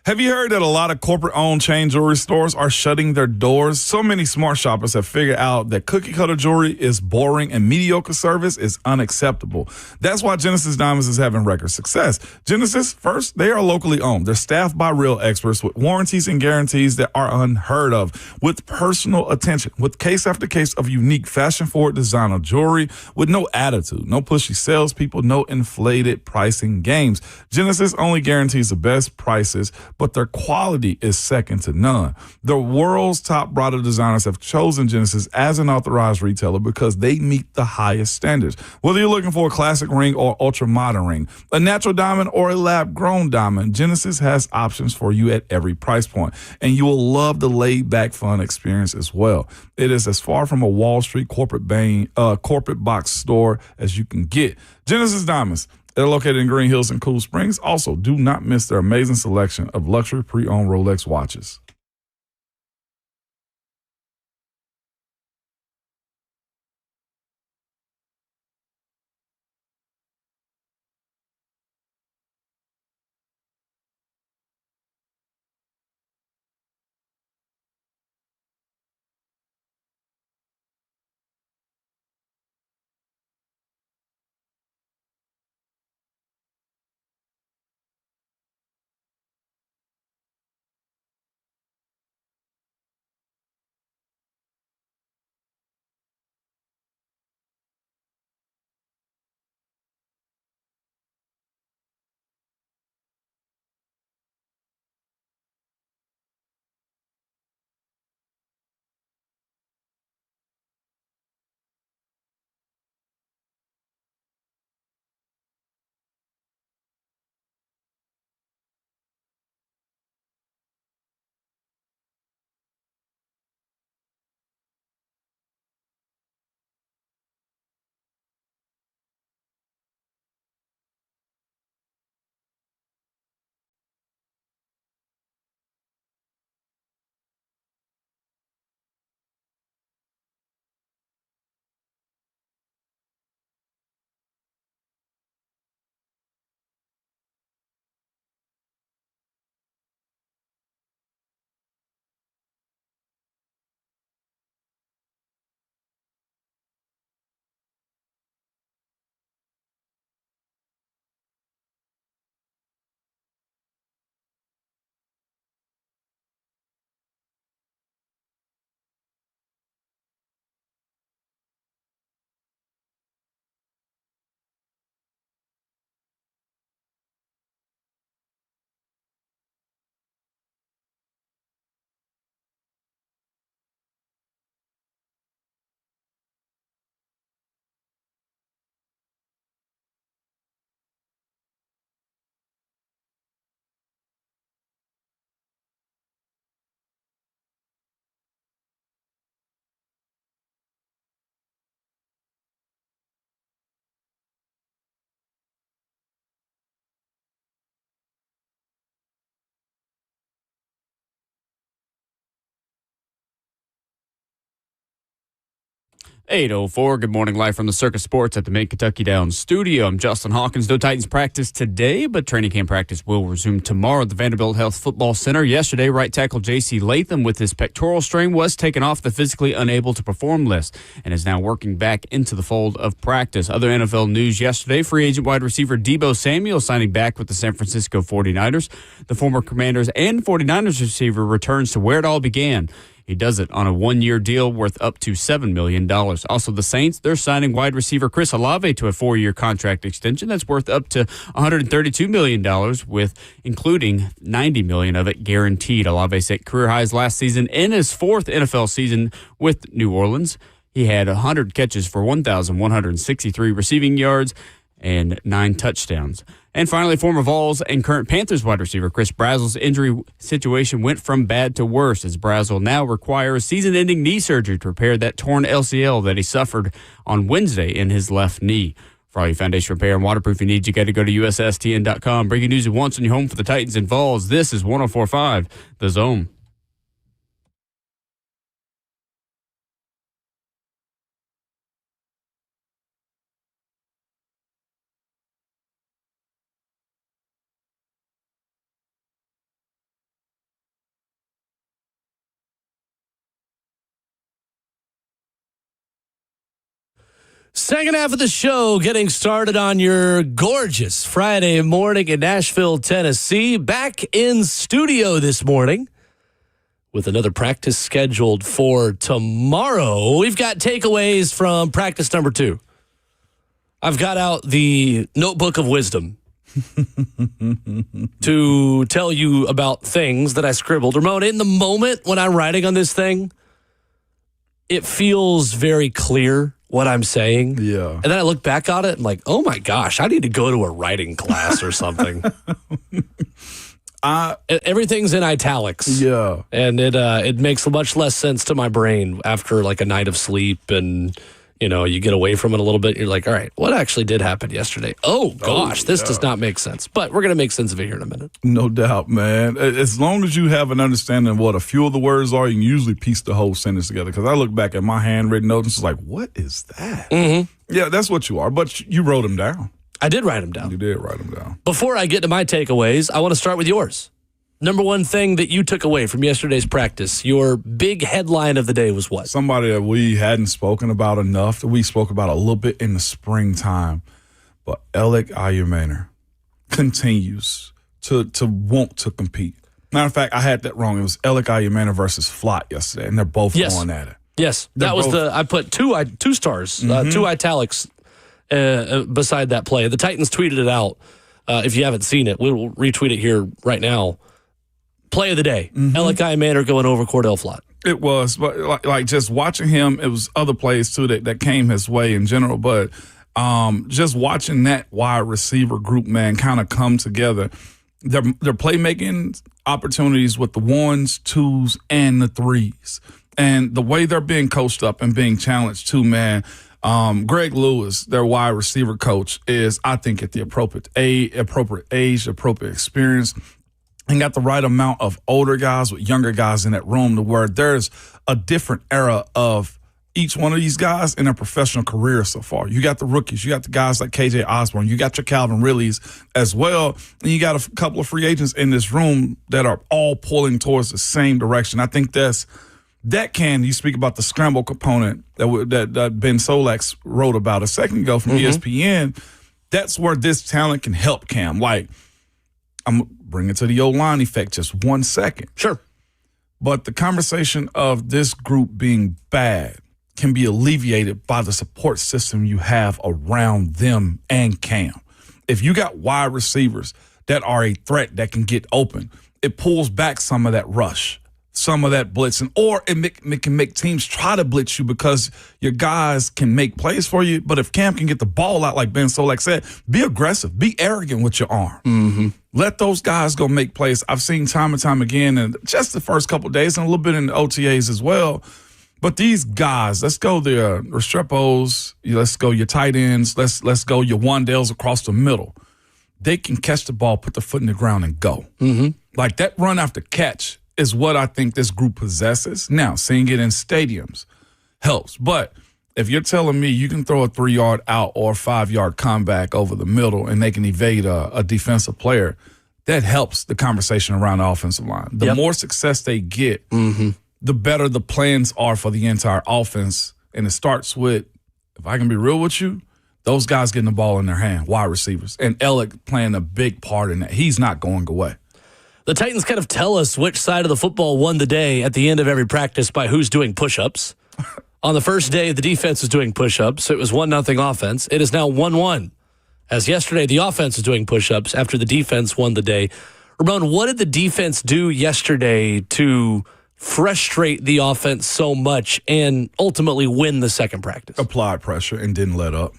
Have you heard that a lot of corporate-owned chain jewelry stores are shutting their doors? So many smart shoppers have figured out that cookie-cutter jewelry is boring and mediocre service is unacceptable. That's why Genesis Diamonds is having record success. Genesis, first, they are locally owned. They're staffed by real experts with warranties and guarantees that are unheard of, with personal attention, with case after case of unique fashion-forward designer jewelry, with no attitude, no pushy salespeople, no inflated pricing games. Genesis only guarantees the best prices, but their quality is second to none. The world's top bridal designers have chosen Genesis as an authorized retailer because they meet the highest standards. Whether you're looking for a classic ring or ultra-modern ring, a natural diamond or a lab-grown diamond, Genesis has options for you at every price point, and you will love the laid-back fun experience as well. It is as far from a Wall Street corporate box store as you can get. Genesis Diamonds. They're located in Green Hills and Cool Springs. Also, do not miss their amazing selection of luxury pre-owned Rolex watches. 8:04. Good morning, live from the Circus Sports at the Mid-Kentucky Downs studio. I'm Justin Hawkins. No Titans practice today, but training camp practice will resume tomorrow at the Vanderbilt Health Football Center. Yesterday, right tackle J.C. Latham with his pectoral strain was taken off the physically unable to perform list and is now working back into the fold of practice. Other NFL news yesterday, free agent wide receiver Deebo Samuel signing back with the San Francisco 49ers. The former Commanders and 49ers receiver returns to where it all began. He does it on a one-year deal worth up to $7 million. Also, the Saints, they're signing wide receiver Chris Olave to a 4-year contract extension that's worth up to $132 million, with including $90 million of it guaranteed. Olave set career highs last season in his 4th NFL season with New Orleans. He had 100 catches for 1,163 receiving yards and 9 touchdowns. And finally, former Vols and current Panthers wide receiver Chris Brazzell's injury situation went from bad to worse, as Brazzell now requires season-ending knee surgery to repair that torn LCL that he suffered on Wednesday in his left knee. For all your foundation repair and waterproofing needs, you got to go to USSTN.com. Breaking news at once on your home for the Titans and Vols. This is 104.5 The Zone. Second half of the show getting started on your gorgeous Friday morning in Nashville, Tennessee. Back in studio this morning with another practice scheduled for tomorrow. We've got takeaways from practice number 2. I've got out the notebook of wisdom to tell you about things that I scribbled. Ramon, in the moment when I'm writing on this thing, it feels very clear what I'm saying. Yeah. And then I look back on it and like, oh my gosh, I need to go to a writing class or something. Everything's in italics. Yeah. And it makes much less sense to my brain after like a night of sleep, and you get away from it a little bit. You're like, all right, what actually did happen yesterday? Oh gosh, this does not make sense. But we're going to make sense of it here in a minute. No doubt, man. As long as you have an understanding of what a few of the words are, you can usually piece the whole sentence together. Because I look back at my handwritten notes and it's like, what is that? Mm-hmm. Yeah, that's what you are. But you wrote them down. I did write them down. You did write them down. Before I get to my takeaways, I want to start with yours. Number one thing that you took away from yesterday's practice, your big headline of the day was what? Somebody that we hadn't spoken about enough, that we spoke about a little bit in the springtime. But Alec Ayumanor continues to want to compete. Matter of fact, I had that wrong. It was Alec Ayumanor versus Flott yesterday, and they're both going at it. Yes, that was I put two stars, 2 italics beside that play. The Titans tweeted it out. If you haven't seen it, we'll retweet it here right now. Play of the day, Alec Ayumanor going over Cordell Flott. It was, but like just watching him, it was other plays too that came his way in general. But just watching that wide receiver group, man, kind of come together. Their playmaking opportunities with the 1s, 2s, and the 3s, and the way they're being coached up and being challenged too, man. Greg Lewis, their wide receiver coach, is, I think, at the appropriate age, appropriate experience, and got the right amount of older guys with younger guys in that room to where there's a different era of each one of these guys in their professional career so far. You got the rookies. You got the guys like KJ Osborne. You got your Calvin Ridleys as well. And you got a couple of free agents in this room that are all pulling towards the same direction. I think you speak about the scramble component that Ben Solak wrote about a second ago from ESPN. That's where this talent can help Cam. Like, I'm bring it to the O-line effect just 1 second. Sure. But the conversation of this group being bad can be alleviated by the support system you have around them and Cam. If you got wide receivers that are a threat that can get open, it pulls back some of that rush, some of that blitzing, or it can make teams try to blitz you because your guys can make plays for you. But if Cam can get the ball out, like Ben Solak said, be aggressive, be arrogant with your arm. Mm-hmm. Let those guys go make plays. I've seen time and time again, and just the first couple of days and a little bit in the OTAs as well. But these guys, let's go the Restrepos, let's go your tight ends, let's go your Wandells across the middle. They can catch the ball, put the foot in the ground, and go. Mm-hmm. Like that run after catch is what I think this group possesses. Now, seeing it in stadiums helps, but If you're telling me you can throw a 3-yard out or a 5-yard comeback over the middle and they can evade a defensive player, that helps the conversation around the offensive line. The more success they get, the better the plans are for the entire offense. And it starts with, if I can be real with you, those guys getting the ball in their hand, wide receivers. And Ellick playing a big part in that. He's not going away. The Titans kind of tell us which side of the football won the day at the end of every practice by who's doing push-ups. On the first day, the defense was doing push-ups. It was 1-0 offense. It is now 1-1. As yesterday, the offense was doing push-ups after the defense won the day. Ramon, what did the defense do yesterday to frustrate the offense so much and ultimately win the second practice? Applied pressure and didn't let up.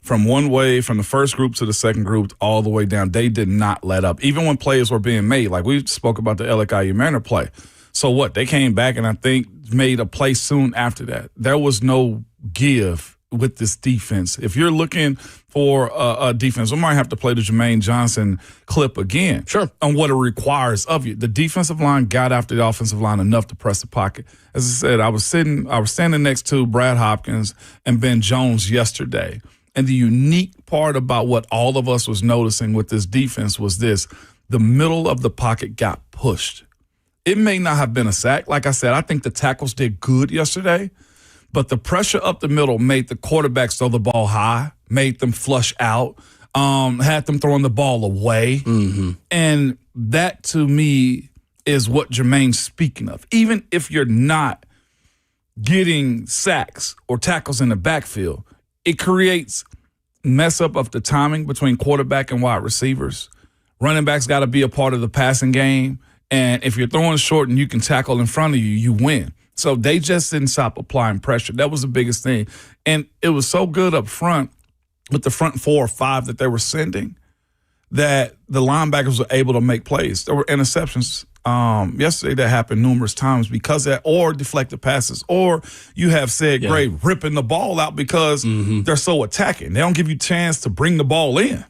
From one way, from the first group to the second group, all the way down, they did not let up. Even when plays were being made, like we spoke about the Ellick Manor play. So what? They came back and I think made a play soon after that. There was no give with this defense. If you're looking for a defense, we might have to play the Jermaine Johnson clip again. Sure. On what it requires of you. The defensive line got after the offensive line enough to press the pocket. As I said, I was standing next to Brad Hopkins and Ben Jones yesterday. And the unique part about what all of us was noticing with this defense was this: the middle of the pocket got pushed. It may not have been a sack. Like I said, I think the tackles did good yesterday, but the pressure up the middle made the quarterbacks throw the ball high, made them flush out, had them throwing the ball away. And that, to me, is what Jermaine's speaking of. Even if you're not getting sacks or tackles in the backfield, it creates mess up of the timing between quarterback and wide receivers. Running backs got to be a part of the passing game. And if you're throwing short and you can tackle in front of you, you win. So they just didn't stop applying pressure. That was the biggest thing. And it was so good up front with the front 4 or 5 that they were sending that the linebackers were able to make plays. There were interceptions yesterday that happened numerous times because of that, or deflected passes, or you have said Gray ripping the ball out because they're so attacking. They don't give you a chance to bring the ball in.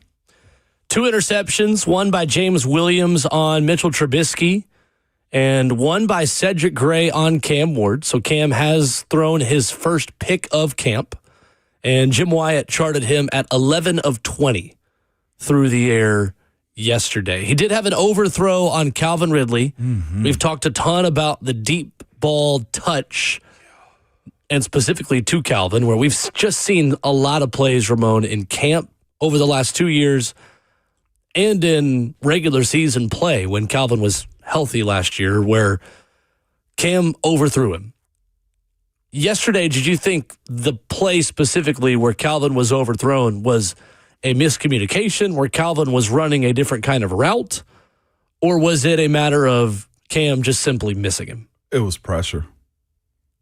2 interceptions, one by James Williams on Mitchell Trubisky, and one by Cedric Gray on Cam Ward. So Cam has thrown his first pick of camp, and Jim Wyatt charted him at 11 of 20 through the air yesterday. He did have an overthrow on Calvin Ridley. We've talked a ton about the deep ball touch, and specifically to Calvin, where we've just seen a lot of plays, Ramon, in camp over the last 2 years and in regular season play when Calvin was healthy last year, where Cam overthrew him. Yesterday, did you think the play specifically where Calvin was overthrown was a miscommunication, where Calvin was running a different kind of route, or was it a matter of Cam just simply missing him? It was pressure.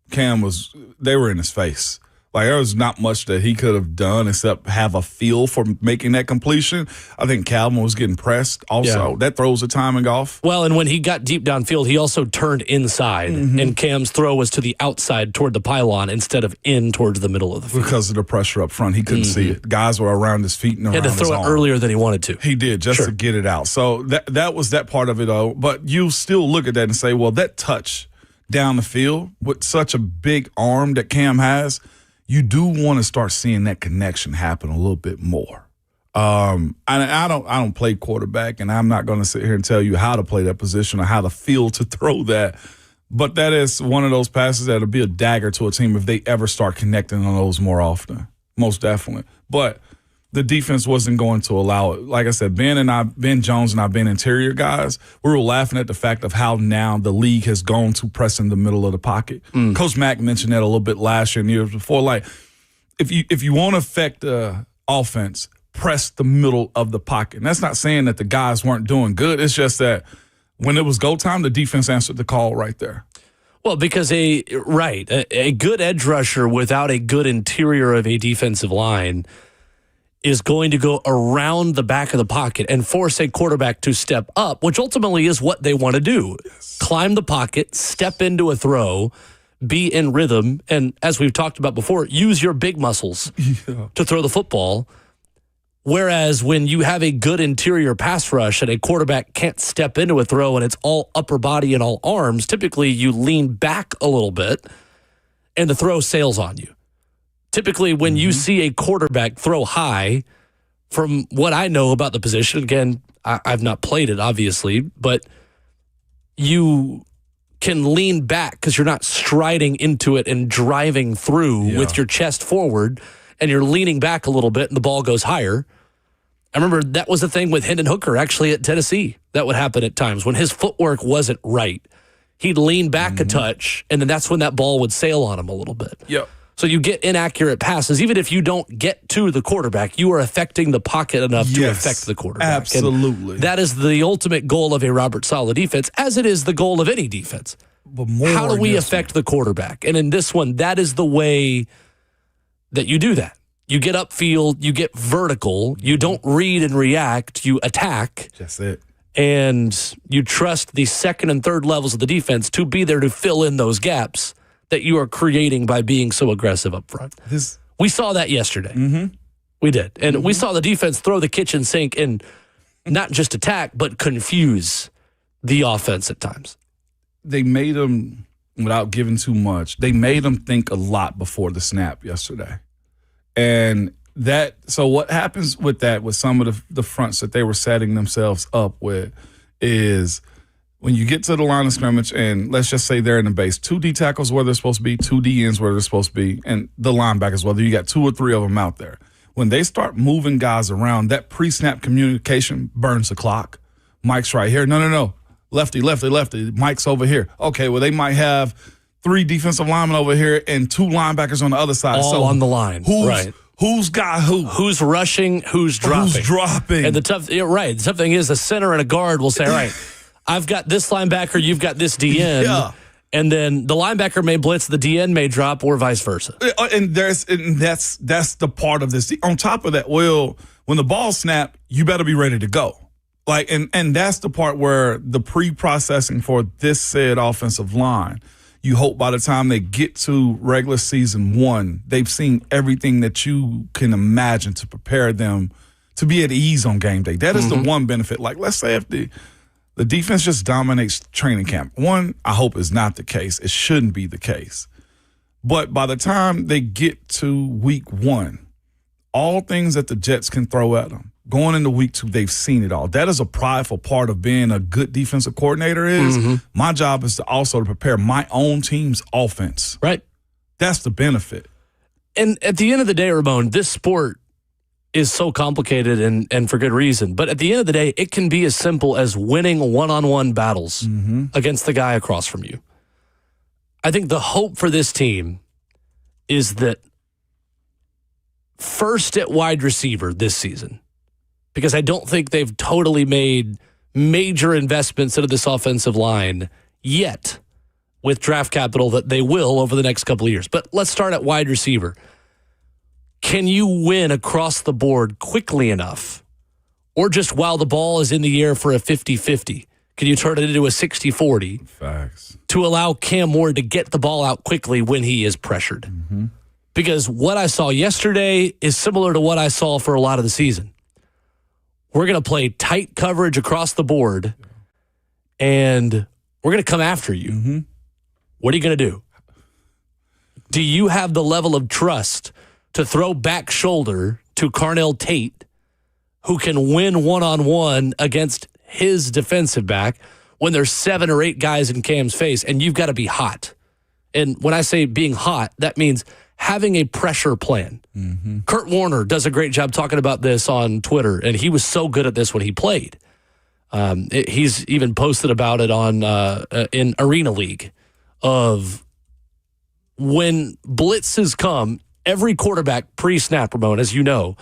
They were in his face. Like, there was not much that he could have done except have a feel for making that completion. I think Calvin was getting pressed also. Yeah. That throws the timing off. Well, and when he got deep downfield, he also turned inside, and Cam's throw was to the outside toward the pylon instead of in towards the middle of the field. Because of the pressure up front. He couldn't see it. Guys were around his feet and around his arm. He had to throw it earlier than he wanted to. He did, just to get it out. So that was that part of it, though. But you still look at that and say, well, that touch down the field with such a big arm that Cam has, you do want to start seeing that connection happen a little bit more. I don't play quarterback, and I'm not going to sit here and tell you how to play that position or how to feel to throw that. But that is one of those passes that'll be a dagger to a team if they ever start connecting on those more often. Most definitely. But the defense wasn't going to allow it. Like I said, Ben Jones and I've been interior guys. We were laughing at the fact of how now the league has gone to press in the middle of the pocket. Coach Mack mentioned that a little bit last year and years before. Like, if you want to affect the offense, press the middle of the pocket. And that's not saying that the guys weren't doing good. It's just that when it was go time, the defense answered the call right there. Well, because a good edge rusher without a good interior of a defensive line is going to go around the back of the pocket and force a quarterback to step up, which ultimately is what they want to do. Yes. Climb the pocket, step into a throw, be in rhythm, and as we've talked about before, use your big muscles to throw the football. Whereas when you have a good interior pass rush and a quarterback can't step into a throw and it's all upper body and all arms, typically you lean back a little bit and the throw sails on you. Typically, when you see a quarterback throw high, from what I know about the position, again, I've not played it, obviously, but you can lean back because you're not striding into it and driving through with your chest forward, and you're leaning back a little bit and the ball goes higher. I remember that was the thing with Hendon Hooker actually at Tennessee. That would happen at times when his footwork wasn't right. He'd lean back a touch, and then that's when that ball would sail on him a little bit. Yep. So you get inaccurate passes. Even if you don't get to the quarterback, you are affecting the pocket enough to affect the quarterback. Absolutely. And that is the ultimate goal of a Robert Saleh defense, as it is the goal of any defense. But more how do we this affect the quarterback? And in this one, that is the way that you do that. You get upfield, you get vertical, you don't read and react, you attack. That's it. And you trust the second and third levels of the defense to be there to fill in those gaps that you are creating by being so aggressive up front. We saw that yesterday. We did. And we saw the defense throw the kitchen sink and not just attack, but confuse the offense at times. They made them, without giving too much, they made them think a lot before the snap yesterday. And so what happens with that, with some of the fronts that they were setting themselves up with, is when you get to the line of scrimmage, and let's just say they're in the base, 2 D tackles where they're supposed to be, 2 D ends where they're supposed to be, and the linebackers, whether you got 2 or 3 of them out there. When they start moving guys around, that pre-snap communication burns the clock. Mike's right here. No. Lefty. Mike's over here. Okay, well, they might have 3 defensive linemen over here and 2 linebackers on the other side. All on the line. Who's got who? Who's rushing? Who's dropping? Who's dropping? And the tough thing is, a center and a guard will say, all right, I've got this linebacker, you've got this DN. Yeah. And then the linebacker may blitz, the DN may drop, or vice versa. And that's the part of this. On top of that, Will, when the ball snap, you better be ready to go. And that's the part where the pre-processing for this said offensive line, you hope by the time they get to regular season 1, they've seen everything that you can imagine to prepare them to be at ease on game day. That is the one benefit. Like, let's say if the defense just dominates training camp. One, I hope is not the case. It shouldn't be the case. But by the time they get to week 1, all things that the Jets can throw at them, going into week 2, they've seen it all. That is a prideful part of being a good defensive coordinator is my job is to also prepare my own team's offense. Right. That's the benefit. And at the end of the day, Ramon, this sport is so complicated and for good reason. But at the end of the day, it can be as simple as winning one-on-one battles against the guy across from you. I think the hope for this team is that first at wide receiver this season, because I don't think they've totally made major investments into this offensive line yet with draft capital that they will over the next couple of years. But let's start at wide receiver. Can you win across the board quickly enough, or just while the ball is in the air for a 50-50? Can you turn it into a 60-40? Facts. To allow Cam Ward to get the ball out quickly when he is pressured? Because what I saw yesterday is similar to what I saw for a lot of the season. We're going to play tight coverage across the board, and we're going to come after you. What are you going to do? Do you have the level of trust to throw back shoulder to Carnell Tate, who can win one-on-one against his defensive back when there's 7 or 8 guys in Cam's face, and you've got to be hot? And when I say being hot, that means having a pressure plan. Kurt Warner does a great job talking about this on Twitter, and he was so good at this when he played. He's even posted about it on in Arena League of when blitzes come, every quarterback pre-snap, Ramon, as you know,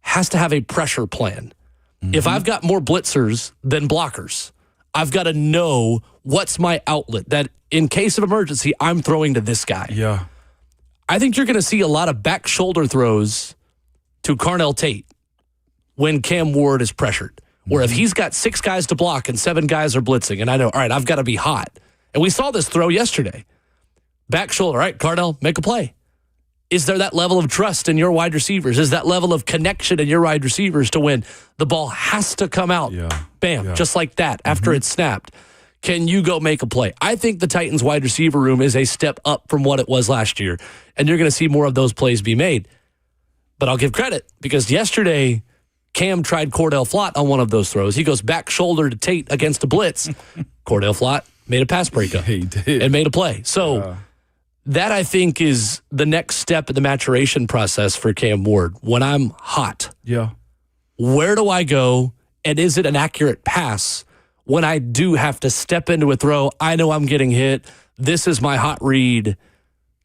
has to have a pressure plan. If I've got more blitzers than blockers, I've got to know what's my outlet, that in case of emergency, I'm throwing to this guy. Yeah. I think you're going to see a lot of back shoulder throws to Carnell Tate when Cam Ward is pressured. Or if he's got 6 guys to block and 7 guys are blitzing, and I know, all right, I've got to be hot. And we saw this throw yesterday. Back shoulder, all right, Carnell, make a play. Is there that level of trust in your wide receivers? Is that level of connection in your wide receivers to when the ball has to come out? Bam, just like that after it's snapped. Can you go make a play? I think the Titans wide receiver room is a step up from what it was last year, and you're going to see more of those plays be made. But I'll give credit because yesterday, Cam tried Cordell Flott on one of those throws. He goes back shoulder to Tate against a blitz. Cordell Flott made a pass breakup he did. and made a play. So that, I think, is the next step in the maturation process for Cam Ward. When I'm hot, where do I go, and is it an accurate pass? When I do have to step into a throw, I know I'm getting hit. This is my hot read.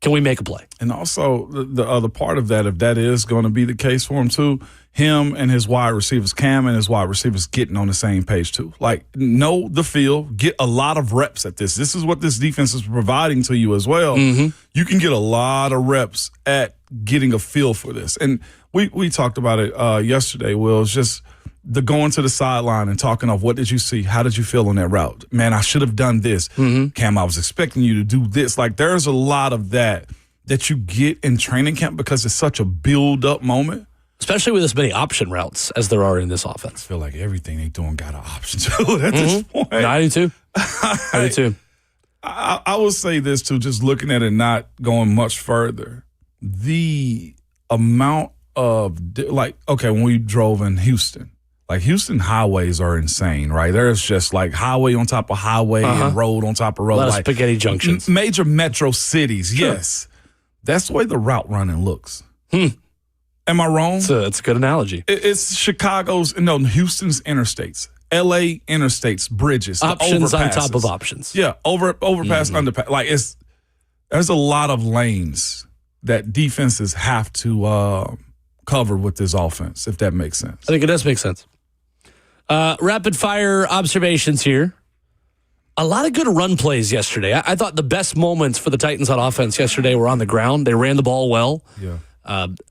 Can we make a play? And also, the other part of that, if that is going to be the case for him too, him and his wide receivers, Cam and his wide receivers, getting on the same page too. Like, know the field, get a lot of reps at this. This is what this defense is providing to you as well. You can get a lot of reps at getting a feel for this. And we talked about it yesterday, Will. It's just the going to the sideline and talking of what did you see? How did you feel on that route? Man, I should have done this. Cam, I was expecting you to do this. Like, there's a lot of that you get in training camp because it's such a build-up moment. Especially with as many option routes as there are in this offense. I feel like everything they doing got an option to at this point. No, I do too. I do too. I will say this too, just looking at it, not going much further. The amount of, when we drove in Houston, like Houston highways are insane, right? There's just like highway on top of highway and road on top of road. A lot of spaghetti junctions. Major metro cities, yes. That's the way the route running looks. Am I wrong? It's a good analogy. It's Houston's interstates, LA interstates, bridges, options on top of options. Yeah, overpass, underpass. Like, there's a lot of lanes that defenses have to cover with this offense, if that makes sense. I think it does make sense. Rapid fire observations here. A lot of good run plays yesterday. I thought the best moments for the Titans on offense yesterday were on the ground. They ran the ball well. Yeah.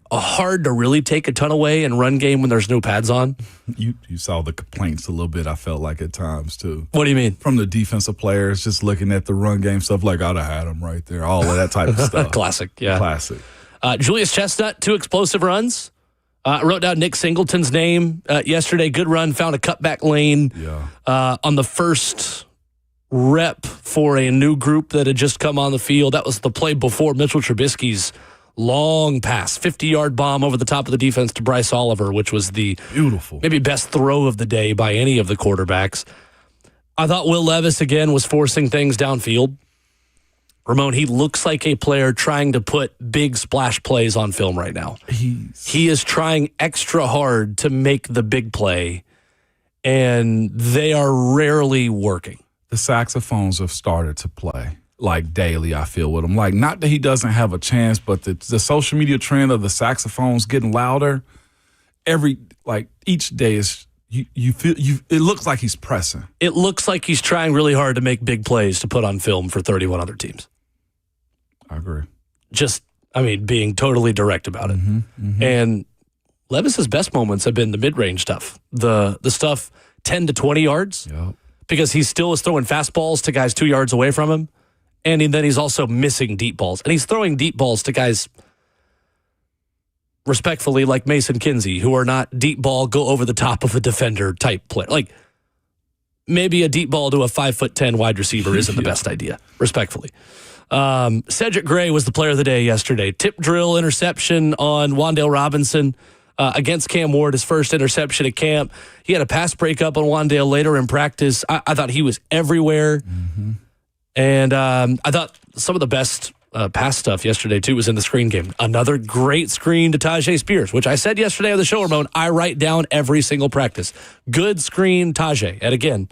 Hard to really take a ton away in run game when there's no pads on. You saw the complaints a little bit, I felt like, at times, too. What do you mean? From the defensive players, just looking at the run game stuff, like, I'd have had them right there. All of that type of stuff. Classic, yeah. Classic. Julius Chestnut, 2 explosive runs. Wrote down Nick Singleton's name yesterday. Good run, found a cutback lane on the first rep for a new group that had just come on the field. That was the play before Mitchell Trubisky's long pass, 50-yard bomb over the top of the defense to Bryce Oliver, which was the beautiful, maybe best throw of the day by any of the quarterbacks. I thought Will Levis, again, was forcing things downfield. Ramon, he looks like a player trying to put big splash plays on film right now. He is trying extra hard to make the big play, and they are rarely working. The saxophones have started to play like daily, I feel, with him. Like, not that he doesn't have a chance, but the social media trend of the saxophones getting louder each day is you feel it looks like he's pressing. It looks like he's trying really hard to make big plays to put on film for 31 other teams. I agree. Just, being totally direct about it. And Levis's best moments have been the mid-range stuff. The stuff 10 to 20 yards. Yep. Because he still is throwing fastballs to guys 2 yards away from him. And then he's also missing deep balls. And he's throwing deep balls to guys, respectfully, like Mason Kinsey, who are not deep ball, go over the top of a defender type player. Like, maybe a deep ball to a 5'10" wide receiver isn't the best idea, respectfully. Cedric Gray was the player of the day yesterday. Tip drill interception on Wan'Dale Robinson against Cam Ward, his first interception at camp. He had a pass breakup on Wan'Dale later in practice. I thought he was everywhere. And I thought some of the best pass stuff yesterday, too, was in the screen game. Another great screen to Tajay Spears, which I said yesterday on the show, Ramon, I write down every single practice. Good screen, Tajay. And again,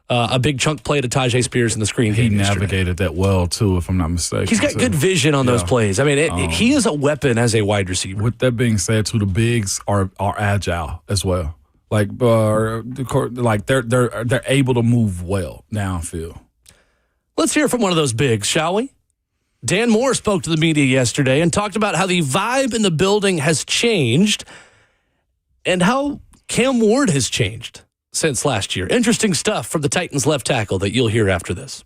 a big chunk play to Tajay Spears in the screen game. He navigated that well, too, if I'm not mistaken. He's got good vision on those plays. He is a weapon as a wide receiver. With that being said, too, the bigs are agile as well. Like, they're able to move well downfield. Let's hear from one of those bigs, shall we? Dan Moore spoke to the media yesterday and talked about how the vibe in the building has changed and how Cam Ward has changed since last year. Interesting stuff from the Titans left tackle that you'll hear after this.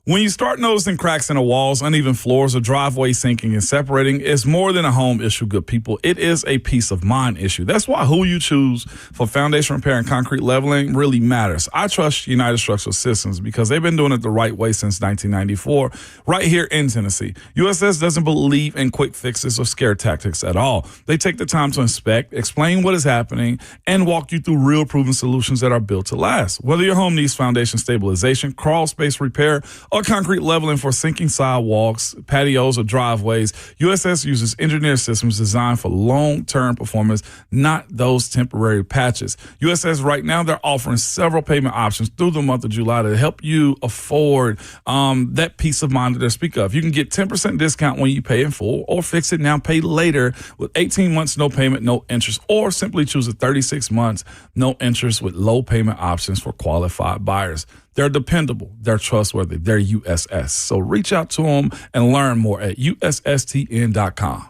When you start noticing cracks in the walls, uneven floors, or driveway sinking and separating, it's more than a home issue, good people. It is a peace of mind issue. That's why who you choose for foundation repair and concrete leveling really matters. I trust United Structural Systems because they've been doing it the right way since 1994, right here in Tennessee. USS doesn't believe in quick fixes or scare tactics at all. They take the time to inspect, explain what is happening, and walk you through real proven solutions that are built to last. Whether your home needs foundation stabilization, crawl space repair, or concrete leveling for sinking sidewalks, patios, or driveways, USS uses engineered systems designed for long-term performance, not those temporary patches. USS right now, they're offering several payment options through the month of July to help you afford that peace of mind that they speak of. You can get 10% discount when you pay in full, or fix it now, pay later with 18 months, no payment, no interest, or simply choose a 36 months, no interest with low payment options for qualified buyers. They're dependable. They're trustworthy. They're USS. So reach out to them and learn more at USSTN.com.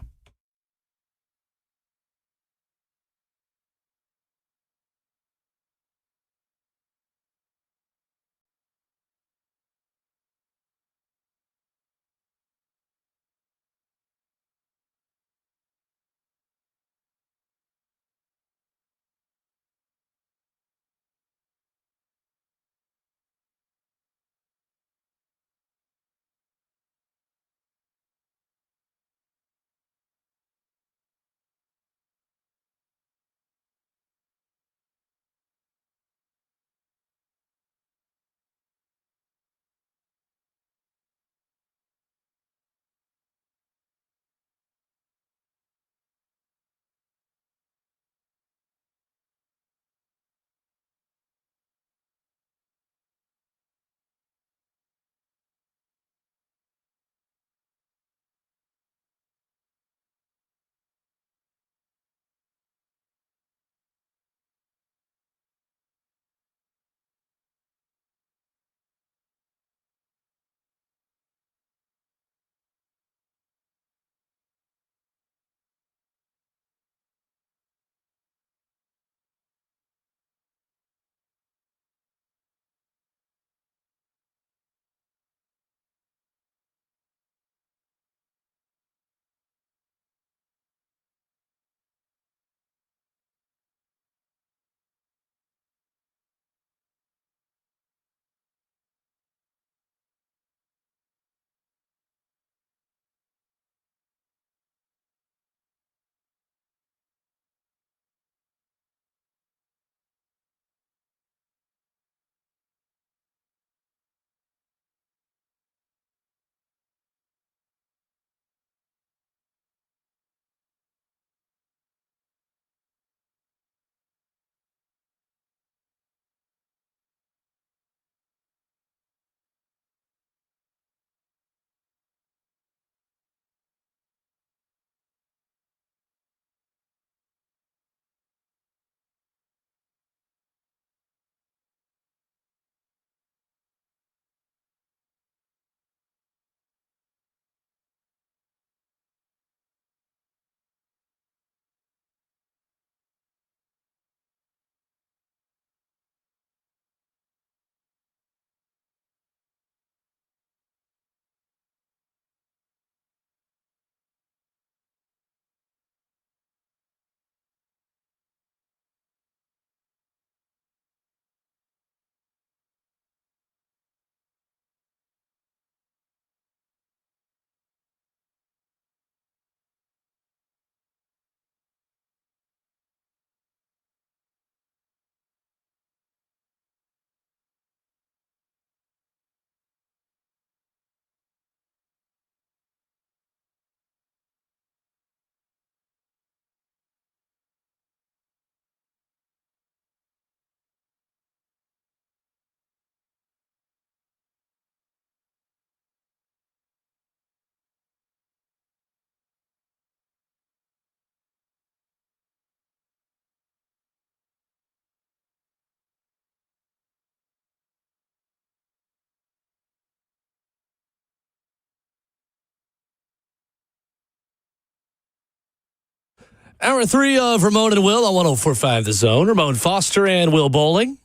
Hour 3 of Ramon and Will on 104.5 The Zone. Ramon Foster and Will Bowling.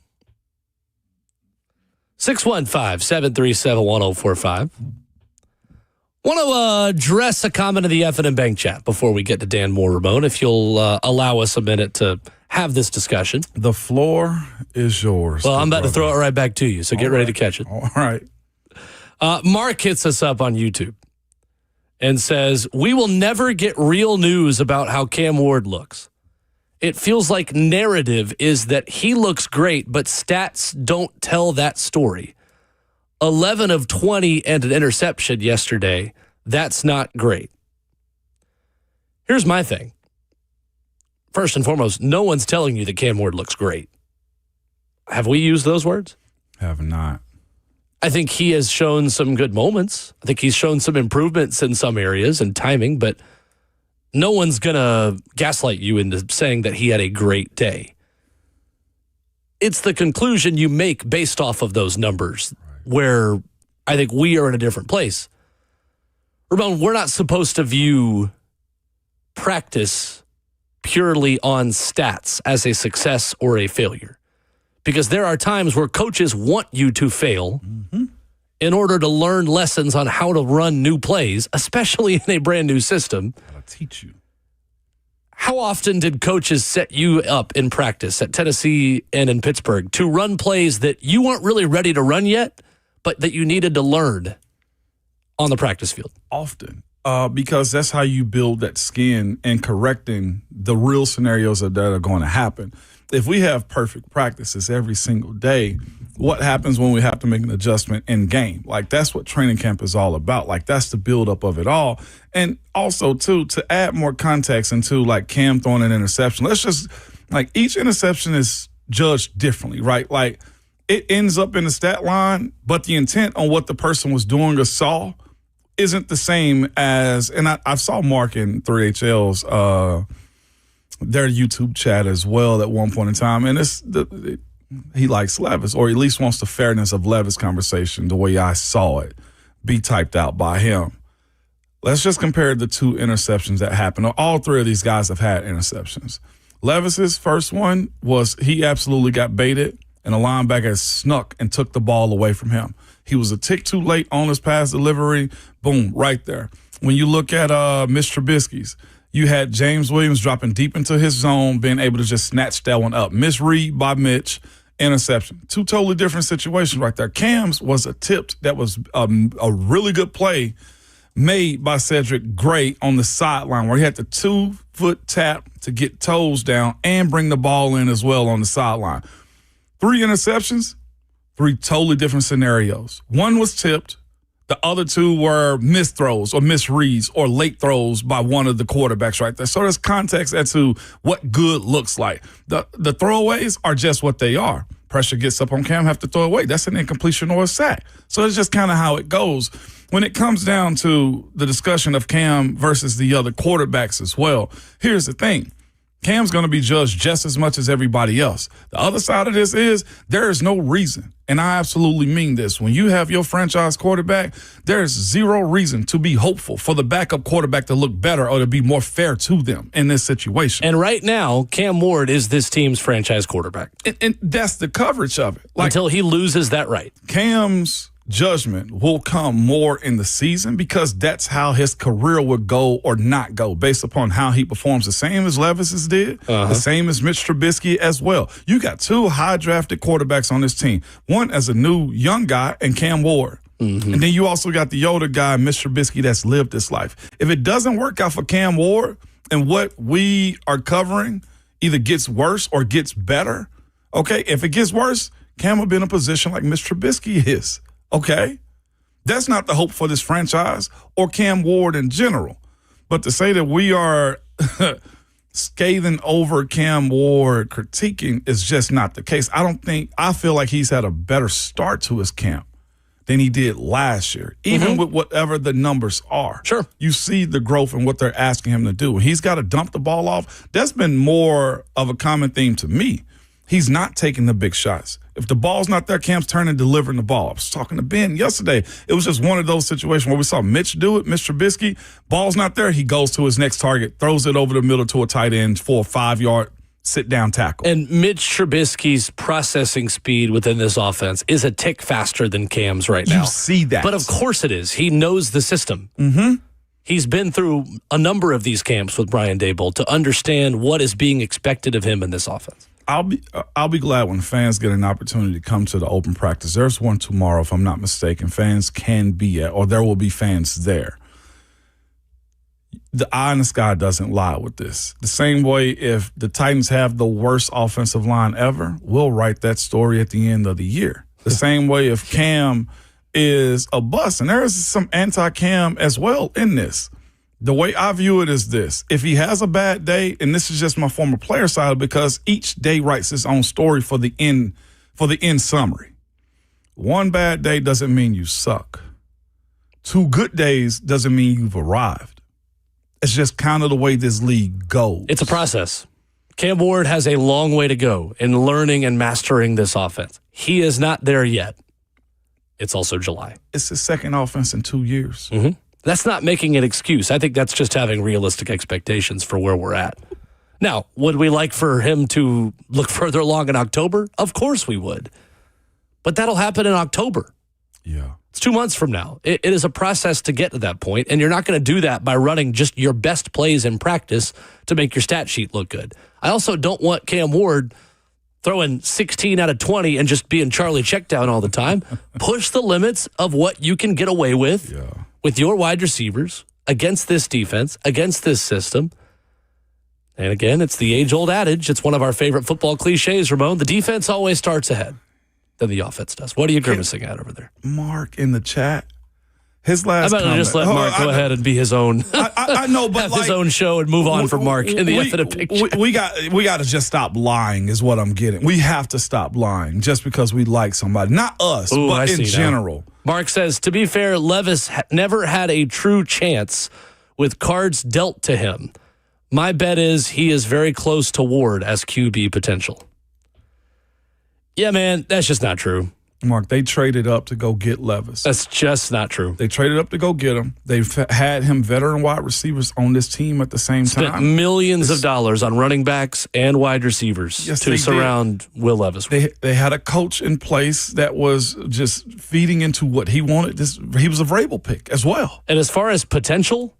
615-737-1045. Want to address a comment of the F&M Bank chat before we get to Dan Moore, Ramon, if you'll allow us a minute to have this discussion. The floor is yours. Well, I'm about to throw it right back to you, so get ready to catch it. All right. Mark hits us up on YouTube and says, we will never get real news about how Cam Ward looks. It feels like narrative is that he looks great, but stats don't tell that story. 11 of 20 and an interception yesterday. That's not great. Here's my thing. First and foremost, no one's telling you that Cam Ward looks great. Have we used those words? Have not. I think he has shown some good moments. I think he's shown some improvements in some areas and timing, but no one's going to gaslight you into saying that he had a great day. It's the conclusion you make based off of those numbers where I think we are in a different place. Ramon, we're not supposed to view practice purely on stats as a success or a failure. Because there are times where coaches want you to fail in order to learn lessons on how to run new plays, especially in a brand new system. I'll teach you. How often did coaches set you up in practice at Tennessee and in Pittsburgh to run plays that you weren't really ready to run yet, but that you needed to learn on the practice field? Often. Because that's how you build that skin and correcting the real scenarios that are going to happen. If we have perfect practices every single day, what happens when we have to make an adjustment in game? Like, that's what training camp is all about. Like, that's the buildup of it all. And also, too, to add more context into, like, Cam throwing an interception, let's just, like, each interception is judged differently, right? Like, it ends up in the stat line, but the intent on what the person was doing or saw isn't the same as, and I saw Mark in 3HL's their YouTube chat as well at one point in time, and he likes Levis, or at least wants the fairness of Levis conversation the way I saw it be typed out by him. Let's just compare the two interceptions that happened. All three of these guys have had interceptions. Levis's first one was he absolutely got baited, and a linebacker snuck and took the ball away from him. He was a tick too late on his pass delivery. Boom, right there. When you look at Mitch Trubisky's, you had James Williams dropping deep into his zone, being able to just snatch that one up. Misread by Mitch, interception. Two totally different situations right there. Cam's was a tipped that was a really good play made by Cedric Gray on the sideline where he had the 2-foot tap to get toes down and bring the ball in as well on the sideline. 3 interceptions, 3 totally different scenarios. One was tipped. The other 2 were missed throws or misreads or late throws by one of the quarterbacks right there. So there's context as to what good looks like. The throwaways are just what they are. Pressure gets up on Cam, have to throw away. That's an incompletion or a sack. So it's just kind of how it goes. When it comes down to the discussion of Cam versus the other quarterbacks as well, here's the thing. Cam's going to be judged just as much as everybody else. The other side of this is there is no reason, and I absolutely mean this, when you have your franchise quarterback, there's zero reason to be hopeful for the backup quarterback to look better or to be more fair to them in this situation. And right now, Cam Ward is this team's franchise quarterback. And that's the coverage of it. Until he loses that right. Cam's judgment will come more in the season because that's how his career would go or not go based upon how he performs, the same as Levis's did, the same as Mitch Trubisky as well. You got 2 high-drafted quarterbacks on this team, one as a new young guy and Cam Ward. And then you also got the older guy, Mitch Trubisky, that's lived this life. If it doesn't work out for Cam Ward and what we are covering either gets worse or gets better, okay, if it gets worse, Cam will be in a position like Mitch Trubisky is. Okay, that's not the hope for this franchise or Cam Ward in general. But to say that we are scathing over Cam Ward, critiquing, is just not the case. I feel like he's had a better start to his camp than he did last year, even with whatever the numbers are. Sure. You see the growth in what they're asking him to do. He's got to dump the ball off. That's been more of a common theme to me. He's not taking the big shots. If the ball's not there, Cam's turning, delivering the ball. I was talking to Ben yesterday. It was just one of those situations where we saw Mitch do it, Mitch Trubisky. Ball's not there. He goes to his next target, throws it over the middle to a tight end for a 5-yard sit-down tackle. And Mitch Trubisky's processing speed within this offense is a tick faster than Cam's right now. You see that. But of course it is. He knows the system. Mm-hmm. He's been through a number of these camps with Brian Daboll to understand what is being expected of him in this offense. I'll be glad when fans get an opportunity to come to the open practice. There's one tomorrow, if I'm not mistaken. Fans can be at, or there will be fans there. The eye in the sky doesn't lie with this. The same way if the Titans have the worst offensive line ever, we'll write that story at the end of the year. The same way if Cam is a bust, and there is some anti-Cam as well in this. The way I view it is this. If he has a bad day, and this is just my former player side, because each day writes its own story for the end summary. One bad day doesn't mean you suck. 2 good days doesn't mean you've arrived. It's just kind of the way this league goes. It's a process. Cam Ward has a long way to go in learning and mastering this offense. He is not there yet. It's also July. It's his second offense in 2 years. Mm-hmm. That's not making an excuse. I think that's just having realistic expectations for where we're at. Now, would we like for him to look further along in October? Of course we would. But that'll happen in October. Yeah. It's 2 months from now. It is a process to get to that point, and you're not going to do that by running just your best plays in practice to make your stat sheet look good. I also don't want Cam Ward throwing 16 out of 20 and just being Charlie checkdown all the time. Push the limits of what you can get away with your wide receivers against this defense, against this system. And again, it's the age-old adage. It's one of our favorite football cliches, Ramon. The defense always starts ahead than the offense does. What are you grimacing at over there? Mark in the chat. His last comment. Just let Mark go ahead and be his own. I know, but have his own show and move on from Mark in the infinite picture. We got to just stop lying is what I'm getting. We have to stop lying just because we like somebody. Not us, but in general. Mark says, to be fair, Levis never had a true chance with cards dealt to him. My bet is he is very close to Ward as QB potential. Yeah, man, that's just not true. Mark, they traded up to go get Levis. That's just not true. They traded up to go get him. They've had him veteran wide receivers on this team at the same time. Spent millions of dollars on running backs and wide receivers to surround Will Levis. They had a coach in place that was just feeding into what he wanted. He was a Vrabel pick as well. And as far as potential,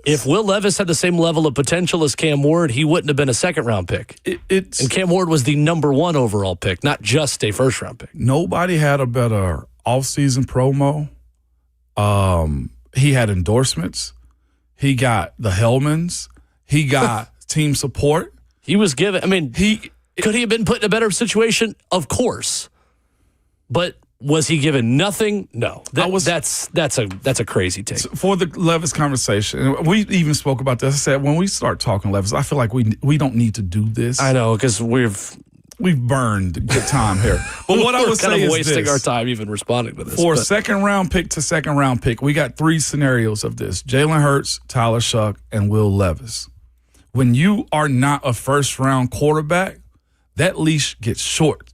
if Will Levis had the same level of potential as Cam Ward, he wouldn't have been a second-round pick. And Cam Ward was the number 1 overall pick, not just a first-round pick. Nobody had a better offseason promo. He had endorsements. He got the Hellmans. He got team support. He was given, could he have been put in a better situation? Of course. But was he given nothing? No. That's a crazy take. For the Levis conversation, we even spoke about this. I said, when we start talking Levis, I feel like we don't need to do this. I know, because we've burned good time here. But what I would say is wasting our time even responding to this. For second-round pick to second-round pick, we got 3 scenarios of this. Jalen Hurts, Tyler Shuck, and Will Levis. When you are not a first-round quarterback, that leash gets short.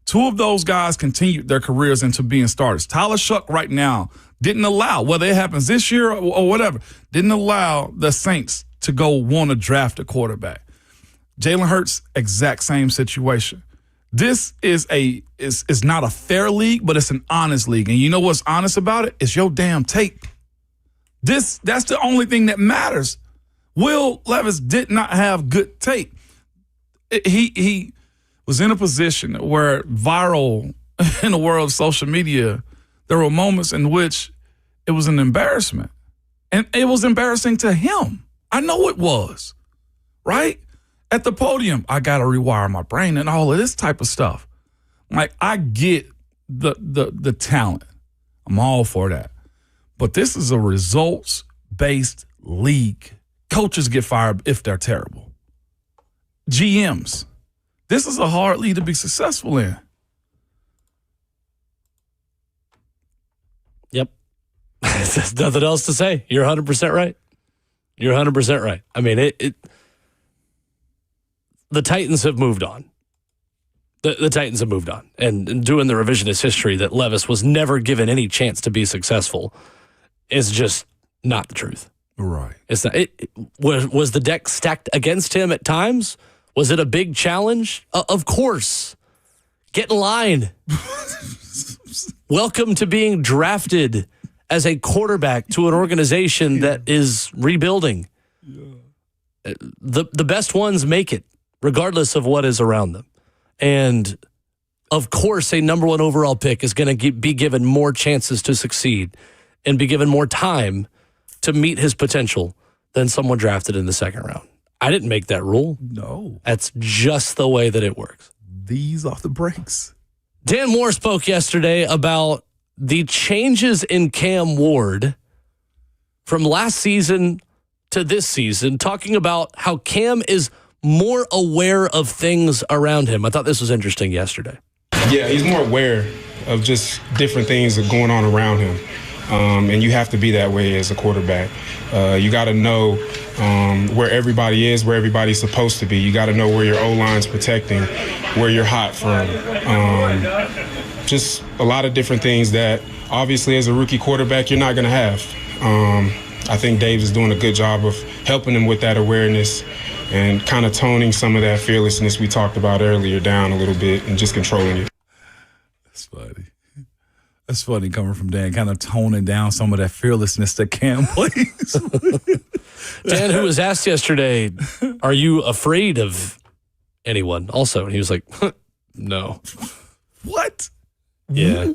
2 of those guys continued their careers into being starters. Tyler Shuck right now didn't allow, whether it happens this year or whatever, didn't allow the Saints to go want to draft a quarterback. Jalen Hurts, exact same situation. This is not a fair league, but it's an honest league. And you know what's honest about it? It's your damn tape. That's the only thing that matters. Will Levis did not have good tape. He was in a position where viral in the world of social media, there were moments in which it was an embarrassment. And it was embarrassing to him. I know it was, right? At the podium, I got to rewire my brain and all of this type of stuff. Like, I get the talent. I'm all for that. But this is a results-based league. Coaches get fired if they're terrible. GMs. This is a hard league to be successful in. Yep. There's nothing else to say. You're 100% right. You're 100% right. I mean, the Titans have moved on. The Titans have moved on. And doing the revisionist history that Levis was never given any chance to be successful is just not the truth. Right. It's not. Was the deck stacked against him at times? Was it a big challenge? Of course. Get in line. Welcome to being drafted as a quarterback to an organization that is rebuilding. The best ones make it, regardless of what is around them. And, of course, a number 1 overall pick is going to be given more chances to succeed and be given more time to meet his potential than someone drafted in the second round. I didn't make that rule. No. That's just the way that it works. These off the brakes. Dan Moore spoke yesterday about the changes in Cam Ward from last season to this season, talking about how Cam is more aware of things around him. I thought this was interesting yesterday. Yeah, he's more aware of just different things that are going on around him. And you have to be that way as a quarterback. You got to know where everybody is, where everybody's supposed to be. You got to know where your O-line's protecting, where you're hot from. Just a lot of different things that obviously as a rookie quarterback you're not going to have. I think Dave is doing a good job of helping him with that awareness and kind of toning some of that fearlessness we talked about earlier down a little bit and just controlling it. That's funny. That's funny coming from Dan, kind of toning down some of that fearlessness that Cam plays. Dan, who was asked yesterday, are you afraid of anyone also? And he was like, no. What? Yeah.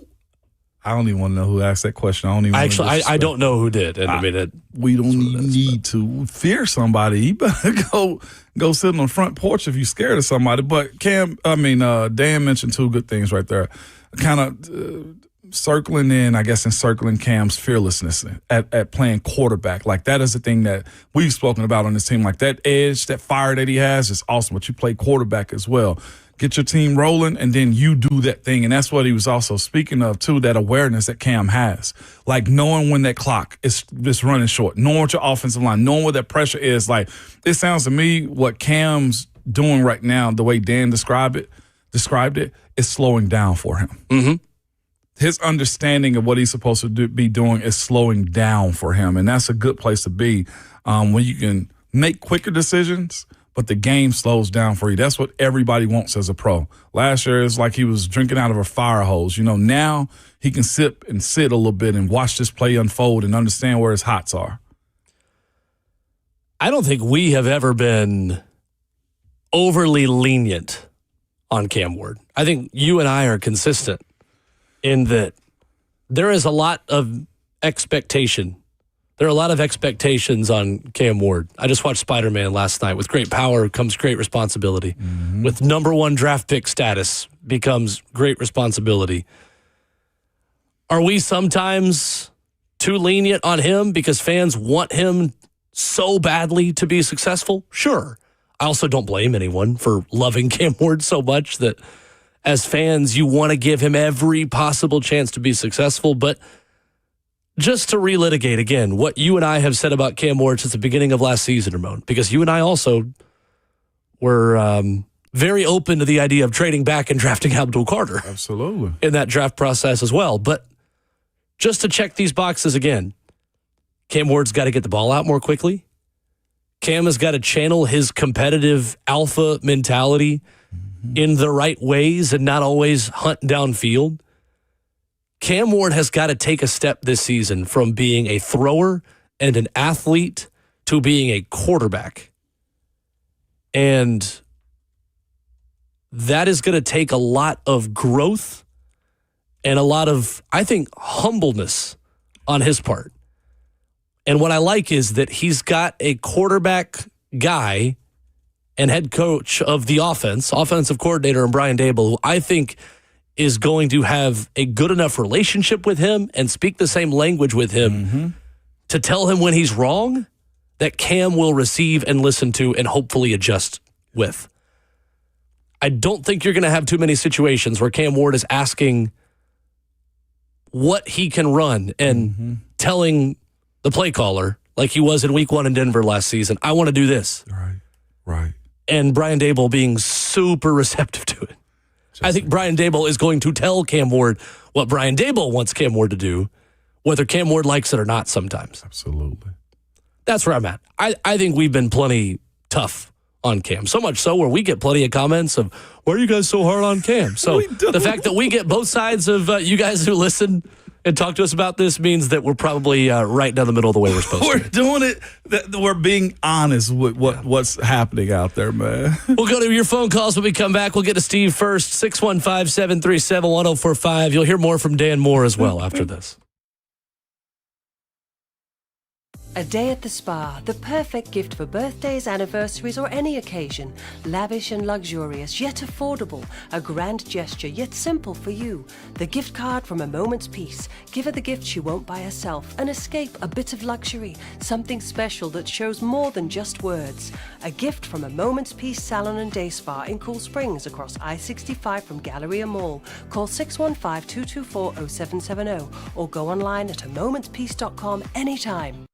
I don't even want to know who asked that question. I don't even I don't know who did. And we don't even need to fear somebody. You better go sit on the front porch if you're scared of somebody. But Dan mentioned 2 good things right there. Kind of encircling Cam's fearlessness at playing quarterback. Like, that is the thing that we've spoken about on this team. Like, that edge, that fire that he has is awesome, but you play quarterback as well. Get your team rolling, and then you do that thing. And that's what he was also speaking of, too, that awareness that Cam has. Like, knowing when that clock is just running short, knowing what your offensive line, knowing what that pressure is. Like, it sounds to me what Cam's doing right now, the way Dan described it, is slowing down for him. Mm-hmm. His understanding of what he's supposed to be doing is slowing down for him, and that's a good place to be when you can make quicker decisions, but the game slows down for you. That's what everybody wants as a pro. Last year, it's like he was drinking out of a fire hose. Now he can sip and sit a little bit and watch this play unfold and understand where his hots are. I don't think we have ever been overly lenient on Cam Ward. I think you and I are consistent in that there is a lot of expectation. There are a lot of expectations on Cam Ward. I just watched Spider-Man last night. With great power comes great responsibility. Mm-hmm. With number 1 draft pick status becomes great responsibility. Are we sometimes too lenient on him because fans want him so badly to be successful? Sure. I also don't blame anyone for loving Cam Ward so much that as fans, you want to give him every possible chance to be successful. But just to relitigate again, what you and I have said about Cam Ward since the beginning of last season, Ramon, because you and I also were very open to the idea of trading back and drafting Abdul Carter. Absolutely. In that draft process as well. But just to check these boxes again, Cam Ward's got to get the ball out more quickly. Cam has got to channel his competitive alpha mentality in the right ways and not always hunt downfield. Cam Ward has got to take a step this season from being a thrower and an athlete to being a quarterback. And that is going to take a lot of growth and a lot of, I think, humbleness on his part. And what I like is that he's got a quarterback guy and head coach of the offensive coordinator, and Brian Dable, who I think is going to have a good enough relationship with him and speak the same language with him to tell him when he's wrong that Cam will receive and listen to and hopefully adjust with. I don't think you're going to have too many situations where Cam Ward is asking what he can run and telling the play caller, like he was in week 1 in Denver last season, I want to do this. Right. And Brian Dable being super receptive to it. I think Brian Dable is going to tell Cam Ward what Brian Dable wants Cam Ward to do, whether Cam Ward likes it or not sometimes. Absolutely. That's where I'm at. I think we've been plenty tough on Cam. So much so where we get plenty of comments of, why are you guys so hard on Cam? So the fact that we get both sides of you guys who listen and talk to us about this means that we're probably right down the middle of the way we're supposed We're to. doing it. We're being honest with what's happening out there, man. We'll go to your phone calls when we come back. We'll get to Steve first, 615-737-1045. You'll hear more from Dan Moore as well after this. A day at the spa, the perfect gift for birthdays, anniversaries, or any occasion. Lavish and luxurious, yet affordable. A grand gesture, yet simple for you. The gift card from A Moment's Peace. Give her the gift she won't buy herself. An escape, a bit of luxury. Something special that shows more than just words. A gift from A Moment's Peace Salon and Day Spa in Cool Springs across I-65 from Galleria Mall. Call 615-224-0770 or go online at amomentspeace.com anytime.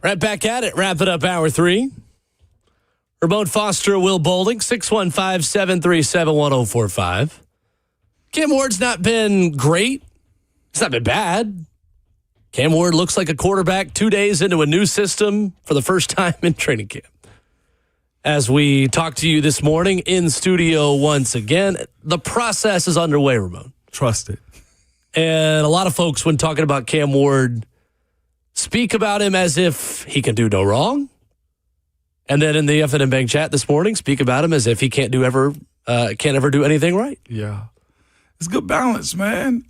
Right back at it. Wrap it up hour 3. Ramon Foster, Will Boulding, 615-737-1045. Cam Ward's not been great. It's not been bad. Cam Ward looks like a quarterback 2 days into a new system for the first time in training camp. As we talk to you this morning in studio once again, the process is underway, Ramon. Trust it. And a lot of folks, when talking about Cam Ward, speak about him as if he can do no wrong. And then in the FNN Bank chat this morning, speak about him as if he can't ever do anything right. Yeah. It's good balance, man.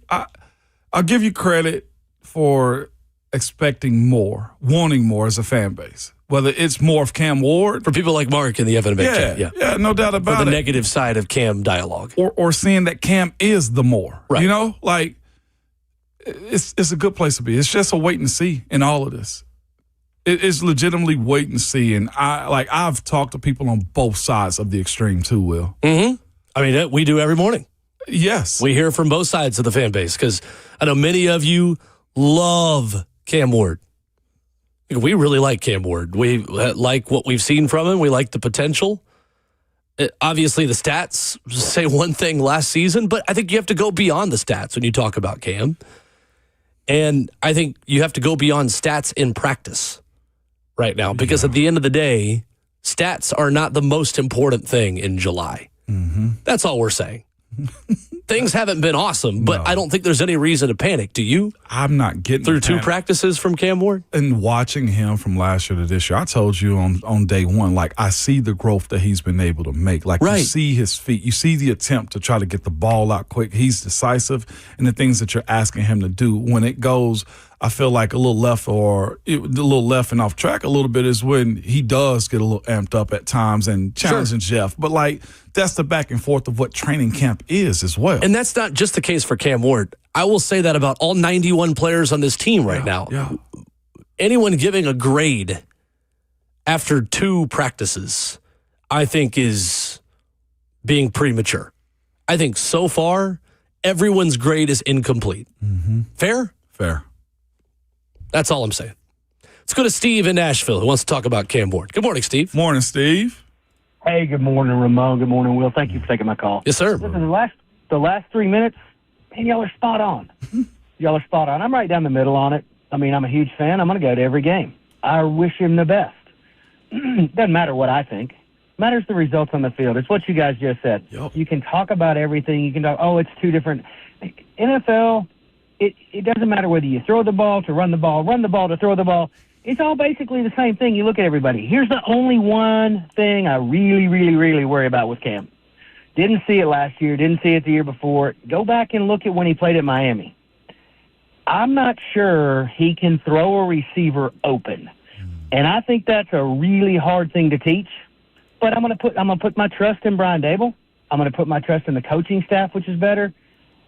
I'll give you credit for expecting more, wanting more as a fan base. Whether it's more of Cam Ward. For people like Mark in the Evan and Bake chat. Yeah, no doubt about it. For the negative side of Cam dialogue. Or seeing that Cam is the more. Right. You know, like, it's a good place to be. It's just a wait and see in all of this. It's legitimately wait and see. And I've talked to people on both sides of the extreme too, Will. Mm-hmm. I mean, we do every morning. Yes. We hear from both sides of the fan base because I know many of you love Cam Ward. We really like Cam Ward. We like what we've seen from him. We like the potential. Obviously, the stats say one thing last season, but I think you have to go beyond the stats when you talk about Cam. And I think you have to go beyond stats in practice right now because at the end of the day, stats are not the most important thing in July. Mm-hmm. That's all we're saying. Things haven't been awesome, but I don't think there's any reason to panic. Do you? I'm not getting through two practices from Cam Ward. And watching him from last year to this year, I told you on day one, like I see the growth that he's been able to make. Like you see his feet, you see the attempt to try to get the ball out quick. He's decisive in the things that you're asking him to do. When it goes, I feel like a little left and off track a little bit is when he does get a little amped up at times and challenging Jeff. But like that's the back and forth of what training camp is as well. And that's not just the case for Cam Ward. I will say that about all 91 players on this team right now. Yeah. Anyone giving a grade after two practices, I think is being premature. I think so far, everyone's grade is incomplete. Mm-hmm. Fair? Fair. That's all I'm saying. Let's go to Steve in Nashville who wants to talk about Cam Ward. Good morning, Steve. Morning, Steve. Hey, good morning, Ramon. Good morning, Will. Thank you for taking my call. Yes, sir. Listen, the last 3 minutes, man, y'all are spot on. Y'all are spot on. I'm right down the middle on it. I mean, I'm a huge fan. I'm going to go to every game. I wish him the best. Doesn't matter what I think. Matters the results on the field. It's what you guys just said. Yep. You can talk about everything. You can talk, it's two different. NFL, it doesn't matter whether you throw the ball to run the ball to throw the ball. It's all basically the same thing. You look at everybody. Here's the only one thing I really, really, really worry about with Cam. Didn't see it last year. Didn't see it the year before. Go back and look at when he played at Miami. I'm not sure he can throw a receiver open. And I think that's a really hard thing to teach. But I'm gonna put my trust in Brian Dable. I'm gonna put my trust in the coaching staff, which is better.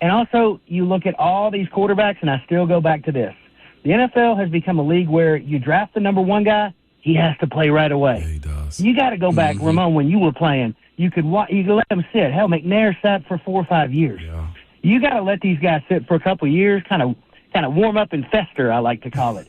And also, you look at all these quarterbacks, and I still go back to this. The NFL has become a league where you draft the number one guy, he has to play right away. Yeah, he does. You got to go back, Ramon, when you were playing. You could let him sit. Hell, McNair sat for 4 or 5 years. Yeah. You got to let these guys sit for a couple of years, kind of warm up and fester, I like to call it,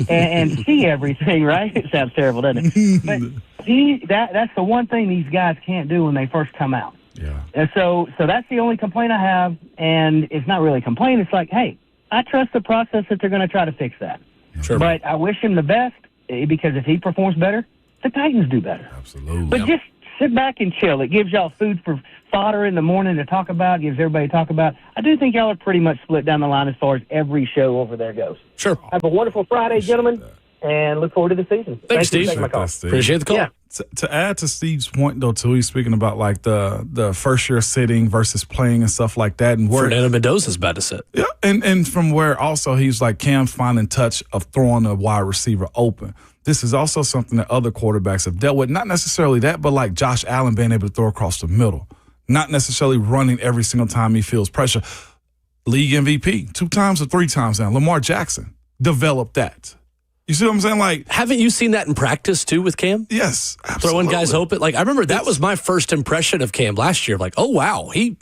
and see everything, right? It sounds terrible, doesn't it? But that's the one thing these guys can't do when they first come out. Yeah. And so that's the only complaint I have, and it's not really a complaint. It's like, hey, I trust the process that they're going to try to fix that. Sure. But I wish him the best because if he performs better, the Titans do better. Absolutely. But just sit back and chill. It gives y'all food for fodder in the morning to talk about, gives everybody to talk about. I do think y'all are pretty much split down the line as far as every show over there goes. Sure. Have a wonderful Friday, gentlemen, and look forward to the season. Thanks, Steve. For taking my call. Appreciate the call. Yeah. To add to Steve's point, though, too, he's speaking about like the first year sitting versus playing and stuff like that. And where Fernando Mendoza's about to sit. Yeah, and from where also he's like Cam's finding touch of throwing a wide receiver open. This is also something that other quarterbacks have dealt with. Not necessarily that, but like Josh Allen being able to throw across the middle. Not necessarily running every single time he feels pressure. League MVP 2 times or 3 times now. Lamar Jackson developed that. You see what I'm saying? Like, haven't you seen that in practice too with Cam? Yes, absolutely. Throwing guys open. Like I remember that was my first impression of Cam last year. Like, oh wow, he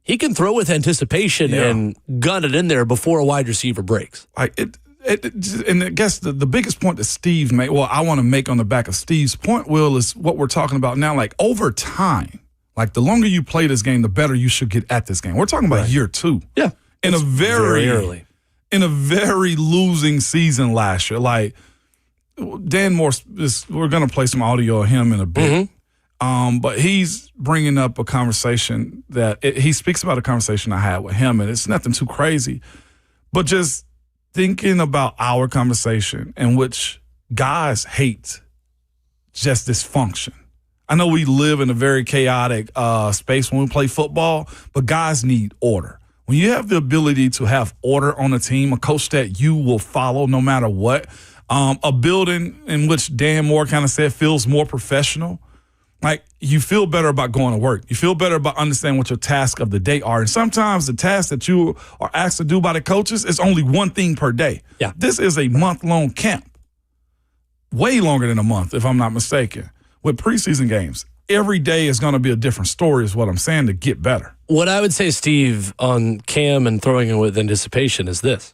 can throw with anticipation and gun it in there before a wide receiver breaks. Like and I guess the biggest point that Steve made, well, I want to make on the back of Steve's point, Will, is what we're talking about now. Like over time, like the longer you play this game, the better you should get at this game. We're talking about year 2. Yeah, in a very early. In a very losing season last year. Like, Dan Moore, we're going to play some audio of him in a bit. Mm-hmm. But he's bringing up a conversation he speaks about a conversation I had with him, and it's nothing too crazy. But just thinking about our conversation in which guys hate just dysfunction. I know we live in a very chaotic space when we play football, but guys need order. When you have the ability to have order on a team, a coach that you will follow no matter what, a building in which Dan Moore kind of said feels more professional, like you feel better about going to work. You feel better about understanding what your tasks of the day are. And sometimes the tasks that you are asked to do by the coaches is only one thing per day. Yeah. This is a month-long camp. Way longer than a month, if I'm not mistaken, with preseason games. Every day is going to be a different story is what I'm saying to get better. What I would say, Steve, on Cam and throwing it with anticipation is this.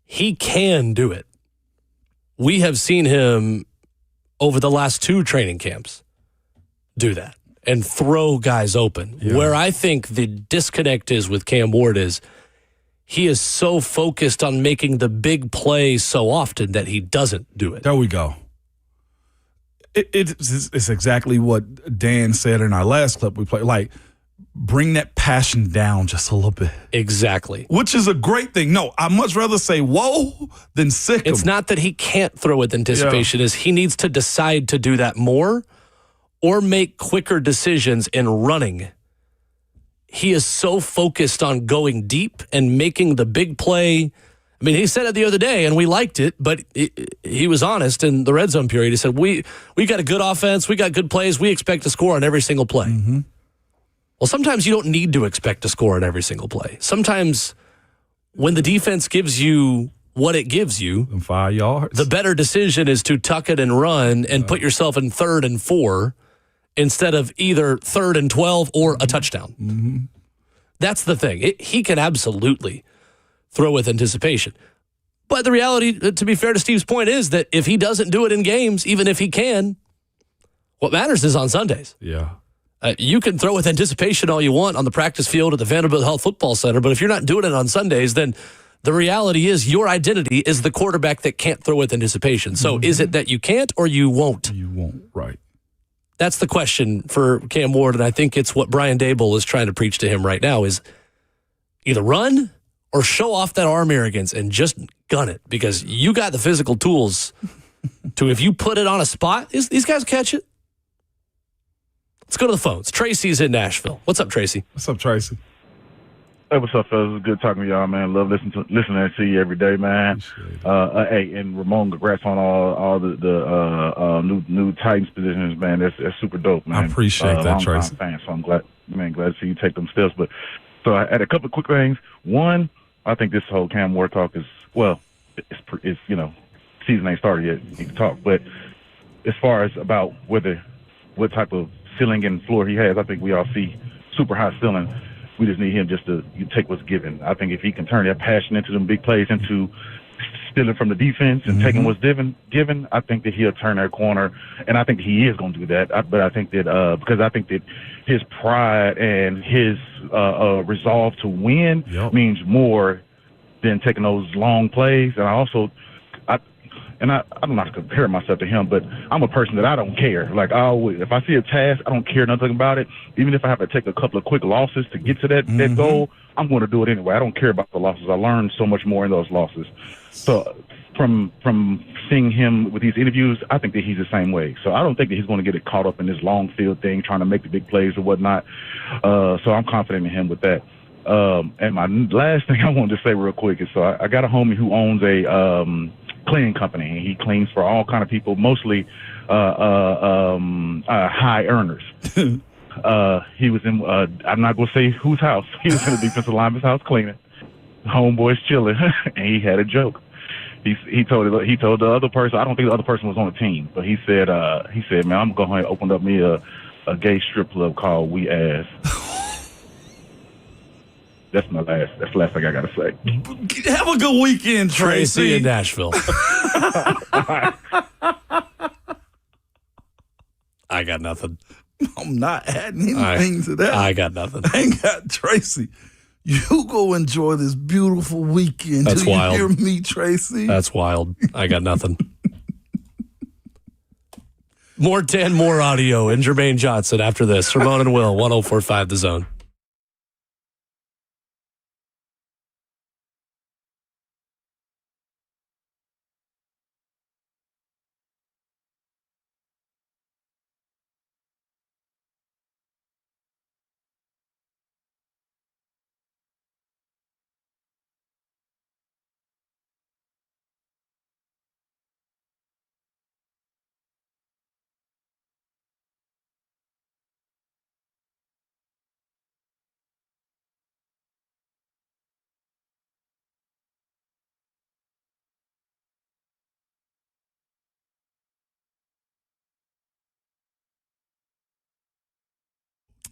He can do it. We have seen him over the last 2 training camps do that and throw guys open. Yeah. Where I think the disconnect is with Cam Ward is he is so focused on making the big play so often that he doesn't do it. There we go. It's exactly what Dan said in our last clip we played. Like, bring that passion down just a little bit. Exactly. Which is a great thing. No, I'd much rather say whoa than sick him. It's not that he can't throw with anticipation. Is he needs to decide to do that more or make quicker decisions in running. He is so focused on going deep and making the big play. I mean, he said it the other day, and we liked it, but he was honest in the red zone period. He said, we got a good offense. We got good plays. We expect to score on every single play. Mm-hmm. Well, sometimes you don't need to expect to score on every single play. Sometimes when the defense gives you what it gives you, 5 yards, the better decision is to tuck it and run and put yourself in 3rd and 4 instead of either 3rd and 12 or a touchdown. Mm-hmm. That's the thing. He can absolutely throw with anticipation. But the reality, to be fair to Steve's point, is that if he doesn't do it in games, even if he can, what matters is on Sundays. Yeah. You can throw with anticipation all you want on the practice field at the Vanderbilt Health Football Center, but if you're not doing it on Sundays, then the reality is your identity is the quarterback that can't throw with anticipation. So is it that you can't or you won't? You won't, right. That's the question for Cam Ward, and I think it's what Brian Dable is trying to preach to him right now is either run or show off that arm arrogance and just gun it because you got the physical tools to, if you put it on a spot, these guys catch it. Let's go to the phones. Tracy's in Nashville. What's up, Tracy? What's up, Tracy? Hey, what's up, fellas? It's good talking to y'all, man. Love listening to you every day, man. Hey, and Ramon, congrats on all the new Titans positions, man. That's super dope, man. I appreciate that, Tracy. Fan, so I'm glad to see you take them steps. But so I had a couple of quick things. One, I think this whole Cam Ward talk is it's season ain't started yet. You can talk, but as far as about what type of ceiling and floor he has, I think we all see super high ceiling. We just need him just to take what's given. I think if he can turn that passion into them big plays, into stealing from the defense and taking what's given, I think that he'll turn that corner. And I think he is going to do that. But I think that because I think that his pride and his resolve to win means more than taking those long plays. And I don't know how to compare myself to him, but I'm a person that I don't care. Like, if I see a task, I don't care nothing about it. Even if I have to take a couple of quick losses to get to that goal, I'm going to do it anyway. I don't care about the losses. I learned so much more in those losses. So from seeing him with these interviews, I think that he's the same way. So I don't think that he's going to get caught up in this long field thing, trying to make the big plays or whatnot. So I'm confident in him with that. And my last thing I wanted to say real quick is, so I got a homie who owns a cleaning company. He cleans for all kind of people, mostly high earners. He was in, I'm not going to say whose house. He was in the defensive lineman's house cleaning. Homeboy's chilling, and he had a joke. He told the other person, I don't think the other person was on the team, but he said, man, I'm going to open up me a gay strip club called We Ass. That's the last thing I got to say. Have a good weekend, Tracy. In Nashville. I got nothing. I'm not adding anything to that. I got nothing. I got Tracy. You go enjoy this beautiful weekend. That's wild. You hear me, Tracy? That's wild. I got nothing. More 10, more audio, and Jermaine Johnson after this. Ramon and Will, 104.5 The Zone.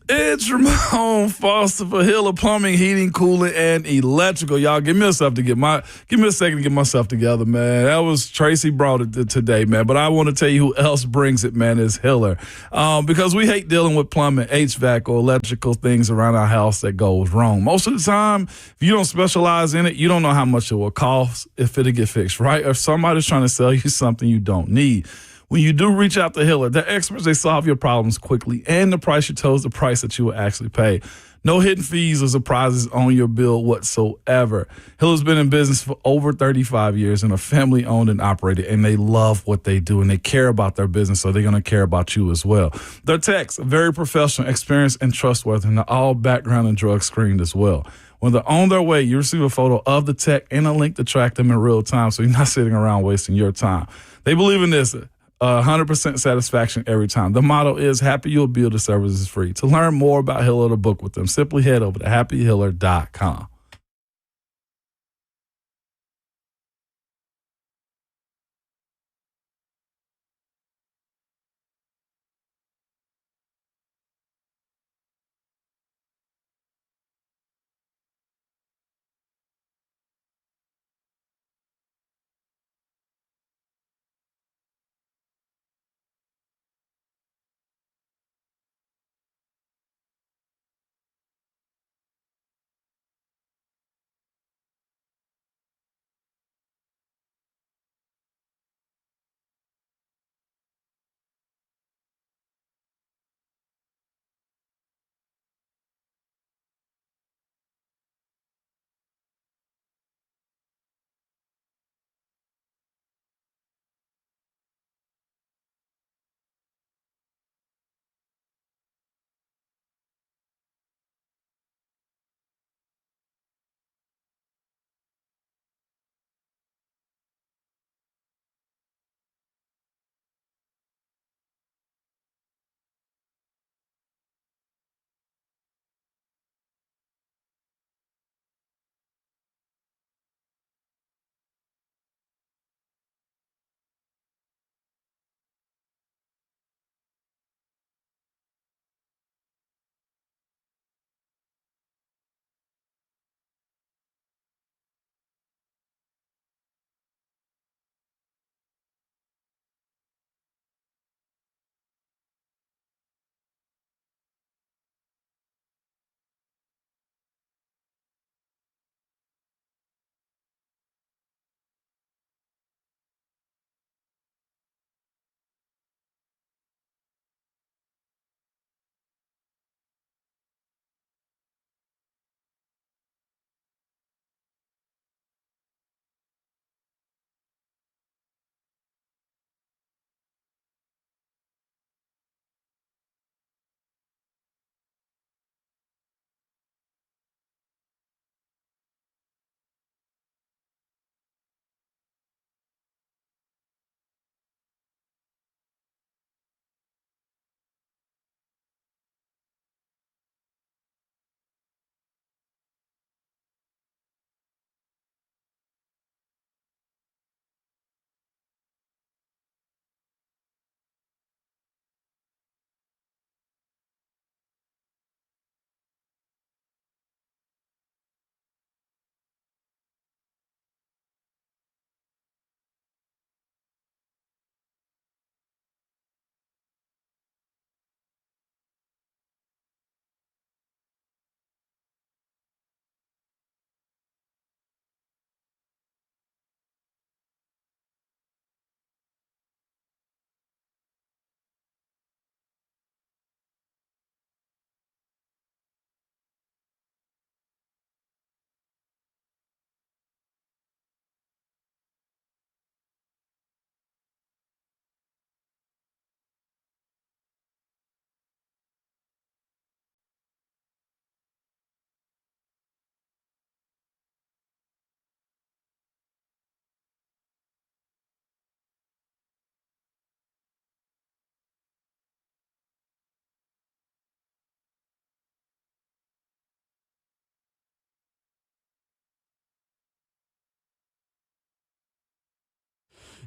It's Ramon Foster for Hiller Plumbing, Heating, Cooling, and Electrical. Y'all, give me a second to get myself together, man. That was Tracy brought it today, man. But I want to tell you who else brings it, man, is Hiller. Because we hate dealing with plumbing, HVAC, or electrical things around our house that goes wrong. Most of the time, if you don't specialize in it, you don't know how much it will cost if it'll get fixed, right? Or if somebody's trying to sell you something you don't need. When you do reach out to Hiller, they're experts. They solve your problems quickly, and the price you chose, the price that you will actually pay. No hidden fees or surprises on your bill whatsoever. Hiller's been in business for over 35 years and are family owned and operated, and they love what they do, and they care about their business, so they're going to care about you as well. Their techs are very professional, experienced, and trustworthy, and they're all background and drug screened as well. When they're on their way, you receive a photo of the tech and a link to track them in real time, so you're not sitting around wasting your time. They believe in this. 100% satisfaction every time. The motto is happy you'll build the service is free. To learn more about Hiller or to book with them, simply head over to happyhiller.com.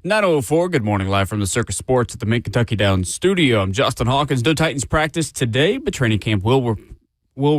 9:04, good morning, live from the Circus Sports at the Mid-Kentucky Downs studio. I'm Justin Hawkins. No Titans practice today, but training camp will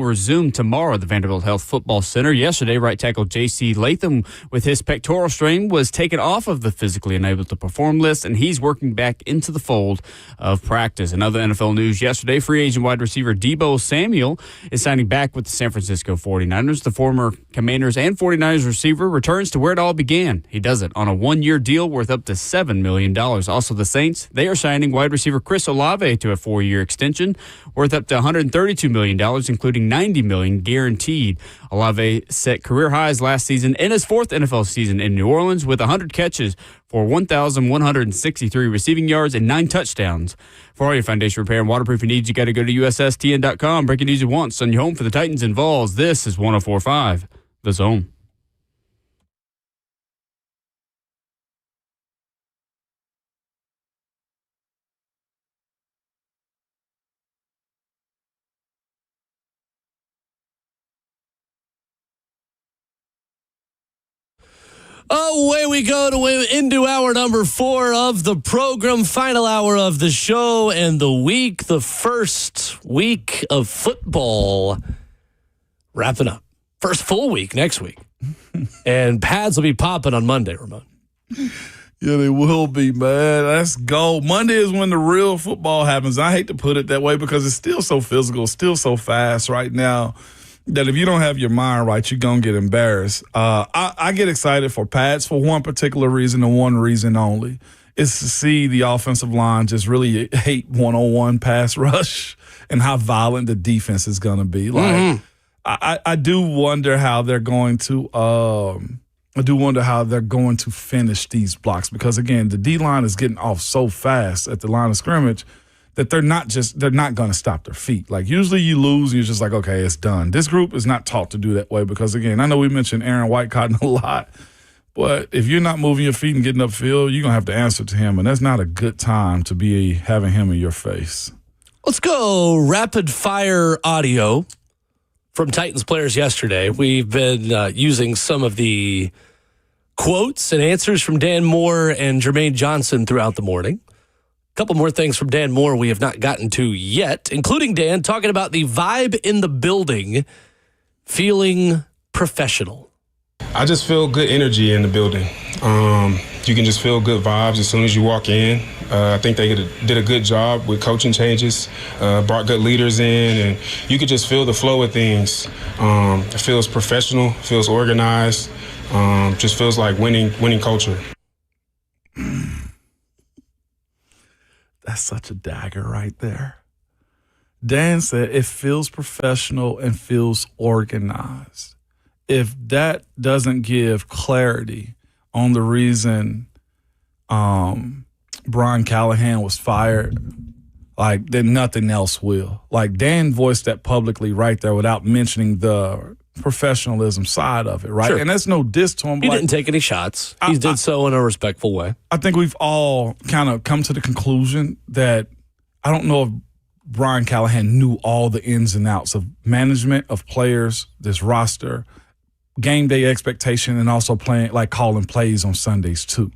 resume tomorrow at the Vanderbilt Health Football Center. Yesterday, right tackle J.C. Latham with his pectoral strain was taken off of the physically unable to perform list, and he's working back into the fold of practice. In other NFL news yesterday, free agent wide receiver Deebo Samuel is signing back with the San Francisco 49ers. The former Commanders and 49ers receiver returns to where it all began. He does it on a one-year deal worth up to $7 million. Also, the Saints, they are signing wide receiver Chris Olave to a 4-year extension worth up to $132 million, including $90 million guaranteed. Olave set career highs last season in his 4th NFL season in New Orleans with 100 catches for 1,163 receiving yards and 9 touchdowns. For all your foundation repair and waterproofing needs, you got to go to USSTN.com. Breaking news at once on your home for the Titans and Vols. This is 104.5 The Zone. Away we go into hour number 4 of the program, final hour of the show and the week, the first week of football wrapping up. First full week next week. And pads will be popping on Monday, Ramon. Yeah, they will be, man. Let's go. Monday is when the real football happens. I hate to put it that way because it's still so physical, still so fast right now, that if you don't have your mind right, you're going to get embarrassed. I get excited for pads for one particular reason and one reason only. It's to see the offensive line just really hate one-on-one pass rush and how violent the defense is going to be. Like, I do wonder how they're going to finish these blocks because, again, the D-line is getting off so fast at the line of scrimmage that they're not going to stop their feet. Like, usually you lose and you're just like, okay, it's done. This group is not taught to do that way because, again, I know we mentioned Aaron Whitecotton a lot, but if you're not moving your feet and getting upfield, you're going to have to answer to him, and that's not a good time to be having him in your face. Let's go rapid fire audio from Titans players yesterday. We've been using some of the quotes and answers from Dan Moore and Jermaine Johnson throughout the morning. Couple more things from Dan Moore we have not gotten to yet, including Dan talking about the vibe in the building, feeling professional. I just feel good energy in the building. You can just feel good vibes as soon as you walk in. I think they did a good job with coaching changes, brought good leaders in, and you could just feel the flow of things. It feels professional, feels organized, just feels like winning culture. That's such a dagger right there. Dan said it feels professional and feels organized. If that doesn't give clarity on the reason Brian Callahan was fired, like, then nothing else will. Like, Dan voiced that publicly right there without mentioning the professionalism side of it, right? Sure. And that's no diss to him. He didn't take any shots. He did so in a respectful way. I think we've all kind of come to the conclusion that I don't know if Brian Callahan knew all the ins and outs of management, of players, this roster, game day expectation, and also calling plays on Sundays too.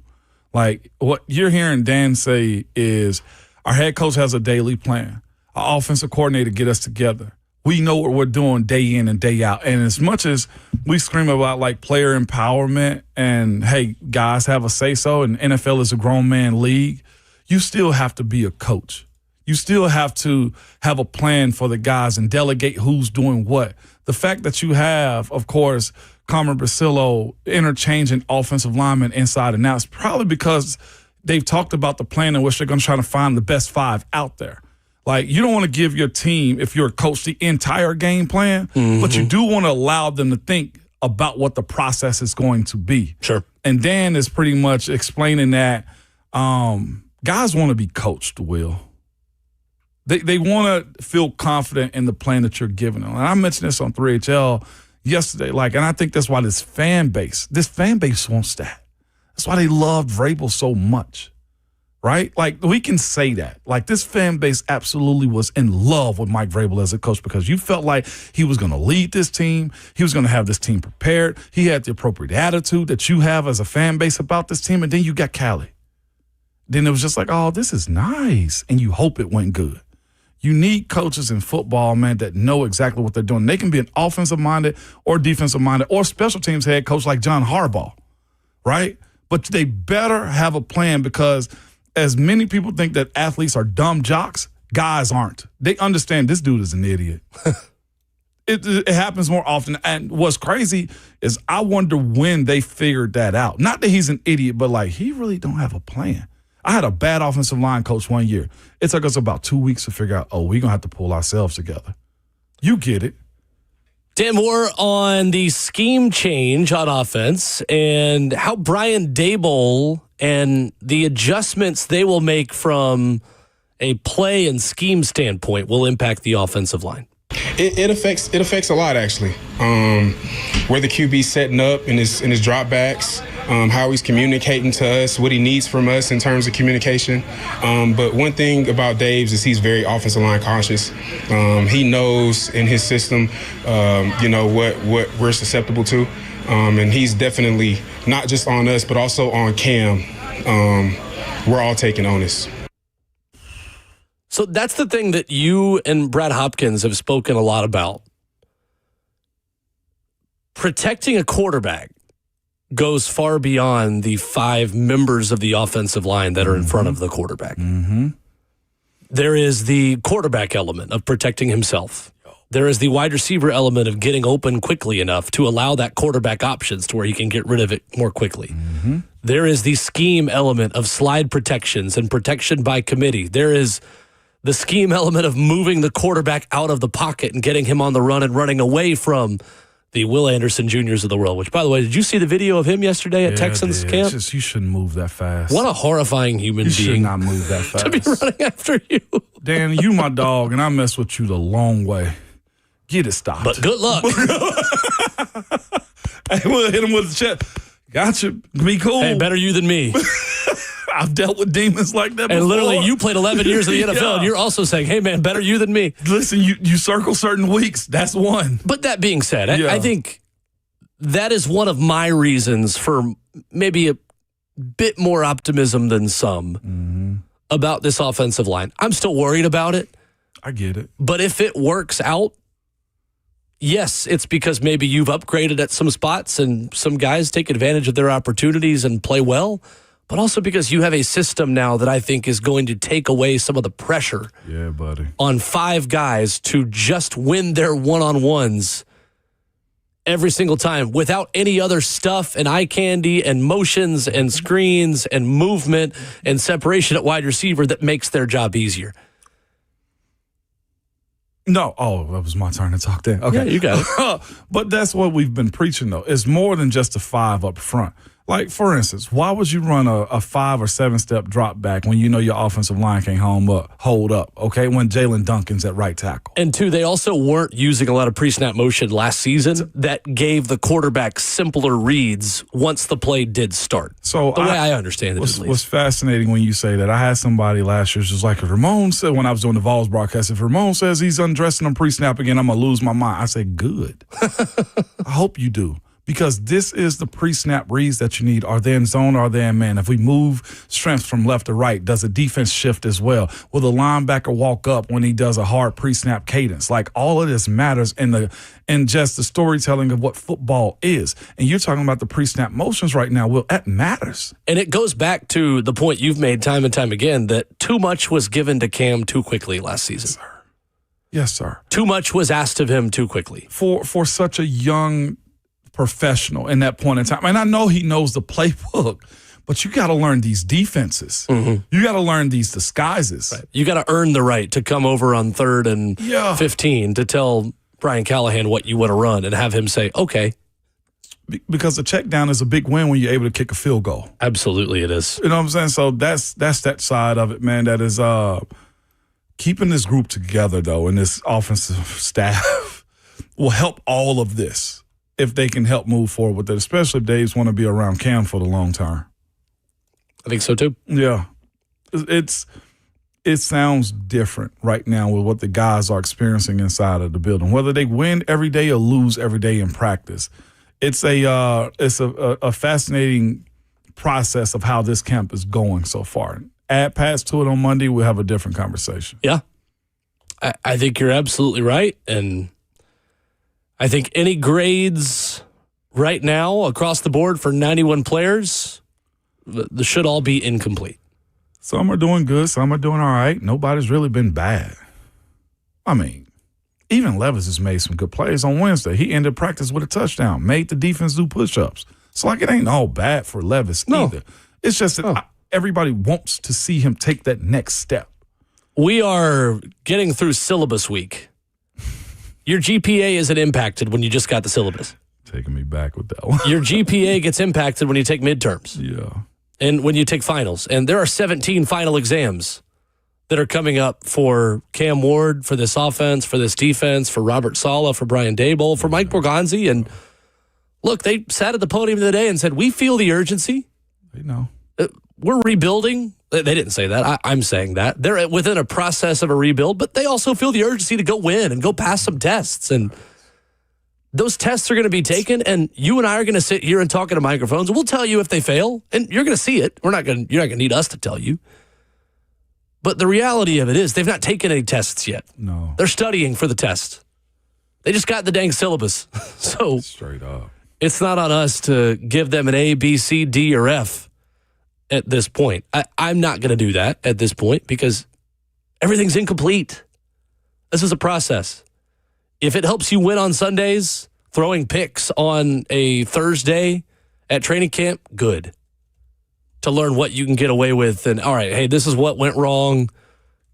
Like, what you're hearing Dan say is our head coach has a daily plan. Our offensive coordinator get us together. We know what we're doing day in and day out. And as much as we scream about like player empowerment and, hey, guys have a say-so and NFL is a grown man league, you still have to be a coach. You still have to have a plan for the guys and delegate who's doing what. The fact that you have, of course, Carmen Brasillo interchanging offensive linemen inside and out is probably because they've talked about the plan in which they're going to try to find the best 5 out there. Like, you don't want to give your team, if you're a coach, the entire game plan, but you do want to allow them to think about what the process is going to be. Sure. And Dan is pretty much explaining that guys want to be coached, Will. They want to feel confident in the plan that you're giving them. And I mentioned this on 3HL yesterday, and I think that's why this fan base wants that. That's why they loved Vrabel so much. Right? Like, we can say that. Like, this fan base absolutely was in love with Mike Vrabel as a coach because you felt like he was going to lead this team. He was going to have this team prepared. He had the appropriate attitude that you have as a fan base about this team. And then you got Cali. then it was just like, oh, this is nice. And you hope it went good. You need coaches in football, man, that know exactly what they're doing. They can be an offensive-minded or defensive-minded or special teams head coach like John Harbaugh, right? But they better have a plan, because as many people think that athletes are dumb jocks, guys aren't. They understand this dude is an idiot. It happens more often. And what's crazy is I wonder when they figured that out. Not that he's an idiot, but like he really don't have a plan. I had a bad offensive line coach one year. It took us about 2 weeks to figure out, we're going to have to pull ourselves together. You get it. Dan, more on the scheme change on offense and how Brian Daboll and the adjustments they will make from a play and scheme standpoint will impact the offensive line. It affects a lot, actually. Where the QB's setting up in his drop backs, how he's communicating to us, what he needs from us in terms of communication. But one thing about Dave's is he's very offensive line conscious. He knows in his system, what we're susceptible to. And he's definitely not just on us, but also on Cam. We're all taking onus. So that's the thing that you and Brad Hopkins have spoken a lot about. Protecting a quarterback goes far beyond the 5 members of the offensive line that are in front of the quarterback. Mm-hmm. There is the quarterback element of protecting himself. There is the wide receiver element of getting open quickly enough to allow that quarterback options to where he can get rid of it more quickly. Mm-hmm. There is the scheme element of slide protections and protection by committee. There is the scheme element of moving the quarterback out of the pocket and getting him on the run and running away from the Will Anderson Jr.'s of the world, which, by the way, did you see the video of him yesterday at Texans camp? It's just, you shouldn't move that fast. What a horrifying human being. You should not move that fast. To be running after you. Dan, you my dog, and I mess with you the long way. Get it stopped. But good luck. Hey, we'll hit him with the chest. Gotcha. Be cool. Hey, better you than me. I've dealt with demons like that before. And literally, you played 11 years in the NFL, and you're also saying, hey, man, better you than me. Listen, you circle certain weeks. That's one. But that being said, I think that is one of my reasons for maybe a bit more optimism than some about this offensive line. I'm still worried about it. I get it. But if it works out, yes, it's because maybe you've upgraded at some spots and some guys take advantage of their opportunities and play well, but also because you have a system now that I think is going to take away some of the pressure on 5 guys to just win their one-on-ones every single time without any other stuff and eye candy and motions and screens and movement and separation at wide receiver that makes their job easier. No. Oh, that was my turn to talk then. Okay. Yeah, you got it. But that's what we've been preaching, though. It's more than just a 5 up front. Like, for instance, why would you run a 5 or 7 step drop back when you know your offensive line can't hold up, okay, when Jalen Duncan's at right tackle? And 2, they also weren't using a lot of pre-snap motion last season that gave the quarterback simpler reads once the play did start. So the way I understand it, what's fascinating when you say that, I had somebody last year just like, if Ramon said, when I was doing the Vols broadcast, if Ramon says he's undressing on pre-snap again, I'm going to lose my mind. I say, good. I hope you do. Because this is the pre-snap reads that you need. Are they in zone or are they in man? If we move strength from left to right, does the defense shift as well? Will the linebacker walk up when he does a hard pre-snap cadence? Like, all of this matters in just the storytelling of what football is. And you're talking about the pre-snap motions right now. Well, that matters. And it goes back to the point you've made time and time again that too much was given to Cam too quickly last season. Yes, sir. Too much was asked of him too quickly. For such a young professional in that point in time. And I know he knows the playbook, but you got to learn these defenses. You got to learn these disguises. Right. You got to earn the right to come over on 3rd and 15 to tell Brian Callahan what you want to run and have him say, okay. Because the check down is a big win when you're able to kick a field goal. Absolutely it is. You know what I'm saying? So that's that side of it, man. That is keeping this group together, though, and this offensive staff will help all of this. If they can help move forward with it, especially if Dave's want to be around Cam for the long term. I think so too. Yeah. It sounds different right now with what the guys are experiencing inside of the building. Whether they win every day or lose every day in practice. It's a fascinating process of how this camp is going so far. add Pats to it on Monday, we'll have a different conversation. Yeah. I think you're absolutely right. And I think any grades right now across the board for 91 players, they should all be incomplete. Some are doing good. Some are doing all right. Nobody's really been bad. I mean, even Levis has made some good plays on Wednesday. He ended practice with a touchdown, made the defense do push-ups. So, like, it ain't all bad for Levis either. It's just that everybody wants to see him take that next step. We are getting through syllabus week. Your GPA isn't impacted when you just got the syllabus. Taking me back with that one. Your GPA gets impacted when you take midterms. Yeah. And when you take finals. And there are 17 final exams that are coming up for Cam Ward, for this offense, for this defense, for Robert Saleh, for Brian Daboll, for Mike Borgonzi. And look, they sat at the podium today and said, we feel the urgency. They know. We're rebuilding. They didn't say that. I'm saying that. They're within a process of a rebuild, but they also feel the urgency to go win and go pass some tests. And those tests are going to be taken, and you and I are going to sit here and talk into microphones. We'll tell you if they fail, and you're going to see it. You're not going to need us to tell you. But the reality of it is they've not taken any tests yet. No. They're studying for the test. They just got the dang syllabus. So straight up, it's not on us to give them an A, B, C, D, or F at this point. I'm not going to do that at this point because everything's incomplete. This is a process. If it helps you win on Sundays, throwing picks on a Thursday at training camp, good. To learn what you can get away with. And, all right, hey, this is what went wrong.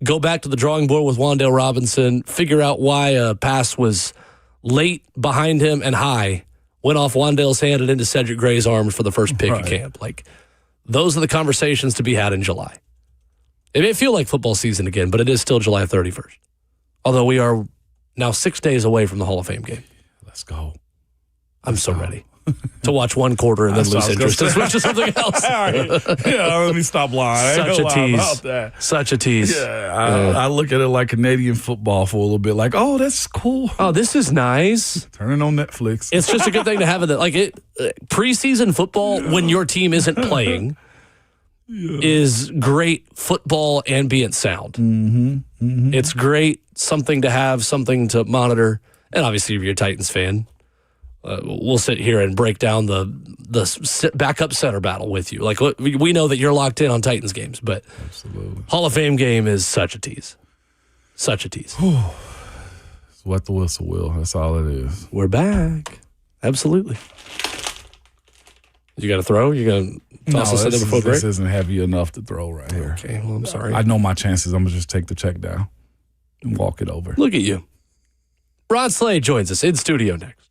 Go back to the drawing board with Wan'Dale Robinson. Figure out why a pass was late behind him and high. Went off Wan'Dale's hand and into Cedric Gray's arms for the first pick of camp. Like, those are the conversations to be had in July. It may feel like football season again, but it is still July 31st. Although we are now 6 days away from the Hall of Fame game. Let's go. I'm so ready to watch one quarter and then lose interest and switch to something else. Yeah, let me stop lying. Such a tease. About that. Such a tease. Yeah, I look at it like Canadian football for a little bit. Like, oh, that's cool. Oh, this is nice. Turn it on Netflix. It's just a good thing to have it. Like preseason football when your team isn't playing is great football ambient sound. It's great, something to have, something to monitor. And obviously, if you're a Titans fan, we'll sit here and break down the backup center battle with you. Like we know that you're locked in on Titans games, but absolutely, Hall of Fame game is such a tease. Such a tease. It's what the whistle will. That's all it is. We're back. Absolutely. You got to throw? You going to toss us in there before break? This isn't heavy enough to throw right here. Okay, well, I'm sorry. I know my chances. I'm going to just take the check down and walk it over. Look at you. Rod Slade joins us in studio next.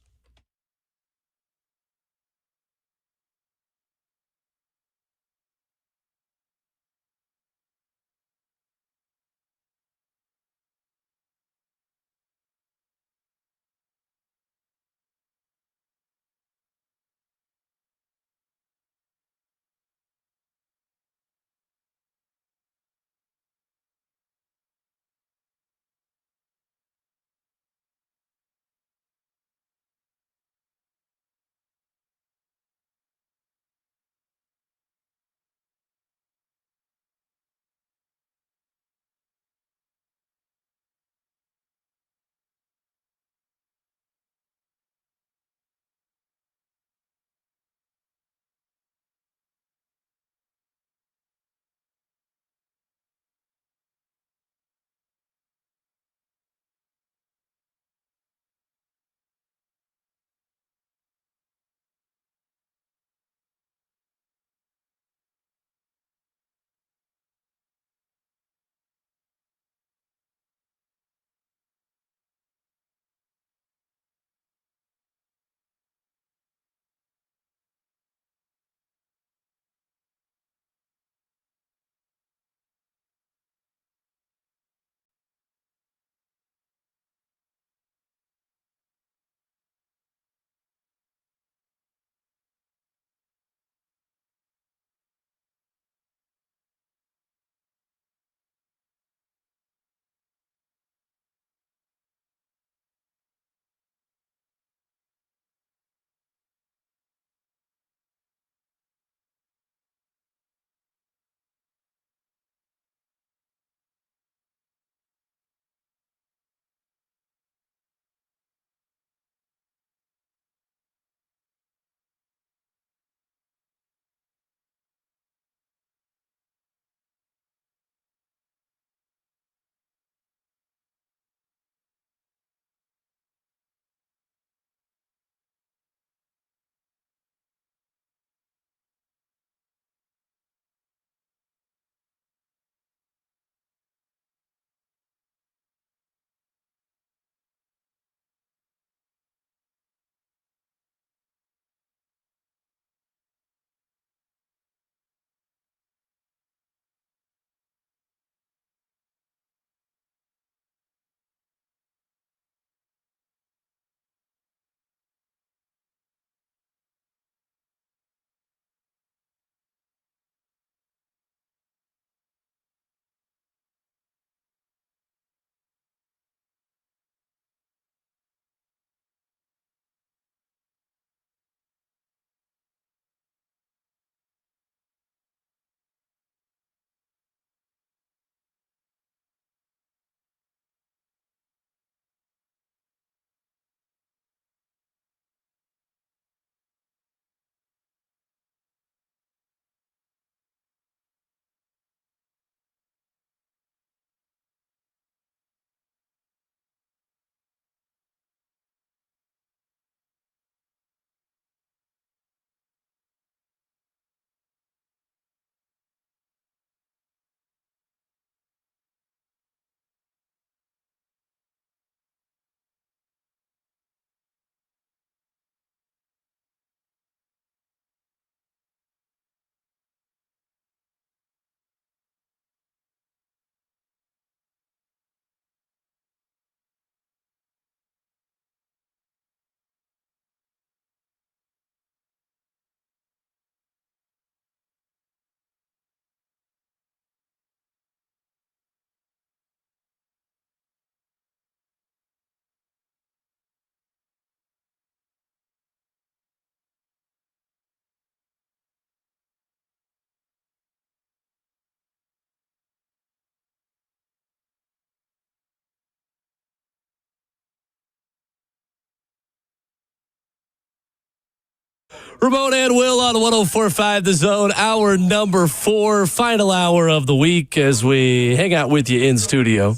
Ramon and Will on 104.5 The Zone, hour number 4, final hour of the week as we hang out with you in studio.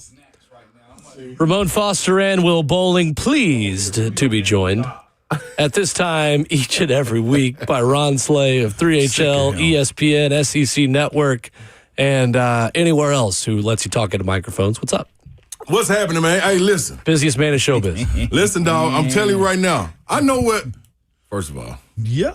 Ramon Foster and Will Bowling, pleased to be joined at this time each and every week by Ron Slay of 3HL, ESPN, SEC Network, and anywhere else who lets you talk into microphones. What's up? What's happening, man? Hey, listen. Busiest man in showbiz. Listen, dog, I'm telling you right now. I know what. First of all. Yeah.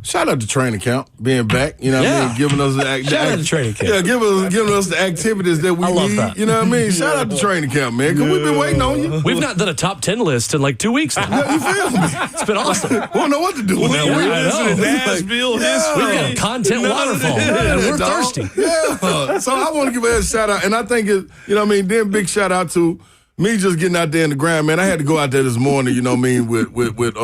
Shout out to training camp being back. You know what I mean? Giving us Shout out to training camp. Yeah, giving us the activities that we need. That. You know what I mean? Shout out to training camp, man. Because we've been waiting on you. We've not done a top 10 list in like 2 weeks now. Yeah, you feel me? It's been awesome. We don't know what to do now. I know. Nashville history. We've got a content waterfall. And we're thirsty. Yeah. So I want to give a shout out. And I think, you know what I mean? Then big shout out to me just getting out there in the ground, man. I had to go out there this morning, you know what I mean, with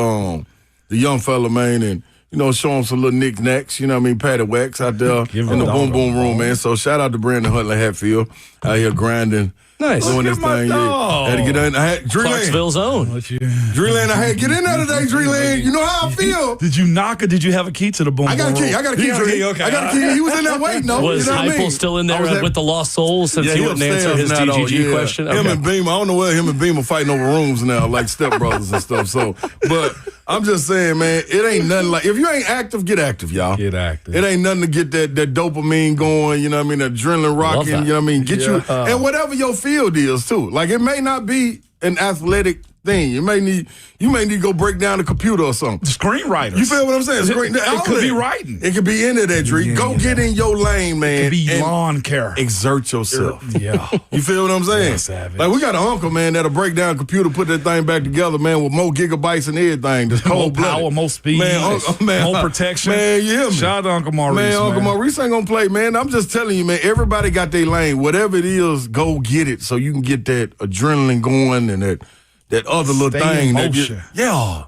the young fella, man, and you know, show him some little knickknacks, you know what I mean, patty wax out there in the boom boom room, man. So shout out to Brandon Huntley Hatfield out here grinding. Nice. Doing this thing. Yeah. Had to get in. Clarksville's own. Dreeland, I had to get in there today, Dreeland. You know how I feel. Did you knock or did you have a key to the boom? I got a key. I got a key. Okay. I got a key. He was in there waiting, though. Was you know Heupel still in there with the lost souls since he wouldn't answer his DGG question? Him and Beam, I don't know where him and Beam are fighting over rooms now, like stepbrothers and stuff. So, but I'm just saying, man, it ain't nothing like, if you ain't active, get active, y'all. Get active. It ain't nothing to get that dopamine going, you know what I mean, adrenaline rocking, you know what I mean, get you, and whatever your field is, too. Like, it may not be an athletic thing. You may need to go break down the computer or something. Screenwriters. You feel what I'm saying? It could be writing. It could be into that, Dree. Go get in your lane, man. It could be lawn care. Exert yourself. Yeah. You feel what I'm saying? Yeah, savage. Like, we got an uncle, man, that'll break down a computer, put that thing back together, man, with more gigabytes and everything. Just More cold power, more speed, more protection. Man, you hear me? Shout out to Uncle Maurice. Man, Uncle Maurice ain't gonna play, man. I'm just telling you, man, everybody got their lane. Whatever it is, go get it so you can get that adrenaline going and that other little Stay thing. in motion.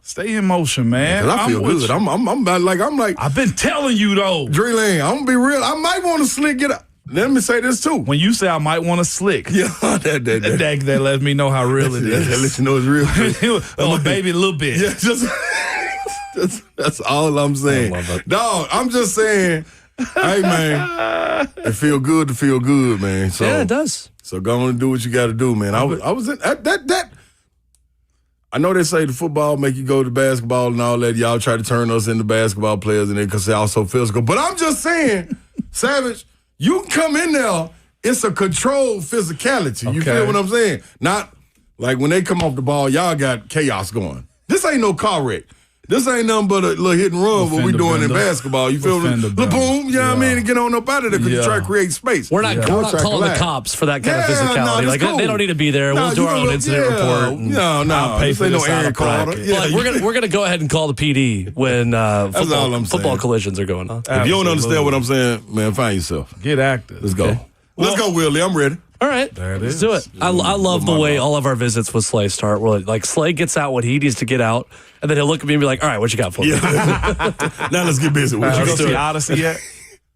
Stay in motion, man. I feel good. I'm like. I've been telling you though. Dreeland, I'm gonna be real. I might want to slick it up. Let me say this too. When you say I might want to slick, yeah, that lets me know how real it is. That lets you know it's real. Oh, baby, a little bit. Yeah, that's all I'm saying. Dog, I'm just saying, hey man, it feel good to feel good, man. So, yeah, it does. So go on and do what you got to do, man. I was in that. I know they say the football make you go to basketball and all that. Y'all try to turn us into basketball players and then because they're also physical. But I'm just saying, Savage, you can come in there. It's a controlled physicality. You feel what I'm saying? Not like when they come off the ball, y'all got chaos going. This ain't no car wreck. This ain't nothing but a little hit and run what we doing in basketball. You feel me? Boom, you know what I mean? And get on up out of there because you try to create space. We're not calling the cops for that kind of physicality. Cool. They don't need to be there. We'll do our own incident report. No. Pay for no Aaron Carter. Yeah, we're gonna go ahead and call the PD when football collisions are going on. If you don't understand what I'm saying, man, find yourself. Get active. Let's go. Let's go, Willie. I'm ready. All right, let's do it. I love the way all of our visits with Slay start. Where like Slay gets out what he needs to get out, and then he'll look at me and be like, "All right, what you got for me?" Now let's get busy. Did you go see Odyssey yet?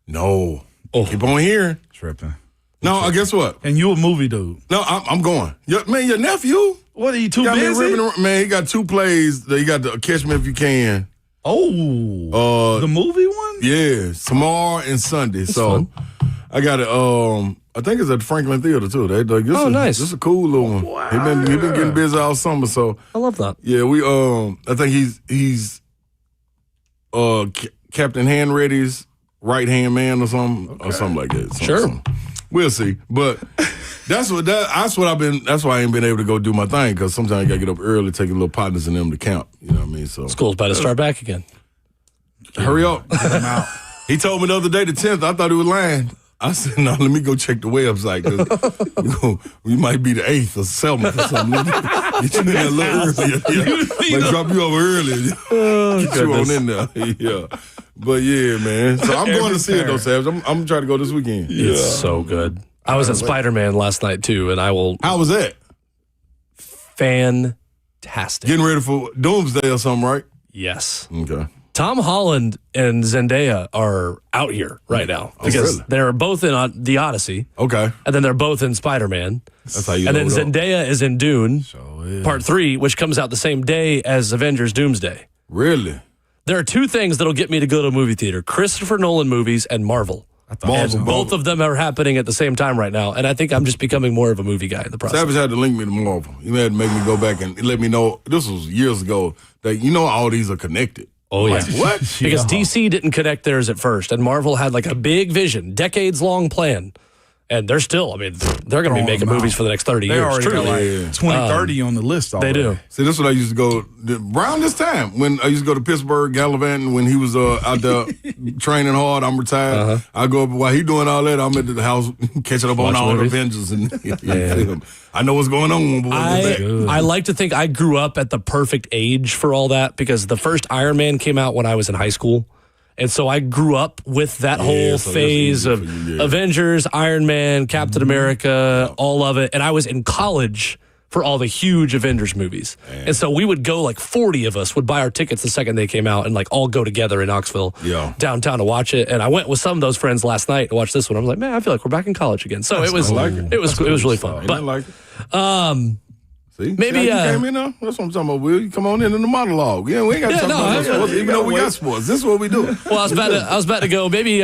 No. Keep on hearing. Tripping. No, guess what? And you a movie dude? No, I'm going. Your nephew. What are you too busy? Man, he got 2 plays. He got the Catch Me If You Can. Oh, the movie one? Yeah, tomorrow and Sunday. That's so fun. I got it. I think it's at the Franklin Theater too. Nice. This is a cool little one. Wow. He been getting busy all summer. So I love that. Yeah, I think he's Captain Handready's right hand man or something like that. Sure. We'll see. But that's why I ain't been able to go do my thing because sometimes I gotta get up early, taking little partners in them to camp. You know what I mean? So school's about to start back again. Hurry up. He told me the other day the 10th. I thought he was lying. I said, no, let me go check the website because we might be the 8th or 7th or something. Get you in there a little earlier. Might drop you over earlier. Get you on in there. Yeah. But yeah, man. So I'm going to see it though, Savage. I'm trying to go this weekend. It's so good. I was at Spider-Man last night too, and I will. How was that? Fantastic. Getting ready for Doomsday or something, right? Yes. Okay. Tom Holland and Zendaya are out here right now because they're both in the Odyssey. Okay. And then they're both in Spider-Man. That's how you And then know Zendaya is in Dune, Part 3, which comes out the same day as Avengers Doomsday. Really? There are two things that'll get me to go to a movie theater: Christopher Nolan movies and Marvel. And both of them are happening at the same time right now. And I think I'm just becoming more of a movie guy in the process. Savage had to link me to Marvel. He had to make me go back and let me know, this was years ago, that all these are connected. Oh, yeah. Like, what? Because DC didn't connect theirs at first, and Marvel had like a big vision, decades-long plan. And they're still, they're going to be making movies for the next 30 years. They already got like 2030 on the list already. They do. See, this is when I used to go, around this time, when I used to go to Pittsburgh, gallivanting, when he was out there training hard. I'm retired. I go up, while he doing all that, I'm at the house catching up on all the Avengers. And I know what's going on. I like to think I grew up at the perfect age for all that, because the first Iron Man came out when I was in high school. And so I grew up with that whole phase of Avengers, Iron Man, Captain America, all of it. And I was in college for all the huge Avengers movies. And so we would go, like 40 of us would buy our tickets the second they came out and like all go together in Knoxville downtown to watch it. And I went with some of those friends last night to watch this one. I was like, man, I feel like we're back in college again. So it was really fun. But See? Maybe you came in there. That's what I'm talking about, Will. You come on into the monologue. Yeah, we ain't got to talk about sports, even though we got sports. This is what we do. Well, I was about to go. Maybe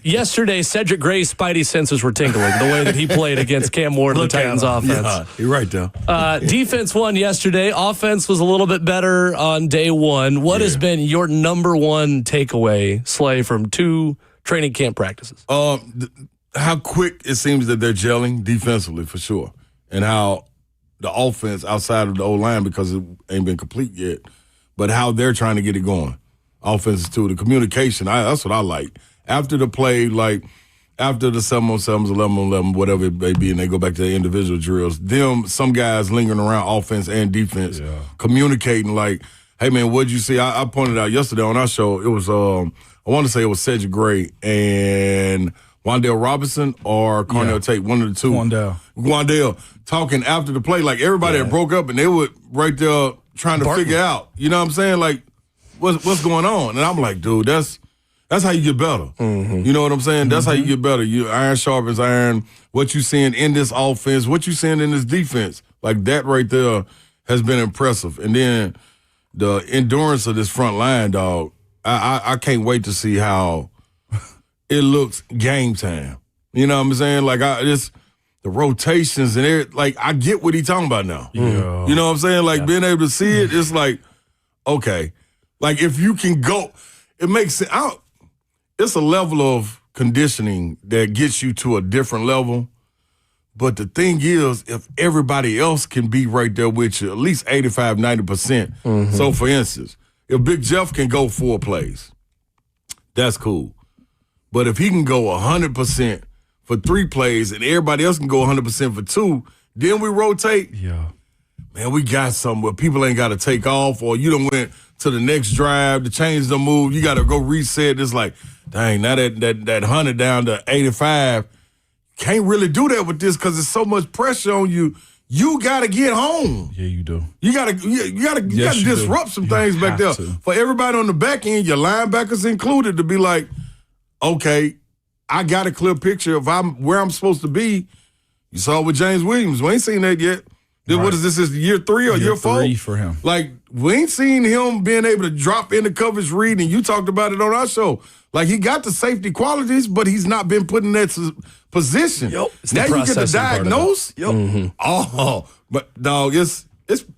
yesterday, Cedric Gray's spidey senses were tingling the way that he played against Cam Ward and the Titans offense. Yeah, you're right there. Defense won yesterday. Offense was a little bit better on day one. What has been your number one takeaway, Slay, from 2 training camp practices? How quick it seems that they're gelling defensively, for sure, and how the offense outside of the O-line, because it ain't been complete yet, but how they're trying to get it going. Offenses too. The communication, that's what I like. After the play, like after the 7-on-7s, 11-on-11, whatever it may be, and they go back to their individual drills, some guys lingering around offense and defense, communicating like, hey, man, what'd you see? I pointed out yesterday on our show, it was, I want to say it was Cedric Gray and Wandale Robinson or Cornell Tate, one of the two. Wandale talking after the play, like everybody had broke up and they were right there trying to figure out, you know what I'm saying? Like, what's going on? And I'm like, dude, that's how you get better. You know what I'm saying? That's how you get better. Iron sharpens iron. What you seeing in this offense, what you seeing in this defense, like that right there has been impressive. And then the endurance of this front line, dog, I can't wait to see how it looks game time. You know what I'm saying? Like, the rotations and everything, like, I get what he's talking about now. Yeah. You know what I'm saying? Like, being able to see it, it's like, okay. Like, if you can go, it makes it out. It's a level of conditioning that gets you to a different level. But the thing is, if everybody else can be right there with you, at least 85, 90%. So, for instance, if Big Jeff can go 4 plays, that's cool. But if he can go 100% for 3 plays and everybody else can go 100% for 2, then we rotate. Yeah. Man, we got something where people ain't got to take off, or you done went to the next drive, the chains don't move, you got to go reset. It's like, dang, now that 100 down to 85, can't really do that with this because there's so much pressure on you. You got to get home. Yeah, you do. You got to disrupt some things back there. For everybody on the back end, your linebackers included, to be like, okay, I got a clear picture of where I'm supposed to be. You saw it with James Williams. We ain't seen that yet. Then what is this? Is year 3 or year 4? 3 for him. Like, we ain't seen him being able to drop into coverage read, and you talked about it on our show. Like, he got the safety qualities, but he's not been put in that position. Yep. Now you get to diagnose. Oh, but dog, it's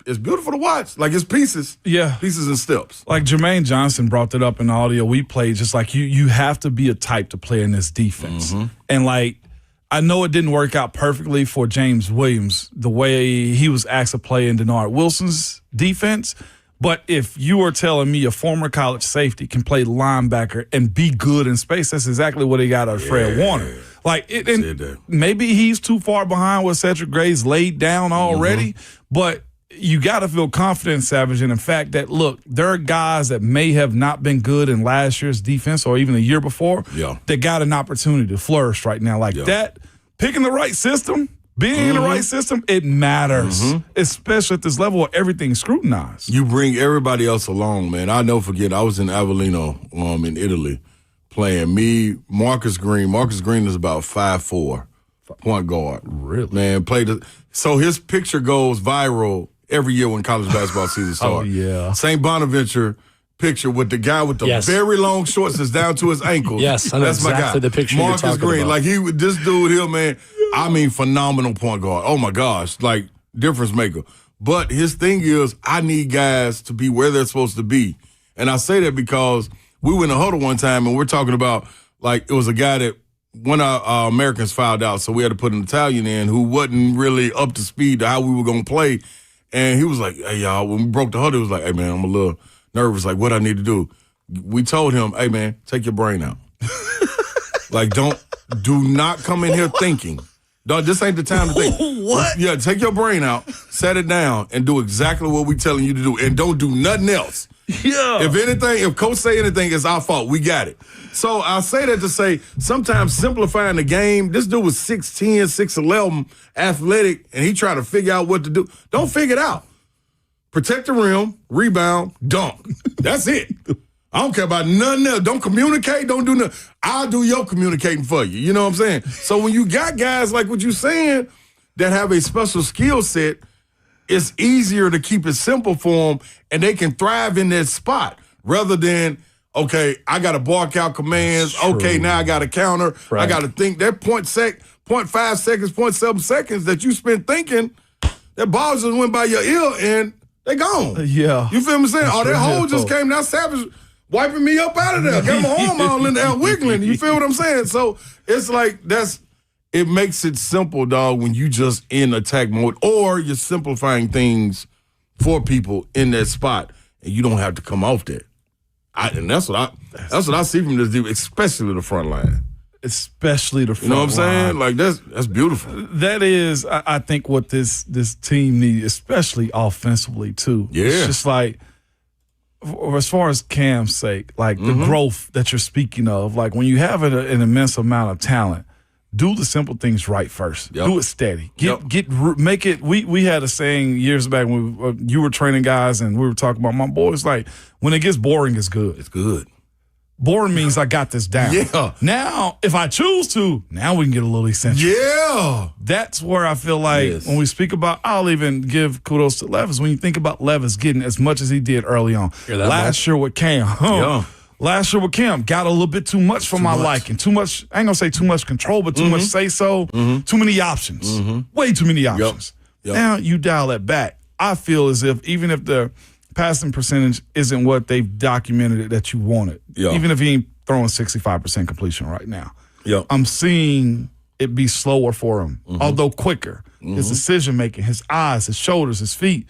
beautiful to watch. Like, it's pieces. Yeah. Pieces and steps. Like Jermaine Johnson brought that up in the audio we played, just like you have to be a type to play in this defense. And like, I know it didn't work out perfectly for James Williams, the way he was asked to play in Denard Wilson's defense. But if you are telling me a former college safety can play linebacker and be good in space, that's exactly what he got out of Fred Warner. Like, maybe he's too far behind what Cedric Gray's laid down already, but you got to feel confident, Savage, in the fact that, look, there are guys that may have not been good in last year's defense or even the year before that got an opportunity to flourish right now. Like that, picking the right system, being in the right system, it matters, especially at this level where everything's scrutinized. You bring everybody else along, man. I never forget, I was in Avellino in Italy playing me, Marcus Green. Marcus Green is about 5'4", point guard. Really? Man, so his picture goes viral every year when college basketball season starts. Oh, yeah. St. Bonaventure picture with the guy with the very long shorts that's down to his ankles. Yes, I know that's exactly my guy. the picture Marcus you're talking Green. about. Like this dude here, man. I mean, phenomenal point guard. Oh my gosh, like difference maker. But his thing is, I need guys to be where they're supposed to be, and I say that because we went in a huddle one time and we're talking about like it was a guy that one of our Americans fouled out, so we had to put an Italian in who wasn't really up to speed to how we were gonna play, and he was like, "Hey y'all," when we broke the huddle, he was like, "Hey man, I'm a little nervous. Like, what I need to do?" We told him, "Hey man, take your brain out. Like, do not come in here thinking. Dog, this ain't the time to think. What? Yeah, take your brain out, set it down, and do exactly what we telling you to do, and don't do nothing else. Yeah. If coach say anything, it's our fault. We got it." So I say that to say sometimes simplifying the game. This dude was 6'10", 6'11", athletic, and he trying to figure out what to do. Don't figure it out. Protect the rim, rebound, dunk. That's it. I don't care about nothing else. Don't communicate. Don't do nothing. I'll do your communicating for you. You know what I'm saying? So when you got guys like what you're saying that have a special skill set, it's easier to keep it simple for them, and they can thrive in that spot rather than, okay, I got to bark out commands. Okay, now I got to counter. Right. I got to think. That 0.5 seconds, 0.7 seconds that you spent thinking, that ball just went by your ear and they gone. Yeah. You feel me saying? That's That hole just difficult. came down. Savage wiping me up out of there. Got my arm all in the air wiggling. You feel what I'm saying? So it's like it makes it simple, dog, when you just in attack mode or you're simplifying things for people in that spot and you don't have to come off that. And that's what I see from this dude, especially the front line. Especially the front You know what I'm saying? line. Like that's beautiful. That is, I think, what this team needs, especially offensively too. Yeah. It's just like, as far as Cam's sake, like the growth that you're speaking of, like when you have an immense amount of talent, do the simple things right first. Yep. Do it steady. Make it. We had a saying years back when you were training guys and we were talking about my boys. Like when it gets boring, it's good. It's good. Boring means I got this down. Yeah. Now, if I choose to, now we can get a little eccentric. Yeah. That's where I feel like when we speak about, I'll even give kudos to Levis. When you think about Levis getting as much as he did early on. Last year with Cam. Yeah. Last year with Cam, got a little bit too much for my liking. Too much, I ain't going to say too much control, but too much say-so. Too many options. Way too many options. Yep. Now you dial that back. I feel as if even if the passing percentage isn't what they've documented it that you wanted, even if he ain't throwing 65% completion right now, I'm seeing it be slower for him, although quicker. His decision-making, his eyes, his shoulders, his feet,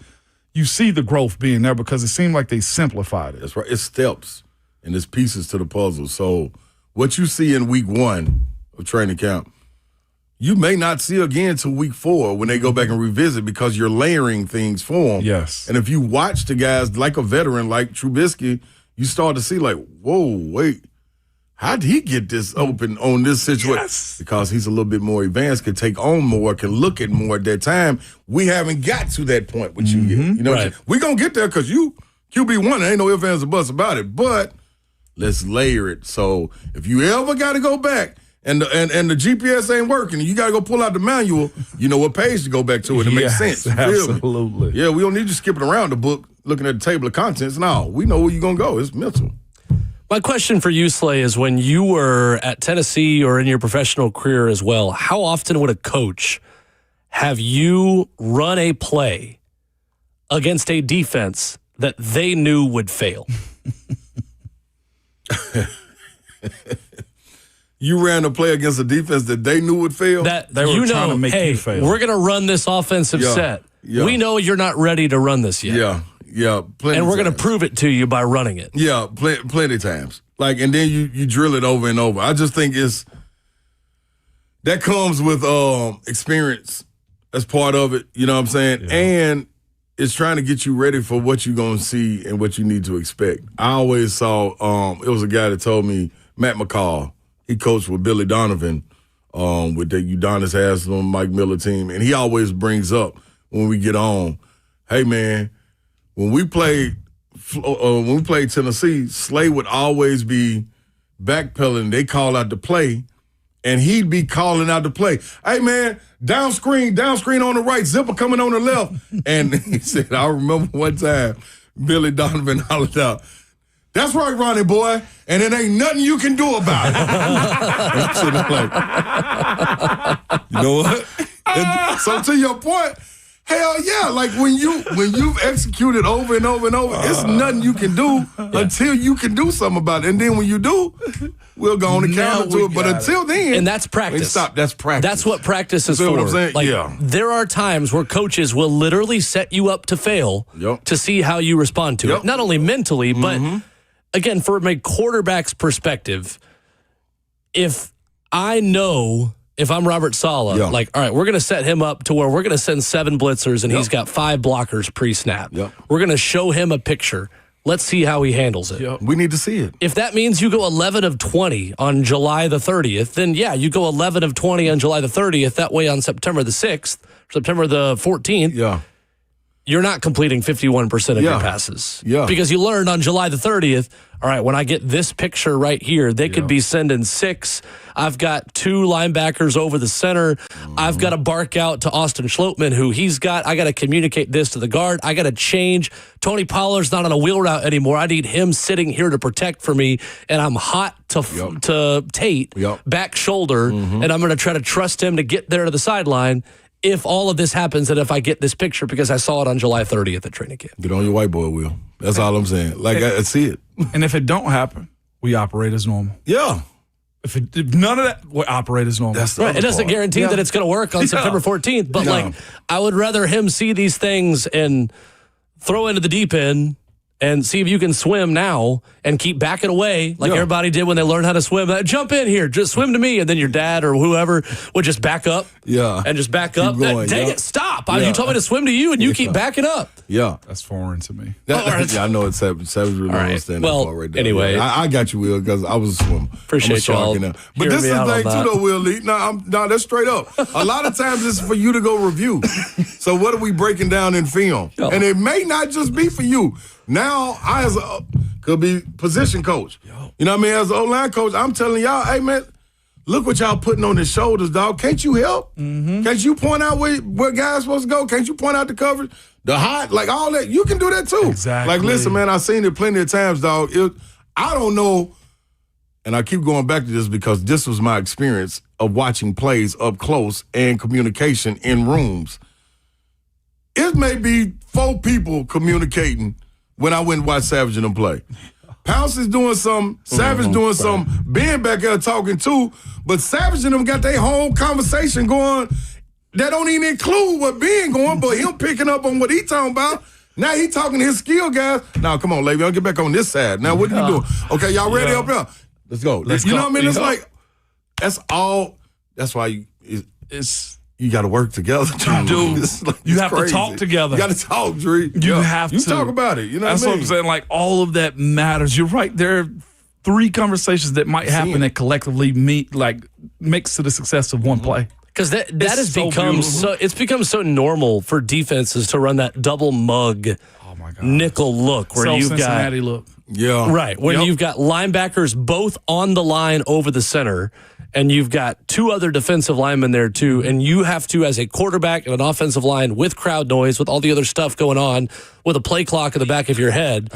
you see the growth being there because it seemed like they simplified it. That's right. It's steps and it's pieces to the puzzle. So what you see in week 1 of training camp, you may not see again until week 4 when they go back and revisit because you're layering things for them. Yes. And if you watch the guys like a veteran like Trubisky, you start to see like, whoa, wait, how did he get this open on this situation? Yes. Because he's a little bit more advanced, can take on more, can look at more at that time. We haven't got to that point with you yet. You know what I'm saying? We're going to get there because you QB1, there ain't no ifs, ands, or buts about it. But let's layer it. So if you ever got to go back, and the GPS ain't working, and you got to go pull out the manual, you know what page to go back to it. It makes sense. You feel me? Absolutely. Yeah, we don't need you skipping around the book, looking at the table of contents. No, we know where you're going to go. It's mental. My question for you, Slay, is when you were at Tennessee or in your professional career as well, how often would a coach have you run a play against a defense that they knew would fail? You ran a play against a defense that they knew would fail? That They were trying to make hey, you fail. we're going to run this offensive set. Yeah. We know you're not ready to run this yet. Yeah, plenty. And we're going to times. prove it to you by running it. Yeah, plenty of times. Like, and then you drill it over and over. I just think that comes with experience as part of it. You know what I'm saying? Yeah. And it's trying to get you ready for what you're going to see and what you need to expect. I always saw, it was a guy that told me, Matt McCall, he coached with Billy Donovan with the Udonis Haslam, Mike Miller team. And he always brings up when we get on, hey, man, when we played Tennessee, Slay would always be backpedaling. They call out the play, and he'd be calling out the play. Hey, man, down screen on the right, zipper coming on the left. And he said, I remember one time Billy Donovan hollered out, That's right, Ronnie boy. And it ain't nothing you can do about it. I'm sitting there like, you know what? And so to your point, hell yeah. Like when you've executed over and over and over, it's nothing you can do until you can do something about it. And then when you do, we'll go on and counter to it. But until then, and that's practice. Stop. That's practice. That's what practice is You for. feel what I'm saying? Like, Yeah. there are times where coaches will literally set you up to fail to see how you respond to it. Not only mentally, but again, from a quarterback's perspective, if I know, if I'm Robert Saleh, like, all right, we're going to set him up to where we're going to send 7 blitzers and he's got 5 blockers pre-snap. We're going to show him a picture. Let's see how he handles it. We need to see it. If that means you go 11 of 20 on July the 30th, then yeah, you go 11 of 20 on July the 30th. That way on September the 6th, September the 14th, you're not completing 51% of your passes. Because you learned on July the 30th, all right, when I get this picture right here, they could be sending 6. I've got 2 linebackers over the center. I've got to bark out to Austin Schlottman, who I got to communicate this to the guard. I got to change. Tony Pollard's not on a wheel route anymore. I need him sitting here to protect for me, and I'm hot to Tate, back shoulder, and I'm going to try to trust him to get there to the sideline. If all of this happens and if I get this picture because I saw it on July 30th at training camp. Get on your white boy, Will. That's all I'm saying. Like, I see it. And if it don't happen, we operate as normal. Yeah. If none of that, we operate as normal. That's right. It doesn't guarantee that it's going to work on September 14th, but like, I would rather him see these things and throw into the deep end and see if you can swim now and keep backing away like everybody did when they learned how to swim. Jump in here, just swim to me. And then your dad or whoever would just back up. And just back up. Going, Dang it, stop. You told me to swim to you and you keep backing up. That's foreign to me. I know it's Savage really understand that part right there. Anyway. I got you, Will, because I was a swimmer. Appreciate y'all. But this is the thing, too, though, Will Lee. No, that's straight up. A lot of times it's for you to go review. So what are we breaking down in film? And it may not just be for you. Now, could be position coach. You know what I mean? As an O-line coach, I'm telling y'all, hey, man, look what y'all putting on his shoulders, dog. Can't you help? Can't you point out where guys supposed to go? Can't you point out the coverage, the hot, like all that? You can do that, too. Exactly. Like, listen, man, I've seen it plenty of times, dog. I don't know, and I keep going back to this because this was my experience of watching plays up close and communication in rooms. It may be 4 people communicating when I went and watched Savage and them play. Pounce is doing something, Savage doing something, Ben back there talking too, but Savage and them got their whole conversation going that don't even include what Ben going, but him picking up on what he talking about. Now he talking to his skill guys. Now, come on, Le'Veon, I'll get back on this side. Now, what are you doing? Okay, y'all ready up here? Let's go. You know what I mean? It's like, that's all. That's why you got to work together. Dude, you have to talk together. You got to talk, Dree. You have to. talk about it. You know That's what I mean? what I'm saying. Like, all of that matters. You're right. There are 3 conversations that might happen that collectively makes to the success of one play. Because that has become it's become so normal for defenses to run that double mug nickel look where you've got Cincinnati look. Right. When you've got linebackers both on the line over the center, and you've got 2 other defensive linemen there too, and you have to, as a quarterback and an offensive line with crowd noise, with all the other stuff going on, with a play clock in the back of your head,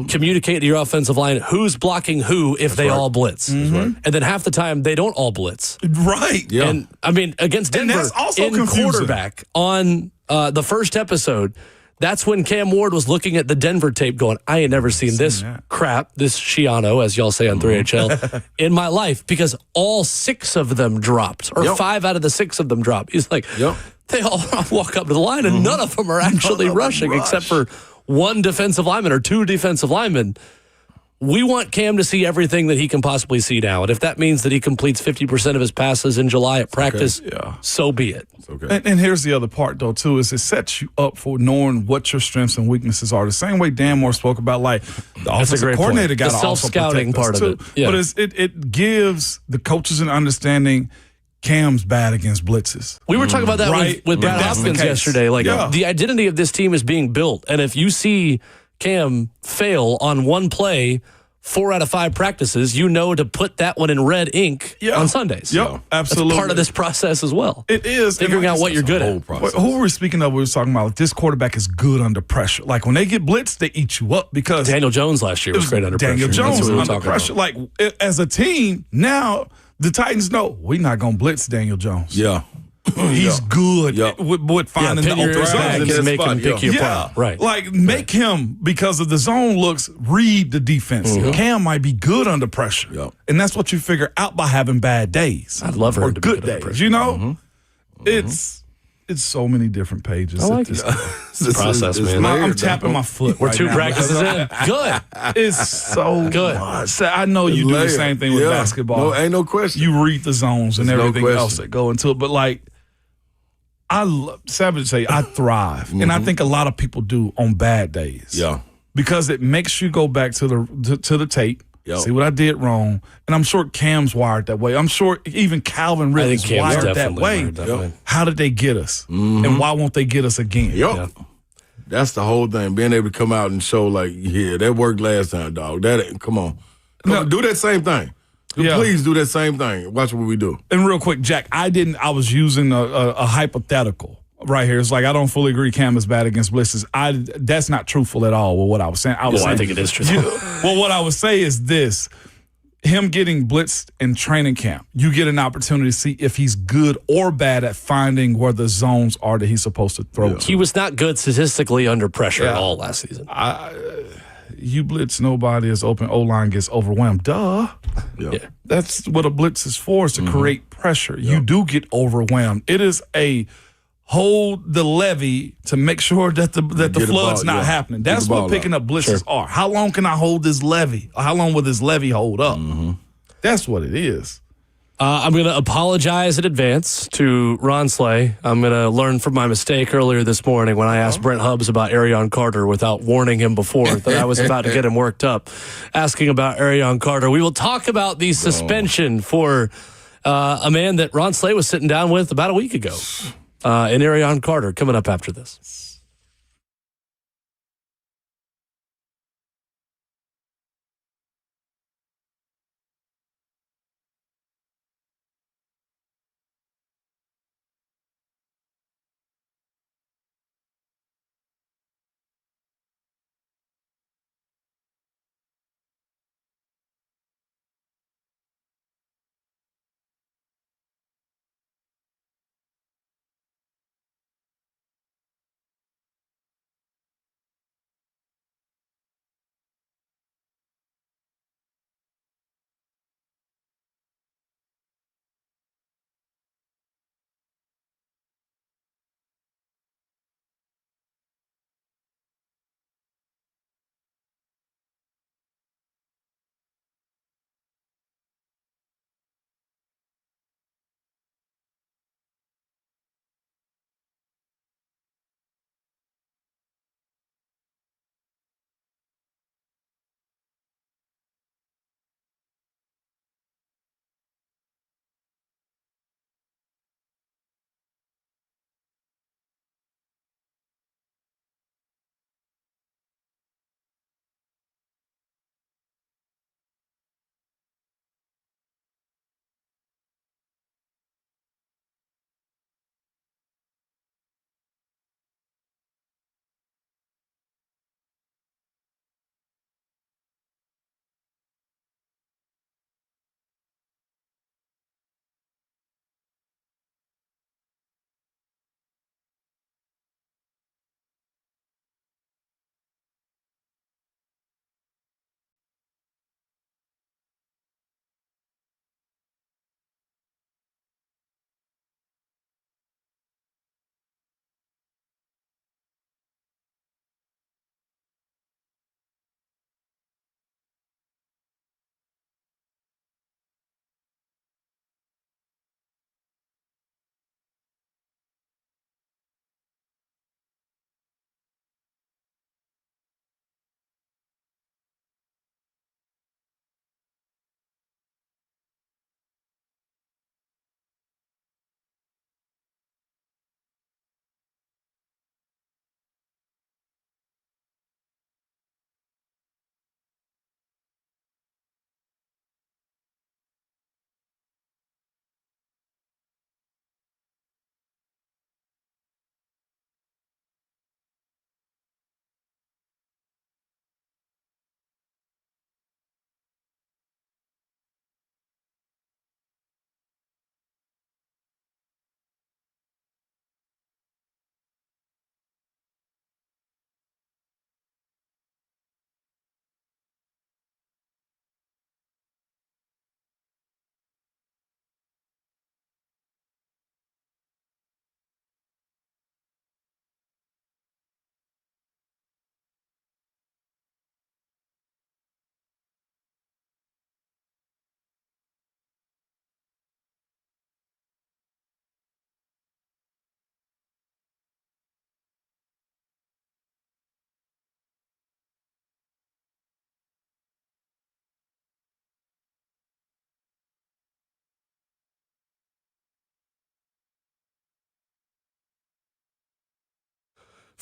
communicate to your offensive line who's blocking who if they all blitz. And then half the time they don't all blitz. Right. Yeah. And I mean, against Denver, that's also in confusing. quarterback on the first episode, that's when Cam Ward was looking at the Denver tape going, I ain't never seen this crap, this Shiano, as y'all say on 3HL, in my life, because all 6 of them dropped, or 5 out of the 6 of them dropped. He's like, they all walk up to the line, and none of them are actually rushing, except for 1 defensive lineman or 2 defensive linemen. We want Cam to see everything that he can possibly see now. And if that means that he completes 50% of his passes in July at practice, so be it. And here's the other part, though, too, is it sets you up for knowing what your strengths and weaknesses are. The same way Dan Moore spoke about, like, the offensive coordinator got the self-scouting part of it. Yeah. But it gives the coaches an understanding Cam's bad against blitzes. We were talking about that with Brad Hopkins yesterday. Like, the identity of this team is being built. And if you see Cam fail on one play, 4 out of 5 practices, you know to put that one in red ink on Sundays. Yep, absolutely. That's part of this process as well. It is. Figuring out what you're good at. Who were we speaking of? We were talking about this quarterback is good under pressure. Like when they get blitzed, they eat you up because Daniel Jones last year was great under pressure. Daniel Jones That's what we were under talking pressure. about. Like as a team, now the Titans know we're not going to blitz Daniel Jones. Yeah. He's good with finding the open zone zone. and make him pick you apart. Right. Like make him, because of the zone looks, read the defense. Cam might be good under pressure. And that's what you figure out by having bad days. I'd love her or to good be good days. You know? It's so many different pages. I like this It's process, man. I'm tapping my foot. We're right 2 now practices in. Good. It's so Good. much. I know you do the same thing with basketball. No, ain't no question. You read the zones and There's no everything else question. that go into it. But like, Savage say I thrive, and I think a lot of people do on bad days. Yeah. Because it makes you go back to the tape, see what I did wrong, and I'm sure Cam's wired that way. I'm sure even Calvin Ridley is wired that way. How did they get us, and why won't they get us again? That's the whole thing. Being able to come out and show like, yeah, that worked last time, dog. Come on, do that same thing. Please do that same thing. Watch what we do. And real quick, Jack, I was using a hypothetical right here. It's like I don't fully agree Cam is bad against blitzes. That's not truthful at all with what I was saying. I think it is truthful. Well, what I would say is this. Him getting blitzed in training camp, you get an opportunity to see if he's good or bad at finding where the zones are that he's supposed to throw to. He was not good statistically under pressure at all last season. You blitz nobody is open, O-line gets overwhelmed. Duh. Yeah. That's what a blitz is for, is to create pressure. You do get overwhelmed. It is a hold the levee to make sure that the flood's not happening. That's what picking up blitzes are. How long can I hold this levee? How long will this levee hold up? That's what it is. I'm going to apologize in advance to Ron Slay. I'm going to learn from my mistake earlier this morning when I asked Brent Hubbs about Arion Carter without warning him before that I was about to get him worked up, asking about Arion Carter. We will talk about the suspension for a man that Ron Slay was sitting down with about a week ago in Arion Carter, coming up after this.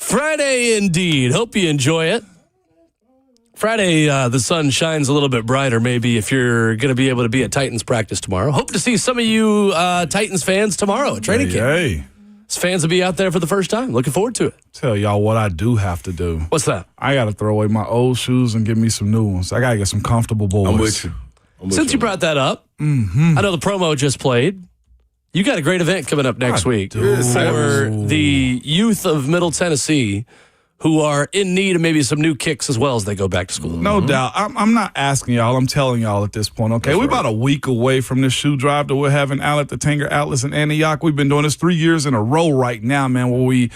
Friday indeed. Hope you enjoy it. Friday, the sun shines a little bit brighter, maybe, if you're going to be able to be at Titans practice tomorrow. Hope to see some of you Titans fans tomorrow at training camp. Hey. Fans will be out there for the first time. Looking forward to it. Tell y'all what I do have to do. What's that? I got to throw away my old shoes and get me some new ones. I got to get some comfortable boys. I'm with you. Since you brought that up, I know the promo just played. You got a great event coming up next week for the youth of Middle Tennessee who are in need of maybe some new kicks as well as they go back to school. No doubt. I'm not asking y'all. I'm telling y'all at this point, okay? We're about a week away from this shoe drive that we're having out at the Tanger Outlets in Antioch. We've been doing this 3 years in a row right now, man, where we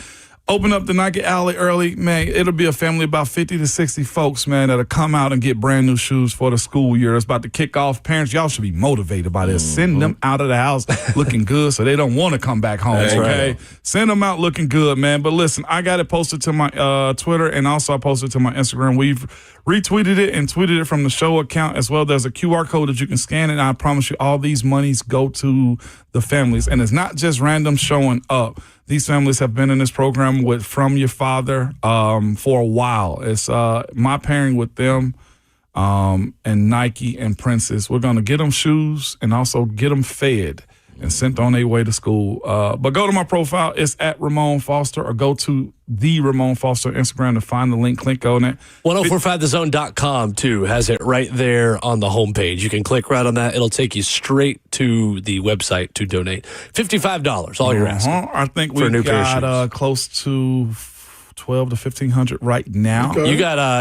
open up the Nike Alley early. Man, it'll be a family of about 50 to 60 folks, man, that'll come out and get brand new shoes for the school year. It's about to kick off. Parents, y'all should be motivated by this. Send them out of the house looking good so they don't want to come back home, okay? Right. Send them out looking good, man. But listen, I got it posted to my Twitter, and also I posted to my Instagram. We've retweeted it and tweeted it from the show account as well. There's a QR code that you can scan, and I promise you all these monies go to the families. And it's not just random showing up. These families have been in this program with From Your Father for a while. It's my pairing with them and Nike and Princess. We're going to get them shoes and also get them fed and sent on their way to school. But go to my profile. It's at Ramon Foster, or go to the Ramon Foster Instagram to find the link. Click on it. 1045thezone.com, too, has it right there on the homepage. You can click right on that. It'll take you straight to the website to donate. $55, all you're asking. I think we got close to 12 to 1,500 right now. Okay.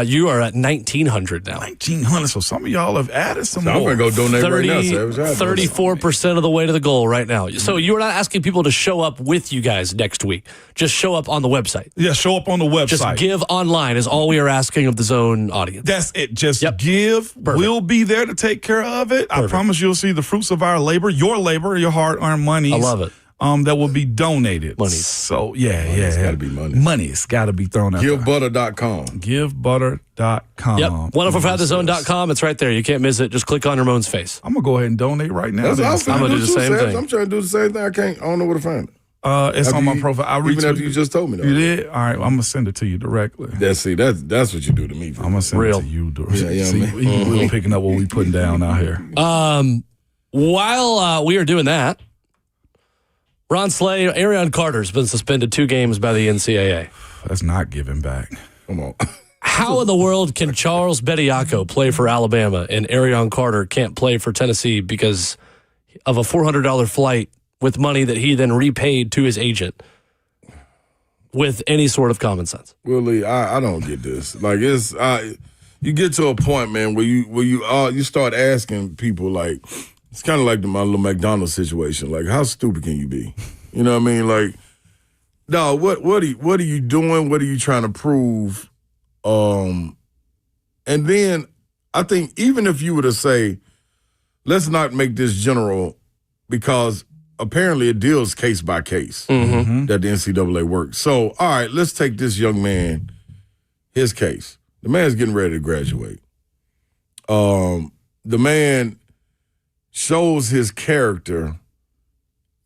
You are at 1,900 now. 1,900. So some of y'all have added some more. I'm gonna go donate right now. 34% of the way to the goal right now. So you're not asking people to show up with you guys next week. Just show up on the website. Yeah, show up on the website. Just give online is all we are asking of the Zone audience. That's it. Just give. Perfect. We'll be there to take care of it. Perfect. I promise you'll see the fruits of our labor, your hard-earned money. I love it. That will be donated. Money. So, it's got to be money. Money's got to be thrown out. GiveButter.com. GiveButter.com. Yep. 1045thezone.com. It's right there. You can't miss it. Just click on Ramon's face. I'm going to go ahead and donate right now. I'm going to do the same thing. I'm trying to do the same thing. I don't know where to find it. It's on my profile. Even after you just told me that. You did? All right. I'm going to send it to you directly. That's what you do to me. I'm going to send it to you directly. We're picking up what we're putting down out here. While we are doing that, Ron Slay, Arion Carter's been suspended 2 games by the NCAA. That's not giving back. Come on. How in the world can Charles Bediako play for Alabama and Arion Carter can't play for Tennessee because of a $400 flight with money that he then repaid to his agent with any sort of common sense? Willie, I don't get this. Like, you get to a point, man, where you start asking people, like, it's kind of like my little McDonald's situation. Like, how stupid can you be? You know what I mean? Like, dog, what are you doing? What are you trying to prove? And then I think even if you were to say, let's not make this general, because apparently it deals case by case that the NCAA works. So, all right, let's take this young man, his case. The man's getting ready to graduate. The man shows his character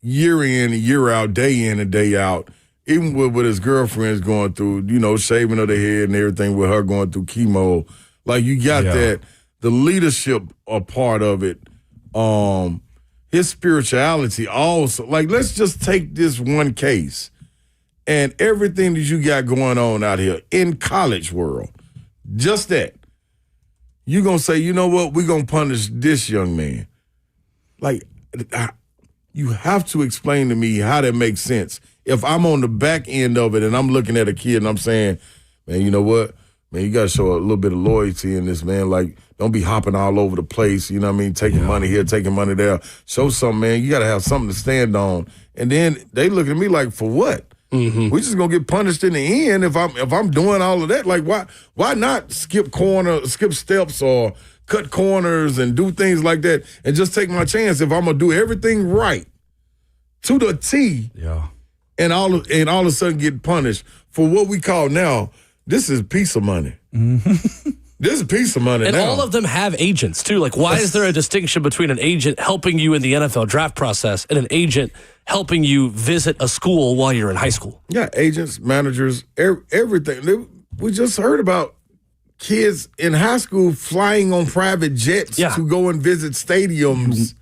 year in and year out, day in and day out, even with what his girlfriend's going through, shaving of the head and everything with her going through chemo. Like, you got that, the leadership a part of it, his spirituality also. Like, let's just take this one case and everything that you got going on out here in college world, just that. You're going to say, you know what, we're going to punish this young man. Like, you have to explain to me how that makes sense. If I'm on the back end of it and I'm looking at a kid and I'm saying, man, you know what? Man, you got to show a little bit of loyalty in this, man. Like, don't be hopping all over the place, you know what I mean? Taking money here, taking money there. Show something, man. You got to have something to stand on. And then they look at me like, for what? We just going to get punished in the end if I'm doing all of that. Like, why not skip steps or cut corners and do things like that and just take my chance if I'm going to do everything right to the T and all of a sudden get punished for what we call now, this is piece of money. This is a piece of money and now. all of them have agents, too. Like, why is there a distinction between an agent helping you in the NFL draft process and an agent helping you visit a school while you're in high school. Yeah, agents, managers, everything. We just heard about kids in high school flying on private jets to go and visit stadiums.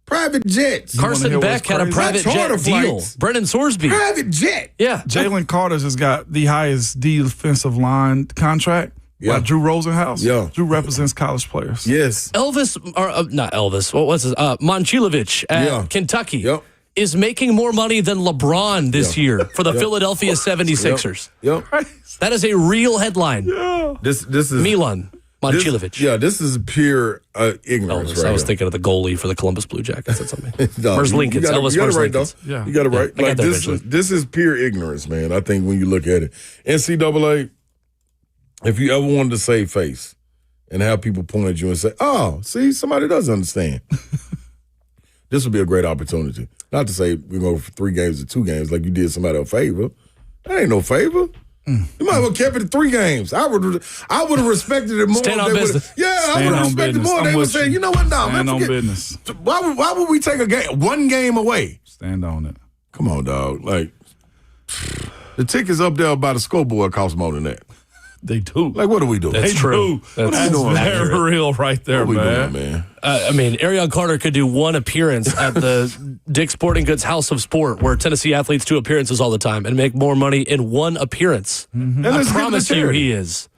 Private jets. Carson Beck had a private jet deal. Brendan Sorsby. Private jet. Yeah. Jalen Carter's has got the highest defensive line contract. Yeah. By Drew Rosenhaus. Yeah. Drew represents college players. Yes. Not Elvis. What was his? Monchilovich at Kentucky is making more money than LeBron this year for the Philadelphia 76ers. Yep. That is a real headline. Yeah. This is Milan Monchilovich. This is pure ignorance. Elvis. I was thinking of the goalie for the Columbus Blue Jackets. That's something. Where's Lincoln? Elvis, you got it right, though. Yeah. You got it right. I got that this is pure ignorance, man. I think when you look at it, NCAA. If you ever wanted to save face and have people point at you and say, "Oh, see, somebody does understand," this would be a great opportunity. Not to say we go for 3 games or 2 games like you did somebody a favor. That ain't no favor. You might have well kept it at 3 games. I would have respected it more. Stand on business. I would have respected more. They would say, "You know what? No, Stand man, on business. Why would we take one game away? Stand on it. Come on, dog. Like the tickets up there by the scoreboard cost more than that. They do. Like, what are we doing? That's true. That's very real right there, what man. We doing, man? I mean, Arion Carter could do one appearance at the Dick's Sporting Goods House of Sport, where Tennessee athletes do appearances all the time, and make more money in one appearance. Mm-hmm. I promise you he is.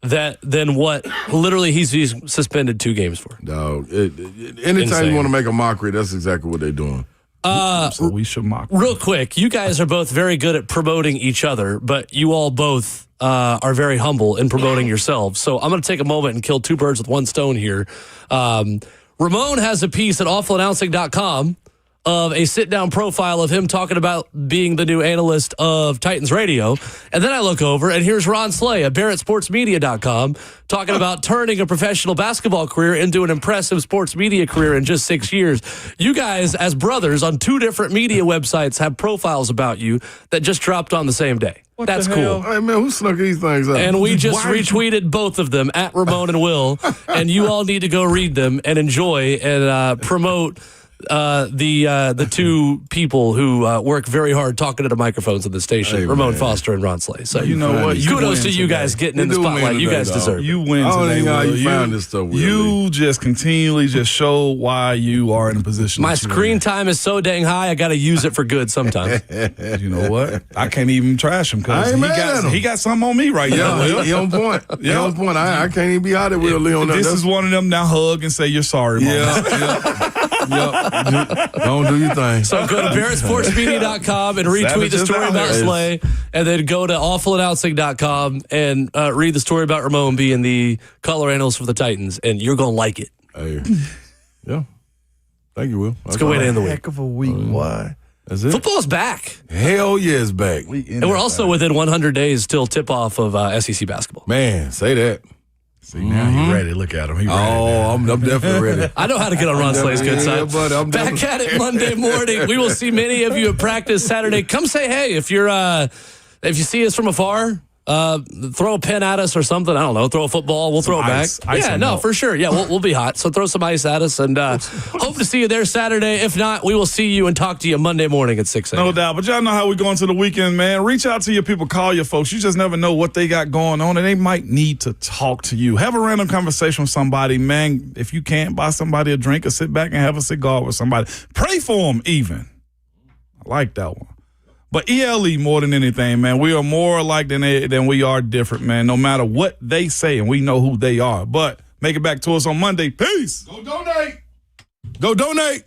Than what literally he's suspended 2 games for. Dog, anytime Insane. you want to make a mockery, that's exactly what they're doing. So we should mock. Real quick, you guys are both very good at promoting each other, but you all both are very humble in promoting yourselves. So I'm going to take a moment and kill 2 birds with 1 stone here. Ramon has a piece at awfulannouncing.com of a sit-down profile of him talking about being the new analyst of Titans Radio. And then I look over, and here's Ron Slay at BarrettSportsMedia.com talking about turning a professional basketball career into an impressive sports media career in just 6 years. You guys, as brothers on 2 different media websites, have profiles about you that just dropped on the same day. That's cool. Hey, man, who snuck these things out? And we just retweeted both of them at Ramon and Will, and you all need to go read them and enjoy and promote the 2 people who work very hard talking into microphones at the station, hey, Ramon man. Foster and Ron Slay. So You know what? kudos to you guys getting in the spotlight. You guys deserve it. You win I don't today, think how Will. you found this stuff, Will. You just continually just show why you are in a position. My that you're screen time is so dang high, I got to use it for good sometimes. in. You know what? I can't even trash him I because ain't mad at him. he got something on me right now. Yeah, Will. he on point. He Yeah. on point. I can't even be out of Will Lee on that. This is one of them. Now hug and say you're sorry, Mom. Yeah. Don't do your thing. So go to BarrettSportsMedia.com and retweet the Savages story out about there. Slay, and then go to awfulannouncing.com and read the story about Ramon being the color analyst for the Titans, and you're going to like it. Hey. Yeah. Thank you, Will. It's a good way to end the week. Heck of a week. Why? That's it. Football's back. Hell yeah, it's back. And we're also within 100 days till tip-off of SEC basketball. Man, say that. See, now you ready. Look at him. He ready. I'm definitely ready. I know how to get on Ron Slay's good side. buddy, I'm Back at it Monday morning. We will see many of you at practice Saturday. Come say hey if you see us from afar. Throw a pen at us or something. I don't know. Throw a football. We'll throw it back. Ice Yeah, and no, milk. for sure. Yeah, we'll be hot. So throw some ice at us and hope to see you there Saturday. If not, we will see you and talk to you Monday morning at 6 a.m. No doubt. But y'all know how we go into the weekend, man. Reach out to your people. Call your folks. You just never know what they got going on, and they might need to talk to you. Have a random conversation with somebody, man. If you can't, buy somebody a drink or sit back and have a cigar with somebody. Pray for them even. I like that one. But ELE more than anything, man. We are more alike than we are different, man. No matter what they say, and we know who they are. But make it back to us on Monday. Peace. Go donate. Go donate.